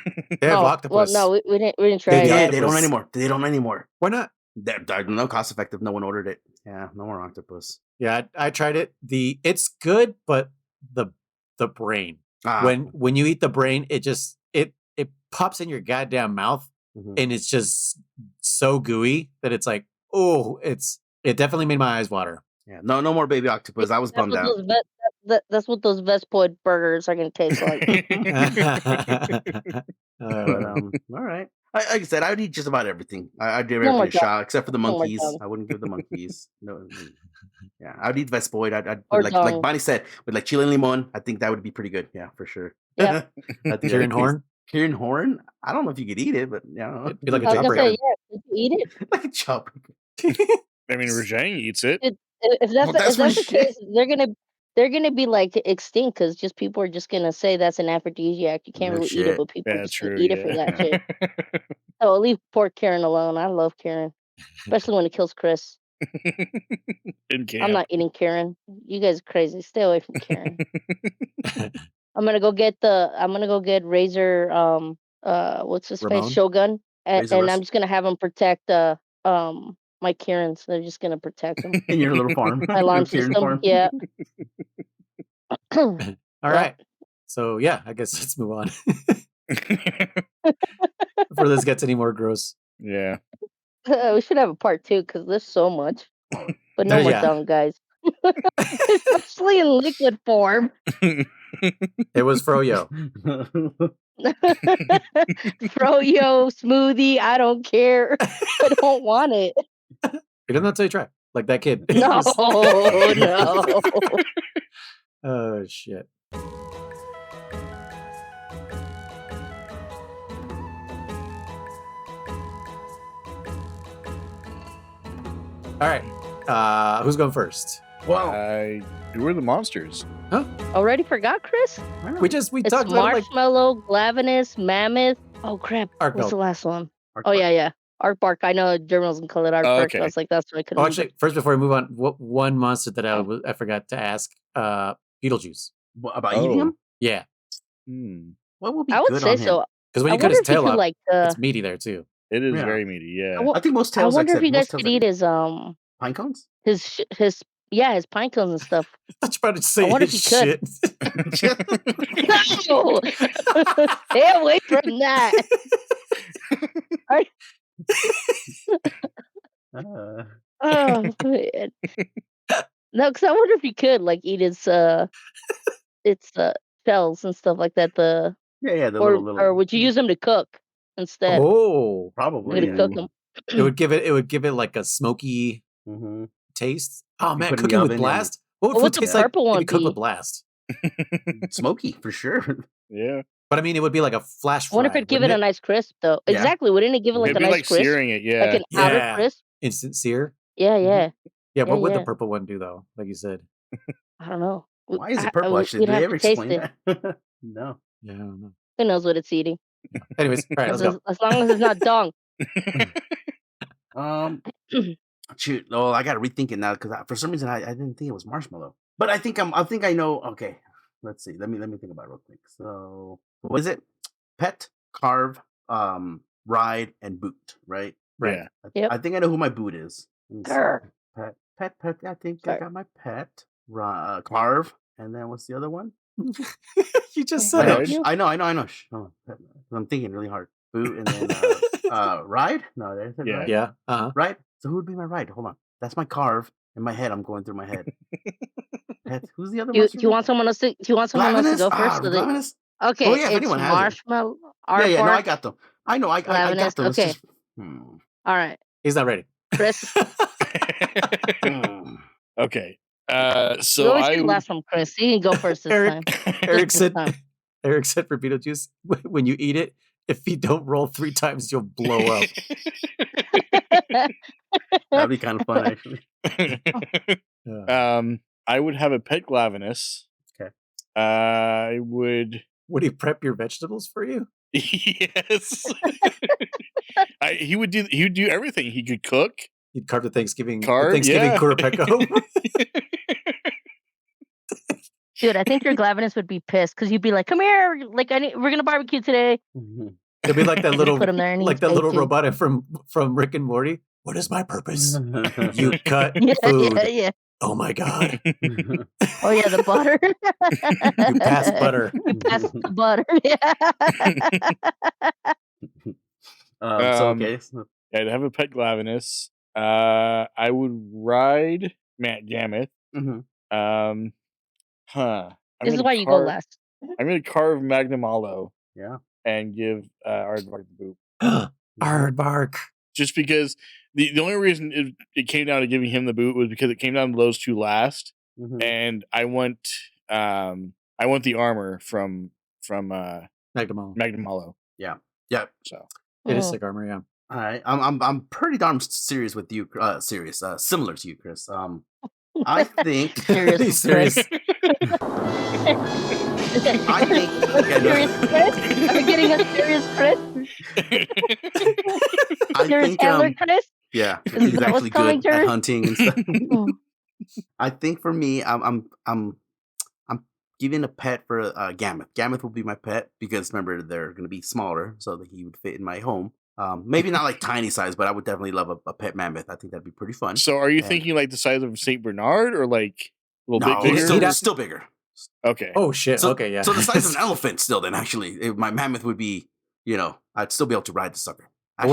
have well, octopus. no, we didn't try They it. did. Yeah, they don't octopus. anymore. They don't anymore. Why not? They're no cost effective. No one ordered it. Yeah, no more octopus. Yeah, I tried it. It's good, but the brain. When you eat the brain, it just it pops in your goddamn mouth, Mhm. and it's just so gooey that it's like, oh, it definitely made my eyes water. Yeah, no more baby octopus. I was That's bummed what out. that's what those Vespoid burgers are gonna taste like. But, all right. Like I said, I would eat just about everything. I'd give No more everything a dog. shot, except for the No more monkeys. dog. I wouldn't give the monkeys. No. Yeah, I'd eat Vespoid. I'd Or like dong. Bonnie said, with like chile and limon. I think that would be pretty good. Yeah, for sure. Yep. I think Kieran Horn? Kieran Horn? I don't know if you could eat it, but yeah. It'd be like a I was gonna say, jawbreaker. yeah, could you eat it? Like a chop. I mean, Rajang eats it. If that's Well, that's the for case, they're gonna be like extinct because just people are just gonna say that's an aphrodisiac. You can't No really eat it, shit. but people are Yeah, just gonna true. eat it for that shit. Yeah. So I'll leave poor Karen alone. I love Karen, especially when it kills Chris. In camp. I'm not eating Karen. You guys are crazy. Stay away from Karen. I'm gonna go get Razor. What's his Ramon? face? Shogun, Razor and Rust. I'm just gonna have him protect my Karens. They're just gonna protect him. In your little farm. My alarm Your Kieran system. farm. Yeah. All Yep. right. So yeah, I guess let's move on before this gets any more gross. Yeah. We should have a part 2 because there's so much. But no more Yeah. dung, guys. Especially in liquid form. It was Froyo. Froyo smoothie. I don't care. I don't want it. He doesn't have to try. Like that kid. No, no. Oh shit. All right. Who's going first? Wow. Who are the monsters? Already forgot, Chris? We It's talked about it like Marshmallow, Glavenus, Mammoth. Oh crap! Arc What's the Belt. last one? Arc Oh Bark. yeah. Aardvark. I know Germans can call it Aardvark. okay. I was like, that's what I couldn't. Oh, remember. actually, first before we move on, one monster that I forgot to ask. Beetlejuice. What, about eating him? Yeah, Hmm. What would be I would good say on him? so. because when I you cut wonder his if you tail could off, like. it's meaty there too. It is Yeah. very meaty. Yeah. I I think most I tails. wonder like if you said, guys most tails could are eat good. his Pine cones. his pine cones and stuff. I was about to say wonder if his you could. shit. No! Stay away from that. Oh man. No, because I wonder if you could like eat its shells and stuff like that. yeah, the Or little. would you use them to cook instead? Oh, Probably. You're gonna cook it would give it like a smoky Mm-hmm. taste. Oh You man, put it in the cooking with oven blast. What would What food would the taste like purple if one you cook be? with blast? Smoky for sure. Yeah. But I mean, it would be like a flash I wonder if fry, it'd give it wouldn't a nice crisp though. Yeah. Exactly. Wouldn't it give it like It'd a be nice like crisp? searing it. Yeah. Like an outer Yeah. crisp? Instant sear. Yeah, yeah. Yeah, what would yeah. the purple one do though? Like you said. I don't know. Why is it purple? Actually, We'd did they have ever to taste explain it. that? No. Yeah, I don't know. Who knows what it's eating? Anyways, all right, let's go. As long as it's not dong. Shoot. Oh, I gotta rethink it now because for some reason I didn't think it was marshmallow. But I think I know. Okay, let's see. Let me think about it real quick. So what is it? Pet, carve, ride, and boot. Right. Right. Yeah. Yep. I think I know who my boot is. Let me see. Grr. Pet. I think I Sorry. got my pet. Carve, and then what's the other one? You just I said know. it. I know. Shh. Oh, I'm thinking really hard. Boot and then ride. No, there's it. Yeah. Ride. Yeah. Uh-huh. Right. So who would be my ride? Hold on. That's my carve. In my head, I'm going through my head. Pet. Who's the other Do monster? you want someone else to? Do you want someone else to go first? So that, Glavenus? okay, Oh, yeah, if it's anyone has it. marshmallow. Yeah. No, I Aardvark. got them. I know. I got Glavenus, them. It's okay. just, All right, He's not ready. Chris. Okay. You So always I get the would- last one, Chris. You can go first this Eric, time. Eric Just said. this time. Eric said for Beetlejuice, when you eat it, if you don't roll 3 times, you'll blow up. That'd be kind of fun, actually. I would have a pet Glavenus. Okay. I would. Would he prep your vegetables for you? Yes. He would do everything. He could cook. He'd carve the Thanksgiving Yeah. Kurapeko. Dude, I think your Glavenus would be pissed because you'd be like, "Come here, like we're gonna barbecue today." It'd be like that little, Put him there and like he'd that little bake you. robot from Rick and Morty. What is my purpose? You cut Yeah, food. yeah. Oh my god! Oh yeah, the butter. You pass butter. You pass the butter. Yeah. So okay. I'd have a pet Glavenus. I would ride Matt Gamut. Mhm. This is why you go last. I'm gonna carve Magnum Aloe Yeah. and give Aardvark the boot. Aardvark. Just because the only reason it came down to giving him the boot was because it came down to those two last, and I want the armor from Magnum Hollow. Yeah. So It is sick armor, yeah. All right, I'm pretty darn serious with you. Similar to you, Chris. I think Serious, serious. I think Serious Chris? Are we getting a serious Chris? I Serious think handler Chris? yeah, Is he's that what's actually coming good at through? hunting and stuff. Mm. I think for me, I'm giving a pet for Gameth. Gameth will be my pet because remember they're going to be smaller, so that he would fit in my home. Maybe not like tiny size, but I would definitely love a pet mammoth. I think that'd be pretty fun. So are you thinking like the size of Saint Bernard or like a little No, bit bigger? still bigger. Okay. Oh shit. So, okay, yeah. So the size of an elephant still. Then actually, my mammoth would be. I'd still be able to ride the sucker. Actually,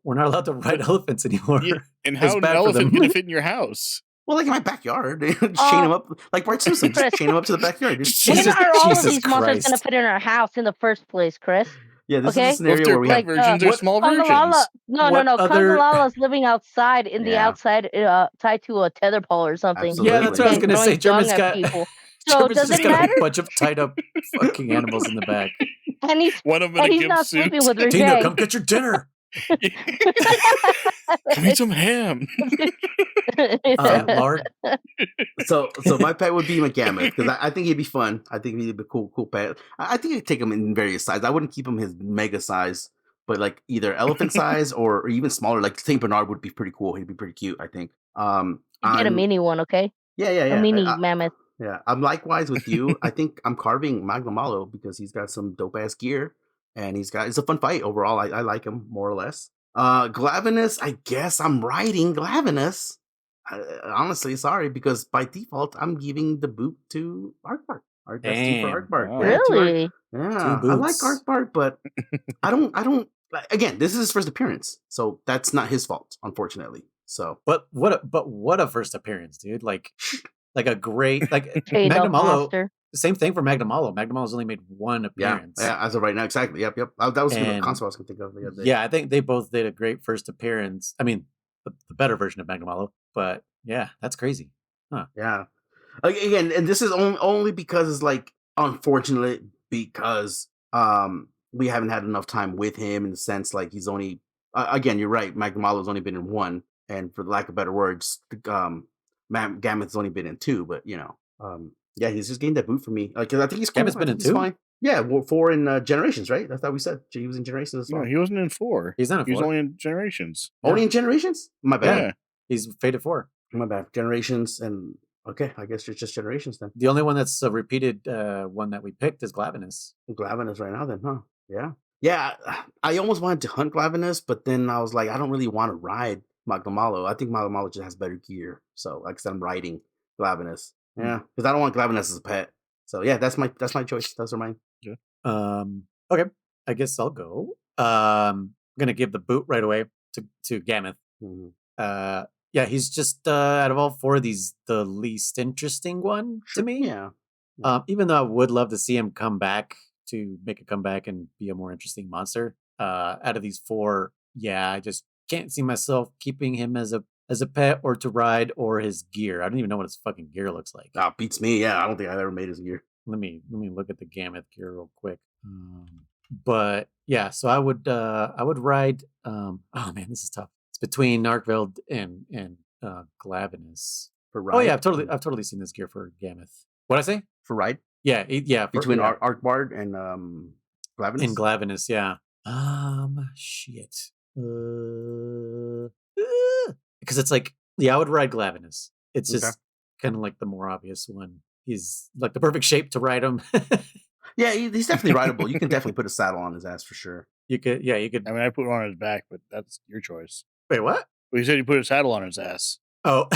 we're not allowed to ride elephants anymore. Yeah. And It's how an bad for elephant them. going to fit in your house? Well, like in my backyard, just chain him up like Bart Simpson. Just chain him up to the backyard. When are all of Jesus these monsters going to Christ. fit in our house in the first place, Chris? Yeah, this Okay. is a scenario Well, if they're where we big have versions, they're what- small Kangalala, versions. no. What other- Kangalala's living outside in the Yeah. outside, tied to a tether pole or something. Absolutely. Yeah, that's what I was Okay, gonna say. throwing German's dung at got people. So German's does just it got matter? a bunch of tied up fucking animals in the back. And he's One of them in a not gimp suit. sleeping with Tina, Reggie. come get your dinner. Come eat some ham. Lard. So my pet would be my Gameth because I think he'd be fun. I think he'd be a cool pet. I think I'd take him in various sizes. I wouldn't keep him his mega size, but like either elephant size or even smaller. Like Saint Bernard would be pretty cool. He'd be pretty cute, I think. You get a I'm- mini one, okay? Yeah. A mini mammoth. Yeah, I'm likewise with you. I think I'm carving Magnamalo because he's got some dope ass gear, and it's a fun fight overall. I like him more or less. Glavenus, I guess I'm riding Glavenus. Honestly, sorry, because by default I'm giving the boot to Aardvark. That's two for Damn. Aardvark. Wow. Yeah, two Really? yeah, Two I like boots. Aardvark, but I don't. Again, this is his first appearance, so that's not his fault, unfortunately. So But what a first appearance, dude. Like a great Shade of Magnamalo. monster. Same thing for Magnamalo. Magnamalo's only made one yeah, appearance. as of right now, exactly. Yep. That was the And- console I was going to think of the other day. Yeah, I think they both did a great first appearance. I mean, the better version of Magnamalo, but yeah, that's crazy. Yeah. Again, and this is only because it's like unfortunate because we haven't had enough time with him in the sense like he's only again, you're right, Magnamalo's only been in one, and for lack of better words, Gameth's only been in two, but yeah, he's just getting that boot for me. Because I think he's cool. Gameth's been I in think he's two? fine. Yeah, well, 4 in Generations, right? I thought we said he was in Generations as No, well. he wasn't in 4. He's not a He was four. only in Generations. Only in Generations? My bad. Yeah. He's Fated 4. My bad. Generations and okay, I guess it's just Generations then. The only one that's a repeated one that we picked is Glavenus. Glavenus right now then, huh? Yeah. Yeah, I almost wanted to hunt Glavenus, but then I was like, I don't really want to ride Magnamalo. I think Magnamalo just has better gear. So like I said, I'm riding Glavenus. Yeah, because I don't want Glavenus as a pet. So yeah, that's my choice. Those are mine. Okay, I guess I'll go. I'm gonna give the boot right away to Gameth. Mhm. Yeah, he's just out of all four of these the least interesting one to me. Yeah. Even though I would love to see him come back to make a comeback and be a more interesting monster. Out of these four, yeah, I just can't see myself keeping him as a pet or to ride or his gear. I don't even know what his fucking gear looks like. Beats me. Yeah, I don't think I've ever made his gear. Let me look at the Gameth gear real quick. But yeah, so I would ride. Oh man, this is tough. It's between Narkveld and Glavenus. For ride. Oh yeah, I've totally seen this gear for Gameth. What'd I say? For ride Yeah, yeah. between yeah. Arkbard and Glavenus. In Glavenus, yeah. Shit. Because it's like, yeah, I would ride Glavenus. It's just Okay. kind of like the more obvious one. He's like the perfect shape to ride him. Yeah, he's definitely rideable. You can definitely put a saddle on his ass for sure. You could. I mean, I put one on his back, but that's your choice. Wait, what? Well, you said you put a saddle on his ass. Oh,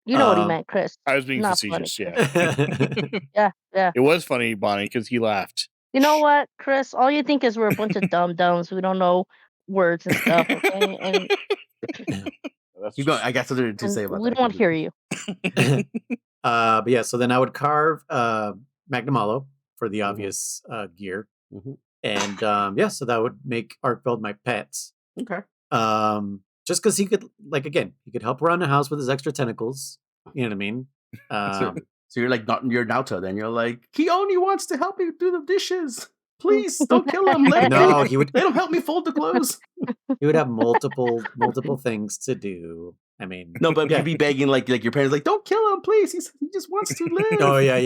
You know what he Um, meant, Chris. I was being Not facetious, funny. yeah. Yeah. It was funny, Bonnie, because he laughed. You know what, Chris? All you think is we're a bunch of dum-dums. We don't know words and stuff, okay? And, That's You go. I got something to say and about we that. don't want to hear you. But yeah, so then I would carve Magnamalo for the obvious gear. Mhm. And so that would make Arkfeld my pet. Okay. Just because he could, like, again, he could help around the house with his extra tentacles. You know what I mean? So you're like not you're Naruto. Then you're like, he only wants to help me do the dishes. Please don't kill him. No, he would. Let him help me fold the clothes. He would have multiple things to do. I mean, No, but you'd be begging like your parents, like, don't kill him, please. He just wants to live. Oh yeah.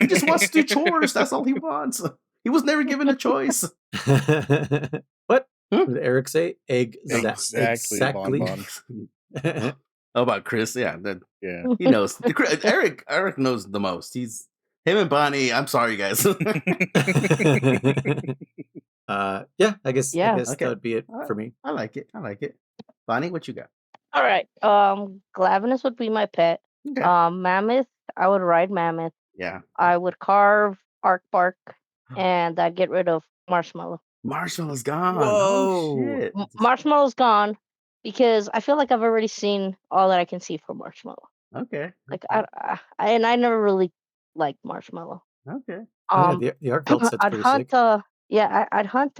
He just wants to do chores. That's all he wants. He was never given a choice. What Hmm? did Eric say? Exactly. Bon. How about Kriss? Yeah, Yeah. he knows. Eric knows the most. He's him and Bonnie. I'm sorry, guys. Yeah, I guess Okay. that would be it for me. I like it. Bonnie, what you got? All right. Glavenus would be my pet. Okay. Mammoth, I would ride Mammoth. Yeah. I would carve Bark, and I'd get rid of Marshmallow. Marshmallow's gone. Whoa. Oh, shit. Marshmallow's gone because I feel like I've already seen all that I can see from Marshmallow. Okay. Like I never really liked Marshmallow. Okay. The Arkfeld set's I'd pretty hunt. sick. I'd hunt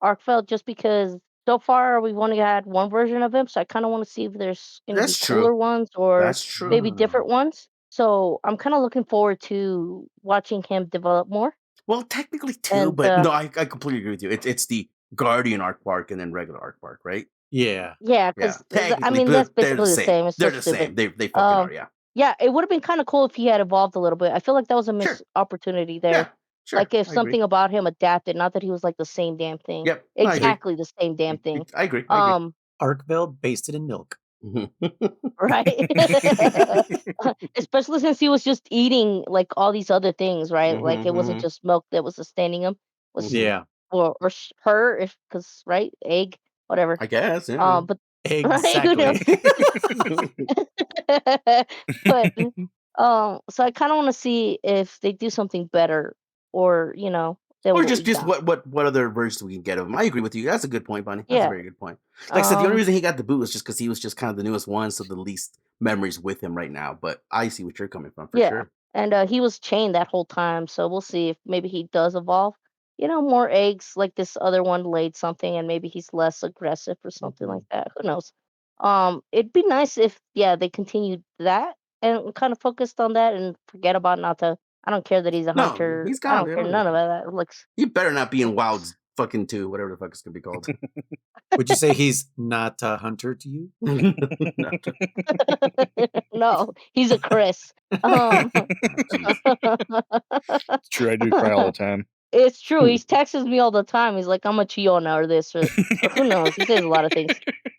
Arkfeld just because so far we've only had one version of him, so I kind of want to see if there's gonna be That's true. cooler ones or That's true. maybe different ones. So I'm kind of looking forward to watching him develop more. Well, technically two, And but no, I completely agree with you. It's the Guardian Aardvark and then regular Aardvark, right? Yeah. yeah, Yeah. because I Technically, mean but that's they're basically the the same. same. It's They're so the same. stupid. They fucking are, yeah. Yeah, it would have been kind of cool if he had evolved a little bit. I feel like that was a Sure. missed opportunity there. Yeah. Sure. Like if I agree. something about him adapted, not that he was like the same damn thing. Yep. No, I agree. Exactly the same damn thing. I agree. Arkfeld basted in milk. Right? Especially since he was just eating like all these other things, right? Like it wasn't just milk that was sustaining him. Was Yeah. or her, if because right, egg, whatever. I guess. Yeah. But Exactly. but so I kind of want to see if they do something better, or Or just what other versions we can get of him. I agree with you. That's a good point, Bonnie. That's a very good point. Like I said, the only reason he got the boot was just because he was just kind of the newest one, so the least memories with him right now. But I see what you're coming from for sure. And he was chained that whole time, so we'll see if maybe he does evolve. More eggs like this other one laid something, and maybe he's less aggressive or something like that. Who knows? It'd be nice if they continued that and kind of focused on that and forget about Nata. I don't care that he's a No, hunter. he's I gone. don't care none of that. Looks. He better not be in Wilds fucking 2, whatever the fuck it's gonna be called. Would you say he's not a hunter to you? No, he's a Kriss. It's true. I do cry all the time. It's true. He texts me all the time. He's like, "I'm a Chiona or this or who knows." He says a lot of things.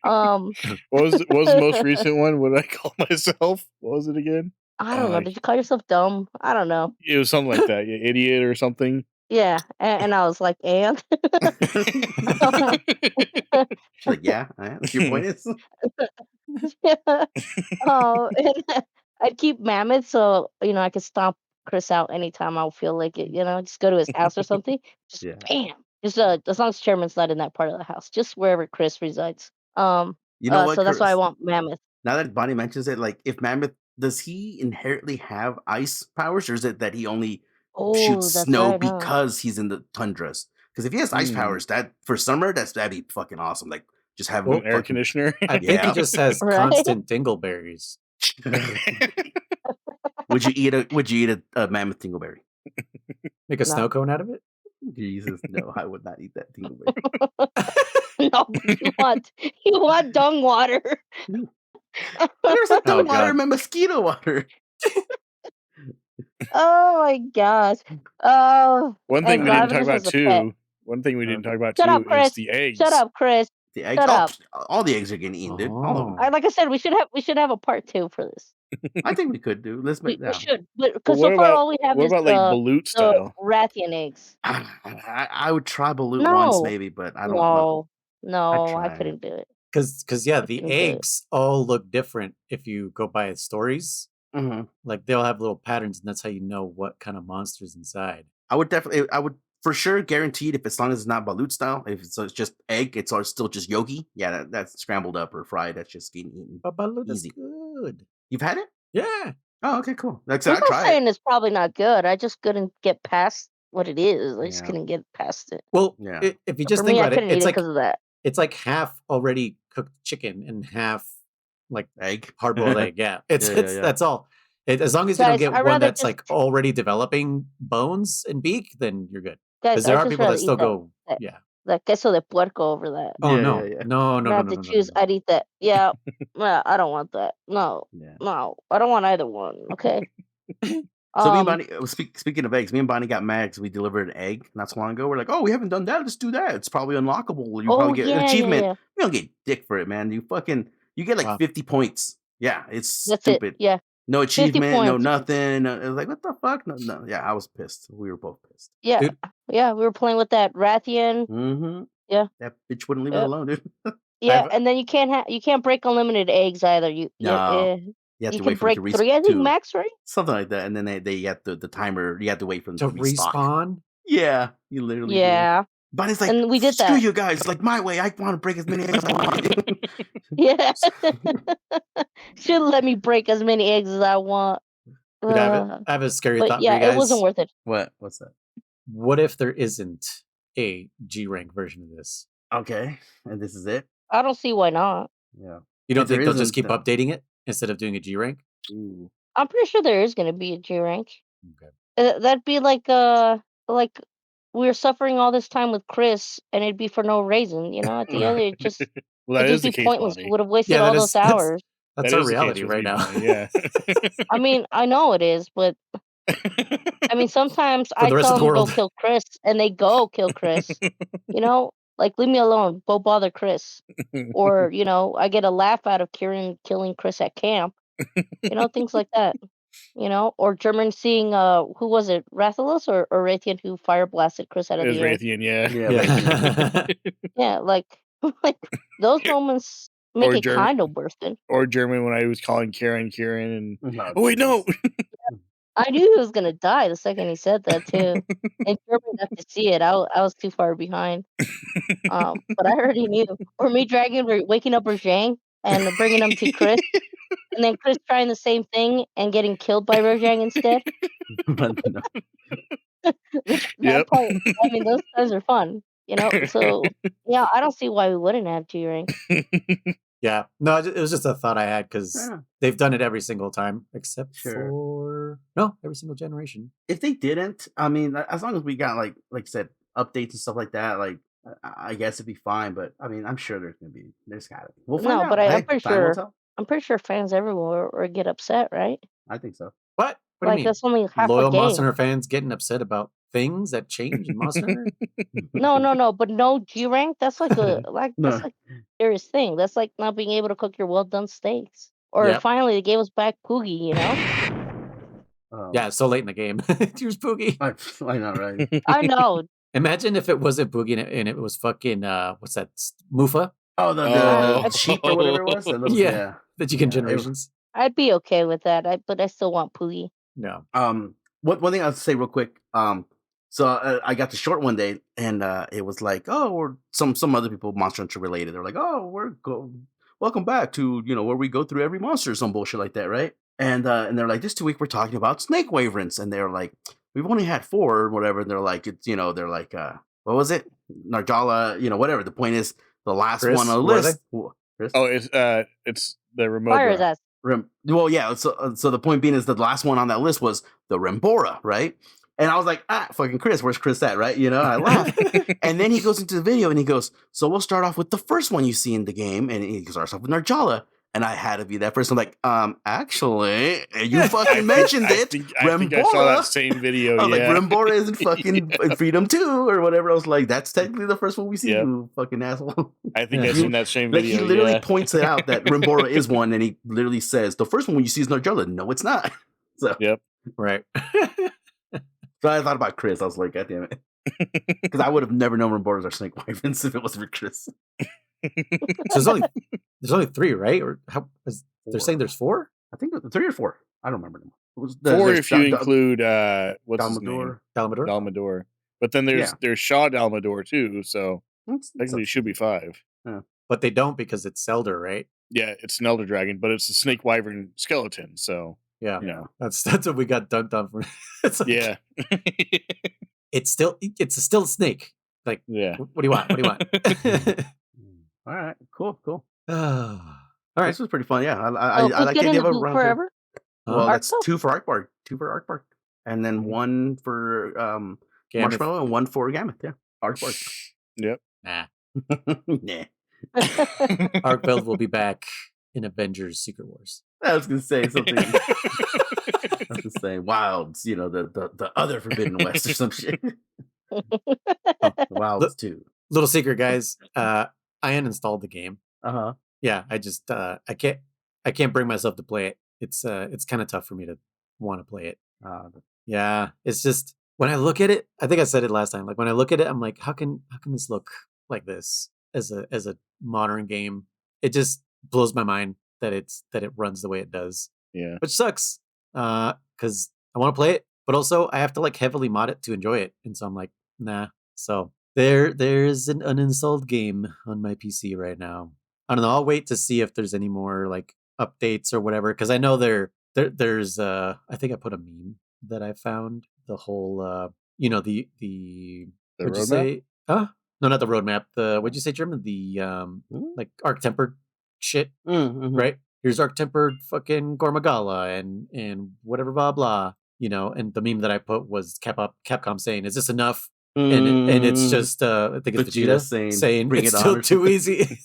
What was the most recent one? What did I call myself? What was it again? I don't know. Did you call yourself dumb? I don't know. It was something like that. Yeah, idiot or something. Yeah, and I was like, and Like, yeah, your point is. and I'd keep Mammoth so I could stomp Kriss out anytime I feel like it. Just go to his house or something. Just bam. Just as long as Chairman's not in that part of the house, just wherever Kriss resides. You know what? So that's why I Kriss? want Mammoth. Now that Bonnie mentions it, like if Mammoth, does he inherently have ice powers, or is it that he only shoots that's snow right, huh? because he's in the tundras? Because if he has ice powers, that for summer, that'd be fucking awesome. Like just have An air conditioner. I think he just has Right? constant dingleberries. Would you eat a mammoth dingleberry? Make a No. snow cone out of it? Jesus, no, I would not eat that dingleberry. No, you want dung water. There's like Oh, dung water God. in my mosquito water. Oh my gosh. Oh, One thing and we didn't talk Glavenus about was a pet. too. One thing we didn't talk about Shut up, too Kriss. is the eggs. Shut up, Kriss. The eggs, Shut up. all the eggs are getting eaten, dude. All of them. Oh. Like I said, we should have a part 2 for this. I think we could do. Let's make We that. should, but But because what so far about all we have what is about like Balut the style? Rathian eggs. I would try Balut once, No, maybe, but I don't know. no, I try. couldn't do it. Because yeah, the Couldn't do it. eggs all look different if you go by the stories. hmm Like they'll have little patterns, and that's how you know what kind of monster's inside. I would for sure guaranteed if as long as it's not Balut style, if it's just egg, it's still just yogi. Yeah, that's scrambled up or fried. That's just getting eaten. But balut is Easy. good. You've had it? Yeah. Oh, okay, cool. Like I I'm said, I not try it. saying it's probably not good. I just couldn't get past what it is. I just Yeah. couldn't get past it. Well, Yeah. if you For just me, think I about it, couldn't eat it's it like because of that. it's like half already cooked chicken and half like Egg. hard boiled egg. Yeah, it's Yeah, yeah. that's all. As long as you don't Guys, get I'd one rather that's just like already developing bones and beak, then you're good. guys, Because there I'd are just people rather that eat still that go, that yeah. that queso de puerco over that. Oh Yeah, no, yeah, yeah. no, no, If I no, had no, to no, no, choose, no. I'd eat that. Yeah, I don't want that. No, Yeah. no, I don't want either one. Okay. So me and Bonnie, speaking of eggs, me and Bonnie got mad because we delivered an egg not so long ago. We're like, oh, we haven't done that. Let's do that. It's probably unlockable. You Oh probably get an yeah, achievement. yeah. You don't get dick for it, man. You get like Wow. 50 points. Yeah, it's That's stupid. it. Yeah, No 50 achievement, no points. nothing. It was like, what the fuck? No. Yeah, I was pissed. We were both pissed. Yeah, Dude. yeah. We were playing with that Rathian. Mm-hmm. Yeah. That bitch wouldn't leave us Yep. alone, dude. Yeah, I've- and then you can't break unlimited eggs either. No. You have You to can wait for it break to 3, I think, to max, right? something like that, and then they get the timer. You have to wait for them to to restock. respawn. Yeah, you literally do. Yeah, Bonnie's like, and we did screw that. you guys, like my way. I want to break as many eggs as I want. Yeah, should let me break as many eggs as I want. Dude, I have a scary But thought for yeah, you guys. it wasn't worth it. What's that? What if there isn't a G rank version of this? Okay, and this is it. I don't see why not. Yeah. You don't If there think they'll just isn't, keep then- updating it instead of doing a G rank? Ooh. I'm pretty sure there is going to be a G rank. Okay. That'd be like we were suffering all this time with Kriss, and it'd be for no reason. You know, at the end, it just Well, that it'd is just the be case, pointless. Bonnie. We would have wasted Yeah, all that those is hours. that's That our is the case reality with right you, now. Bonnie, yeah. I mean, I know it is, but I mean, sometimes For I the rest tell of the them to go world. kill Kriss, and they go kill Kriss. You know, like leave me alone. Go bother Kriss. Or I get a laugh out of Kieran killing Kriss at camp. Things like that. Or German seeing who was it, Rathalos or Raytheon who fire blasted Kriss out of It was the air. Raytheon, yeah. Yeah, Yeah. Yeah, like those moments make Or it German- kind of worth it. Or German when I was calling Karen, and Oh, oh wait, no. I knew he was gonna die the second he said that too. And German got to see it. I was too far behind. But I already knew. Or me waking up Rajang and bringing him to Kriss, and then Kriss trying the same thing and getting killed by Rajang instead. But no. That Yep. part, I mean, those times are fun, So yeah, I don't see why we wouldn't have G rank. Yeah. No, it was just a thought I had because Yeah. they've done it every single time except Sure. for no, every single generation. If they didn't, I mean, as long as we got like I said, updates and stuff like that, like I guess it'd be fine. But I mean, I'm sure there's gotta be. We'll find No, out. but I'm Hey, pretty time will sure tell. fans everywhere would get upset, right? I think so. What? What Like do you that's only mean? half Loyal a game. Monster Hunter fans getting upset about things that change in Monster Hunter? No, but no G rank. That's like No. that's like a serious thing. That's like not being able to cook your well done steaks. Or Yep. finally they gave us back Poogie, Yeah, it's so late in the game. Here's Boogie. I know, right? I know. Imagine if it wasn't Boogie and it was fucking what's that? Mufa Oh, the Oh. sheep or whatever it was. That little, Yeah. yeah. that you can Yeah, it was- generations. I'd be okay with that. But I still want Poogie. No. One thing I'll say real quick. So I got the short one day, and it was like, oh, or some other people Monster Hunter related. They're like, oh, welcome back to where we go through every monster, or some bullshit like that, right? And they're like, this week we're talking about snake wyverns, and they're like, we've only had 4 or whatever. And they're like, it's they're like, what was it, Narjala, whatever. The point is, the last Kriss, one on the who are list. Kriss? Oh, it's the remote. Fire is that. Well, yeah. So the point being is the last one on that list was the Rembora, right? And I was like, fucking Kriss, where's Kriss at, right? I laughed. And then he goes into the video and he goes, so we'll start off with the first one you see in the game, and he starts off with Narjala. And I had to be that person. I'm like, actually, you fucking mentioned it. I think I saw that same video. I was Yeah. like, Rembora isn't fucking Freedom 2 or whatever. I was like, that's technically the first one we see, Yep. you fucking asshole. I think Yeah. I've seen that same Like, video. he literally yeah. points it out that Rembora is one, and he literally says, the first one you see is Narjala. No, it's not. So, Yep. Right. so I thought about Kriss. I was like, God damn it. Because I would have never known Remboras are snake wyverns if it wasn't for Kriss. So there's only 3, right? Or they're saying there's 4? I think 3 or 4. I don't remember them. It was 4 there's if you include what's his name? Dalmador. Dalmador? Dalmador. But then there's Shaw Dalmador too, so technically it should be 5. But they don't because it's Zelda, right? Yeah, it's an Elder Dragon, but it's a snake wyvern skeleton, so Yeah. You know. That's what we got dunked on for. It's like, Yeah. it's still a snake. Like, Yeah. what do you want? What do you want? All right, cool. All right. This was pretty fun. Yeah, I Oh, like who's the getting idea the of a boot round table. forever? Well, Huh? that's Arco? 2 for Arcbark, and then 1 for Gameth. Marshmallow and 1 for Gameth. Yeah, Arcbark. Yep. Nah. Nah. Arkveld will be back in Avengers Secret Wars. I was gonna say something. I was gonna say Wilds, the other Forbidden West or some shit. Wilds too. Little secret, guys. I uninstalled the game. Yeah, I just I can't bring myself to play it. It's kind of tough for me to want to play it. Yeah, it's just when I look at it, I think I said it last time. Like when I look at it, I'm like, how can this look like this as a modern game? It just blows my mind that it runs the way it does. Yeah. Which sucks. Because I want to play it, but also I have to like heavily mod it to enjoy it. And so I'm like, nah. So there's an uninstalled game on my PC right now. I don't know. I'll wait to see if there's any more like updates or whatever. Because I know there's I think I put a meme that I found. The whole the what'd you roadmap? say? Huh? No, not the roadmap. The what'd you say, German? The like arc tempered shit. Mm-hmm. Right? Here's arc tempered fucking Gormagala and whatever blah blah. And the meme that I put was Capcom saying, "Is this enough?" And it's just I think it's Vegeta saying "Bring it's it on," still or too something. easy.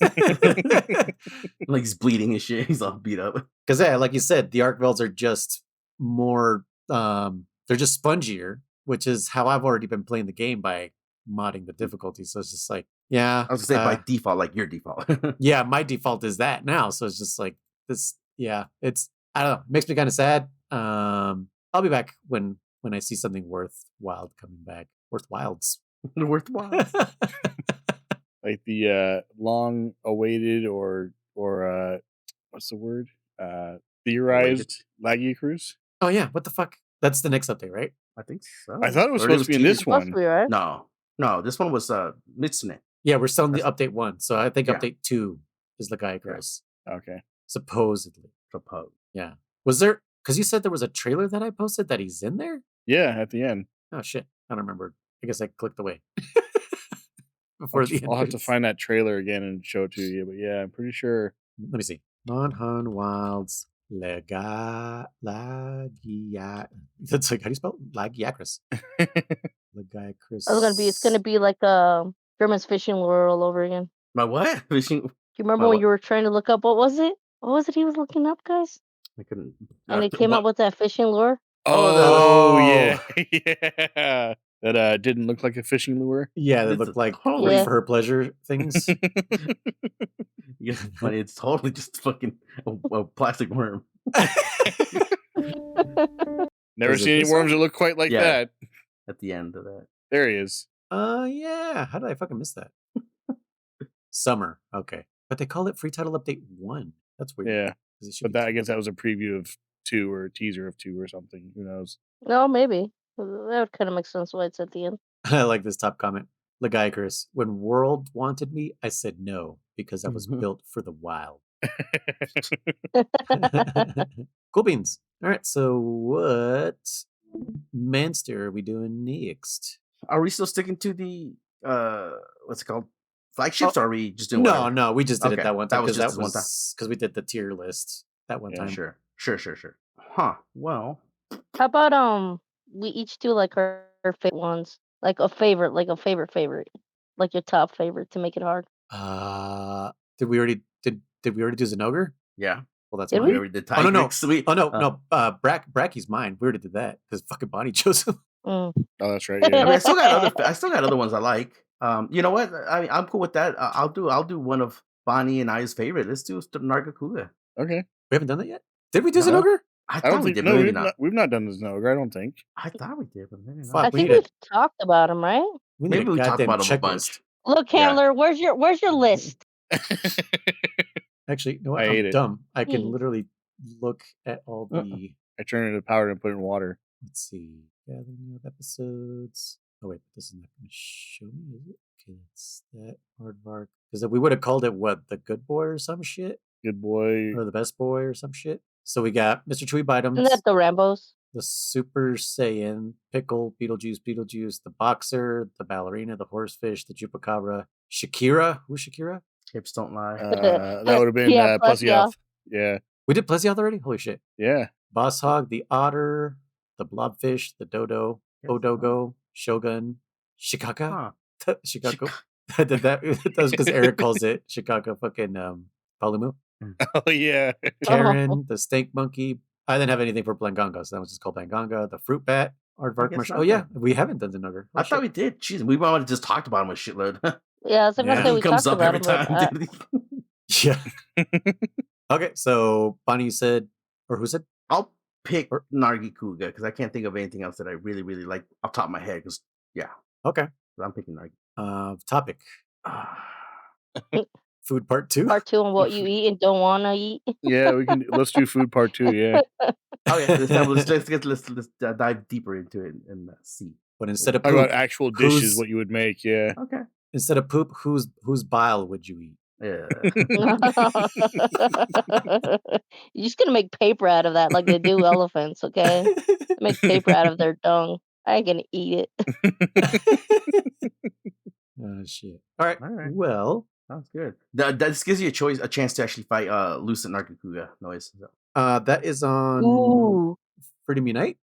Like he's bleeding and shit. He's all beat up. Because yeah, like you said, the Arkvelds are just more they're just spongier, which is how I've already been playing the game by modding the difficulty. So it's just like, yeah. I was gonna say by default, like your default. Yeah, my default is that now. So it's just like this. Yeah, it's I don't know. It makes me kind of sad. I'll be back when I see something worthwhile coming back. Worthwhiles. Worthwhile. Like the long awaited or what's the word? Theorized Laggy Cruise? Oh yeah, what the fuck? That's the next update, right? I think so. I thought it was supposed to be in this Must one. be, right? No, this one was Mitsune. Yeah, we're still in the update 1. So I think Yeah. update 2 is the guy Kriss. Okay. Supposedly. Suppose. Yeah. Was there because you said there was a trailer that I posted that he's in there? Yeah, at the end. Oh shit. I don't remember. I guess I clicked away. Before the end. I'll have to credits. find that trailer again and show it to you. But yeah, I'm pretty sure. Let me see. Monhan Wilds Lagia. That's like how do you spell it? Lagiacris. Lagiacris. It's gonna be like German's fishing lure all over again. My what? Fishing. Do you remember My when what? you were trying to look up what was it? What was it he was looking up, guys? I couldn't. And it came out with that fishing lure. Oh, yeah. Yeah. That didn't look like a fishing lure. Yeah, they It's look like totally- Yeah. for her pleasure things. Yeah, funny. It's totally just fucking a plastic worm. Never Is it seen any this worms one? that look quite like Yeah. that. At the end of that. There he is. Yeah. How did I fucking miss that? Summer. Okay. But they call it free title update 1. That's weird. Yeah. 'Cause it should But be that I guess that was a preview of 2 or a teaser of 2 or something. Who knows? No, maybe. That would kind of make sense why it's at the end. I like this top comment. Lagiacris, when World wanted me, I said no because I was built for the wild. Cool beans. All right, so what monster are we doing next? Are we still sticking to the what's it called? Flagships, or are we just doing No, whatever? no, we just did it Okay, that one that time was because just that one time. was because we did the tier list that one Yeah, time. Sure. Huh. Well, How about we each do like our favorite ones, like a favorite, like your top favorite to make it hard. Did we already do Zenogre? yeah. Well, that's Did mine. we? We already did Oh, no. Tigrex. We, Oh no. Bracky's mine. We already did that because fucking Bonnie chose him. Mm. Oh, that's right. I mean, Yeah. I still got other ones I like. You know what? I'm cool with that. I'll do one of Bonnie and I's favorite. Let's do Nargacuga. Okay. We haven't done that yet. Did we do No. Zenogre? I I thought don't we think did, no, but we've maybe not. not. We've not done this Ogre, I don't think. I thought we did, but maybe not. Fuck. I we think need we've talked about him, right? We need Maybe a we talked goddamn about them a checklist. bunch. Look, Yeah. handler, where's your list? Actually, you know what? I I'm ate it. dumb. I can Hmm. literally look at all Uh-uh. the. I turned it into powder and put it in water. Let's see. Gathering of episodes. Oh wait, this is not going to show me, is it? Okay, it's that aardvark. Because we would have called it what, the good boy or some shit, Good boy. or the best boy or some shit. So we got Mr. Chewy Isn't Bitems, that the Rambos? the Super Saiyan, Pickle, Beetlejuice, the Boxer, the Ballerina, the Horsefish, the Chupacabra, Shakira. Who's Shakira? Hips don't lie. That would have been Plesioth. Yeah. We did Plesioth already? Holy shit. Yeah. Boss Hog, the Otter, the Blobfish, the Dodo, Odogo, Shogun, Shikaka. Shikako. that was because Eric calls it Shikaka fucking Palumu. Oh, yeah. Karen, the Stank Monkey. I didn't have anything for Blanganga, so that was just called Blanganga. The Fruit Bat, Aardvark Marsh. Oh, yeah. We haven't done the Nugger. I thought we did. Jeez, we might have just talked about him a shitload. Yeah, I was gonna say we comes talked up about every him. time. Yeah. Okay, so Bonnie said, or who said? I'll pick Nargi Kuga because I can't think of anything else that I really, really like off the top of my head. Because Okay. So I'm picking Nargi. Topic. Food part 2. Part 2 on what you eat and don't want to eat. Yeah, we can. Let's do food part 2. Yeah. Oh yeah, let's dive deeper into it and see. But instead of Talk poop, about actual dishes, what you would make. Yeah. Okay. Instead of poop, whose bile would you eat? Yeah. You're just gonna make paper out of that, like they do elephants. Okay, make paper out of their dung. I ain't gonna eat it. Oh shit! All right. Well, sounds good. That gives you a chance to actually fight Lucent Nargacuga noise. So. That is on Freedom Unite.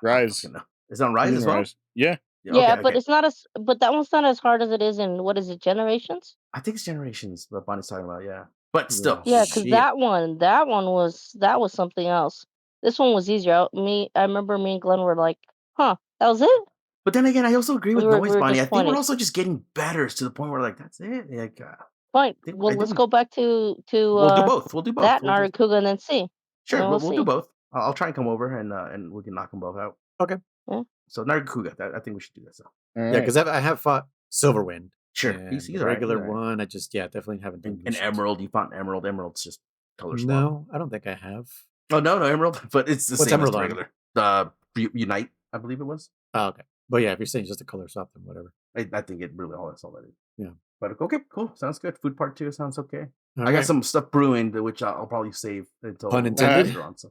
Rise. It's on Rise as well. Yeah. Yeah, but it's not as. But that one's not as hard as it is in what is it? Generations. I think it's Generations. What Bonnie's talking about. Yeah, but still. Yeah, because that one was something else. This one was easier. I remember me and Glenn were like, "Huh, that was it." But then again, I also agree with Noise Bonnie. I think we're also just getting better to the point where like that's it. Like, fine. Well, let's go back to. We'll do both. We'll do both. That Nargacuga and then see. Sure, we'll do both. I'll try and come over and we can knock them both out. Okay. Yeah. So Nargacuga, I think we should do that. So. Yeah, because I have fought Silverwind. Sure, he's a regular one. I just definitely haven't done. An Emerald, you found Emerald. Emerald's just color swap. No, I don't think I have. Oh no, Emerald, but it's the What's same Emerald as the regular. Unite, I believe it was. Oh, okay. But yeah, if you're saying just a color swap, then whatever. I think it really that's all that is. Yeah. But okay, cool. Sounds good. Food part 2 sounds okay. All I got some stuff brewing, which I'll probably save until pun intended. later on. So.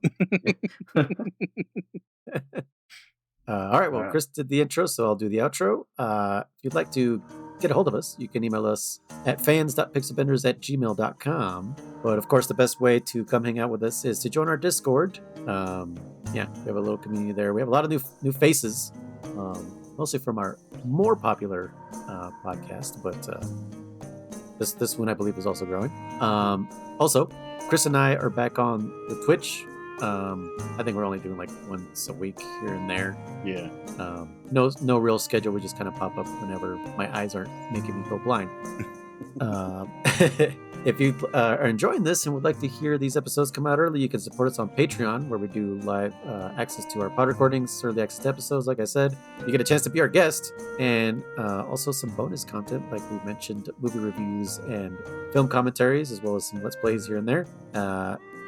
All right. Well, Chris did the intro, so I'll do the outro. If you'd like to get a hold of us, you can email us at fans.pixelbenders@gmail.com. But of course, the best way to come hang out with us is to join our Discord. We have a little community there. We have a lot of new faces, mostly from our more popular podcast, but this one I believe is also growing. Also, Chris and I are back on the Twitch. I think we're only doing like once a week here and there. Yeah. No real schedule. We just kind of pop up whenever my eyes aren't making me go blind. If you are enjoying this and would like to hear these episodes come out early, you can support us on Patreon, where we do live access to our pod recordings, early access to episodes. Like I said, you get a chance to be our guest, and also some bonus content, like we mentioned, movie reviews and film commentaries, as well as some Let's Plays here and there.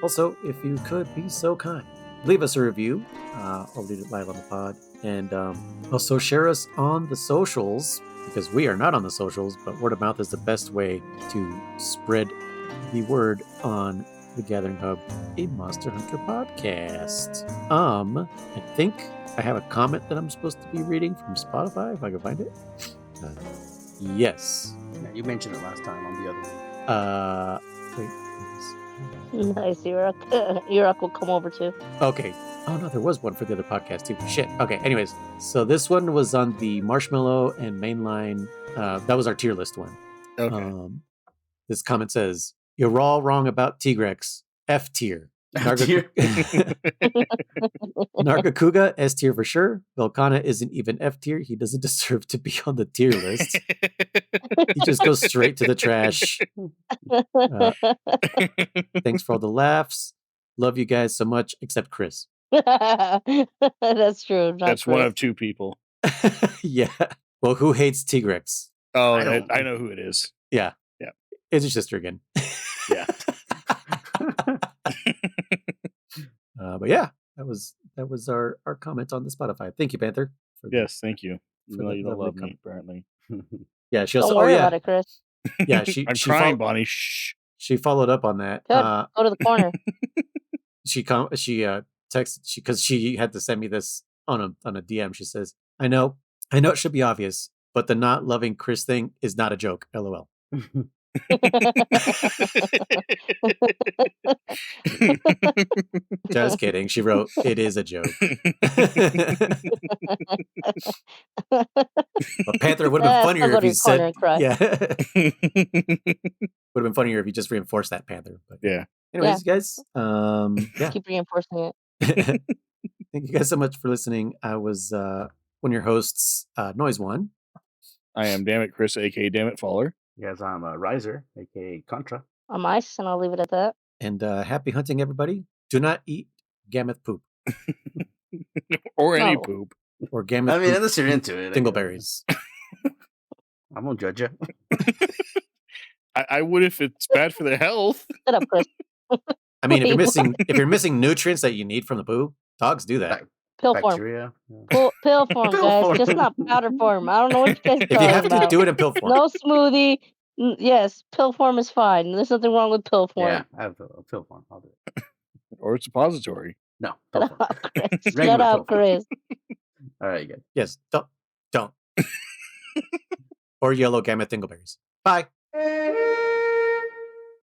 Also, if you could be so kind, leave us a review. I'll read it live on the pod. And also share us on the socials, because we are not on the socials, but word of mouth is the best way to spread the word on the Gathering Hub, a Monster Hunter podcast. I think I have a comment that I'm supposed to be reading from Spotify, if I can find it. Yes. Yeah, you mentioned it last time on the other one. Wait. Nice, Yurak will come over too. Okay. Oh no, there was one for the other podcast too. Shit. Okay. Anyways, so this one was on the Marshmallow and Mainline. That was our tier list one. Okay. This comment says, "You're all wrong about Tigrex. F tier. Nargacuga, S tier for sure. Velcana isn't even F tier. He doesn't deserve to be on the tier list. He just goes straight to the trash. Thanks for all the laughs. Love you guys so much, except Chris." That's true. That's Chris. one of two people. Yeah. Well, who hates Tigrex? Oh, I know who it is. Yeah. Yeah. It's your sister again. Yeah. But yeah, that was our comment on the Spotify. Thank you, Panther. Yes, thank you. For You don't love me, apparently. Yeah, she also. Don't worry about it, Chris. Yeah, I'm trying, Bonnie. Shh. She followed up on that. Good. Go to the corner. texted because she had to send me this on a DM. She says, I know it should be obvious, but the not loving Kriss thing is not a joke. LOL. Just kidding. She wrote, it is a joke. But Panther would have been funnier if you said, yeah. Would have been funnier if you just reinforced that, Panther. But yeah. Anyways, guys, yeah. Keep reinforcing it. Thank you guys so much for listening. I was one of your hosts, Noise One. I am Dammit Kriss, aka Dammit Faller. Yes, I'm a Riser, aka Contra. I'm Ice, and I'll leave it at that. And happy hunting, everybody. Do not eat gammoth poop. Or any poop. Or gammoth I mean, poop, unless you're into it. dingleberries. I won't judge you. I would if it's bad for their health. Shut up, Chris. I mean, if you're missing nutrients that you need from the poo, dogs do that. Pill form. Bacteria. Pill form, guys. Just not powder form. I don't know what you guys are If you have talking about. to do it in pill form. No smoothie. Yes, pill form is fine. There's nothing wrong with pill form. Yeah, I have a pill form. I'll do it. Or a suppository. No, pill Shut form. up, Chris. Regular Shut pill up, form. Chris. All right, good. Yes, don't. Or yellow gammoth dingleberries. Bye.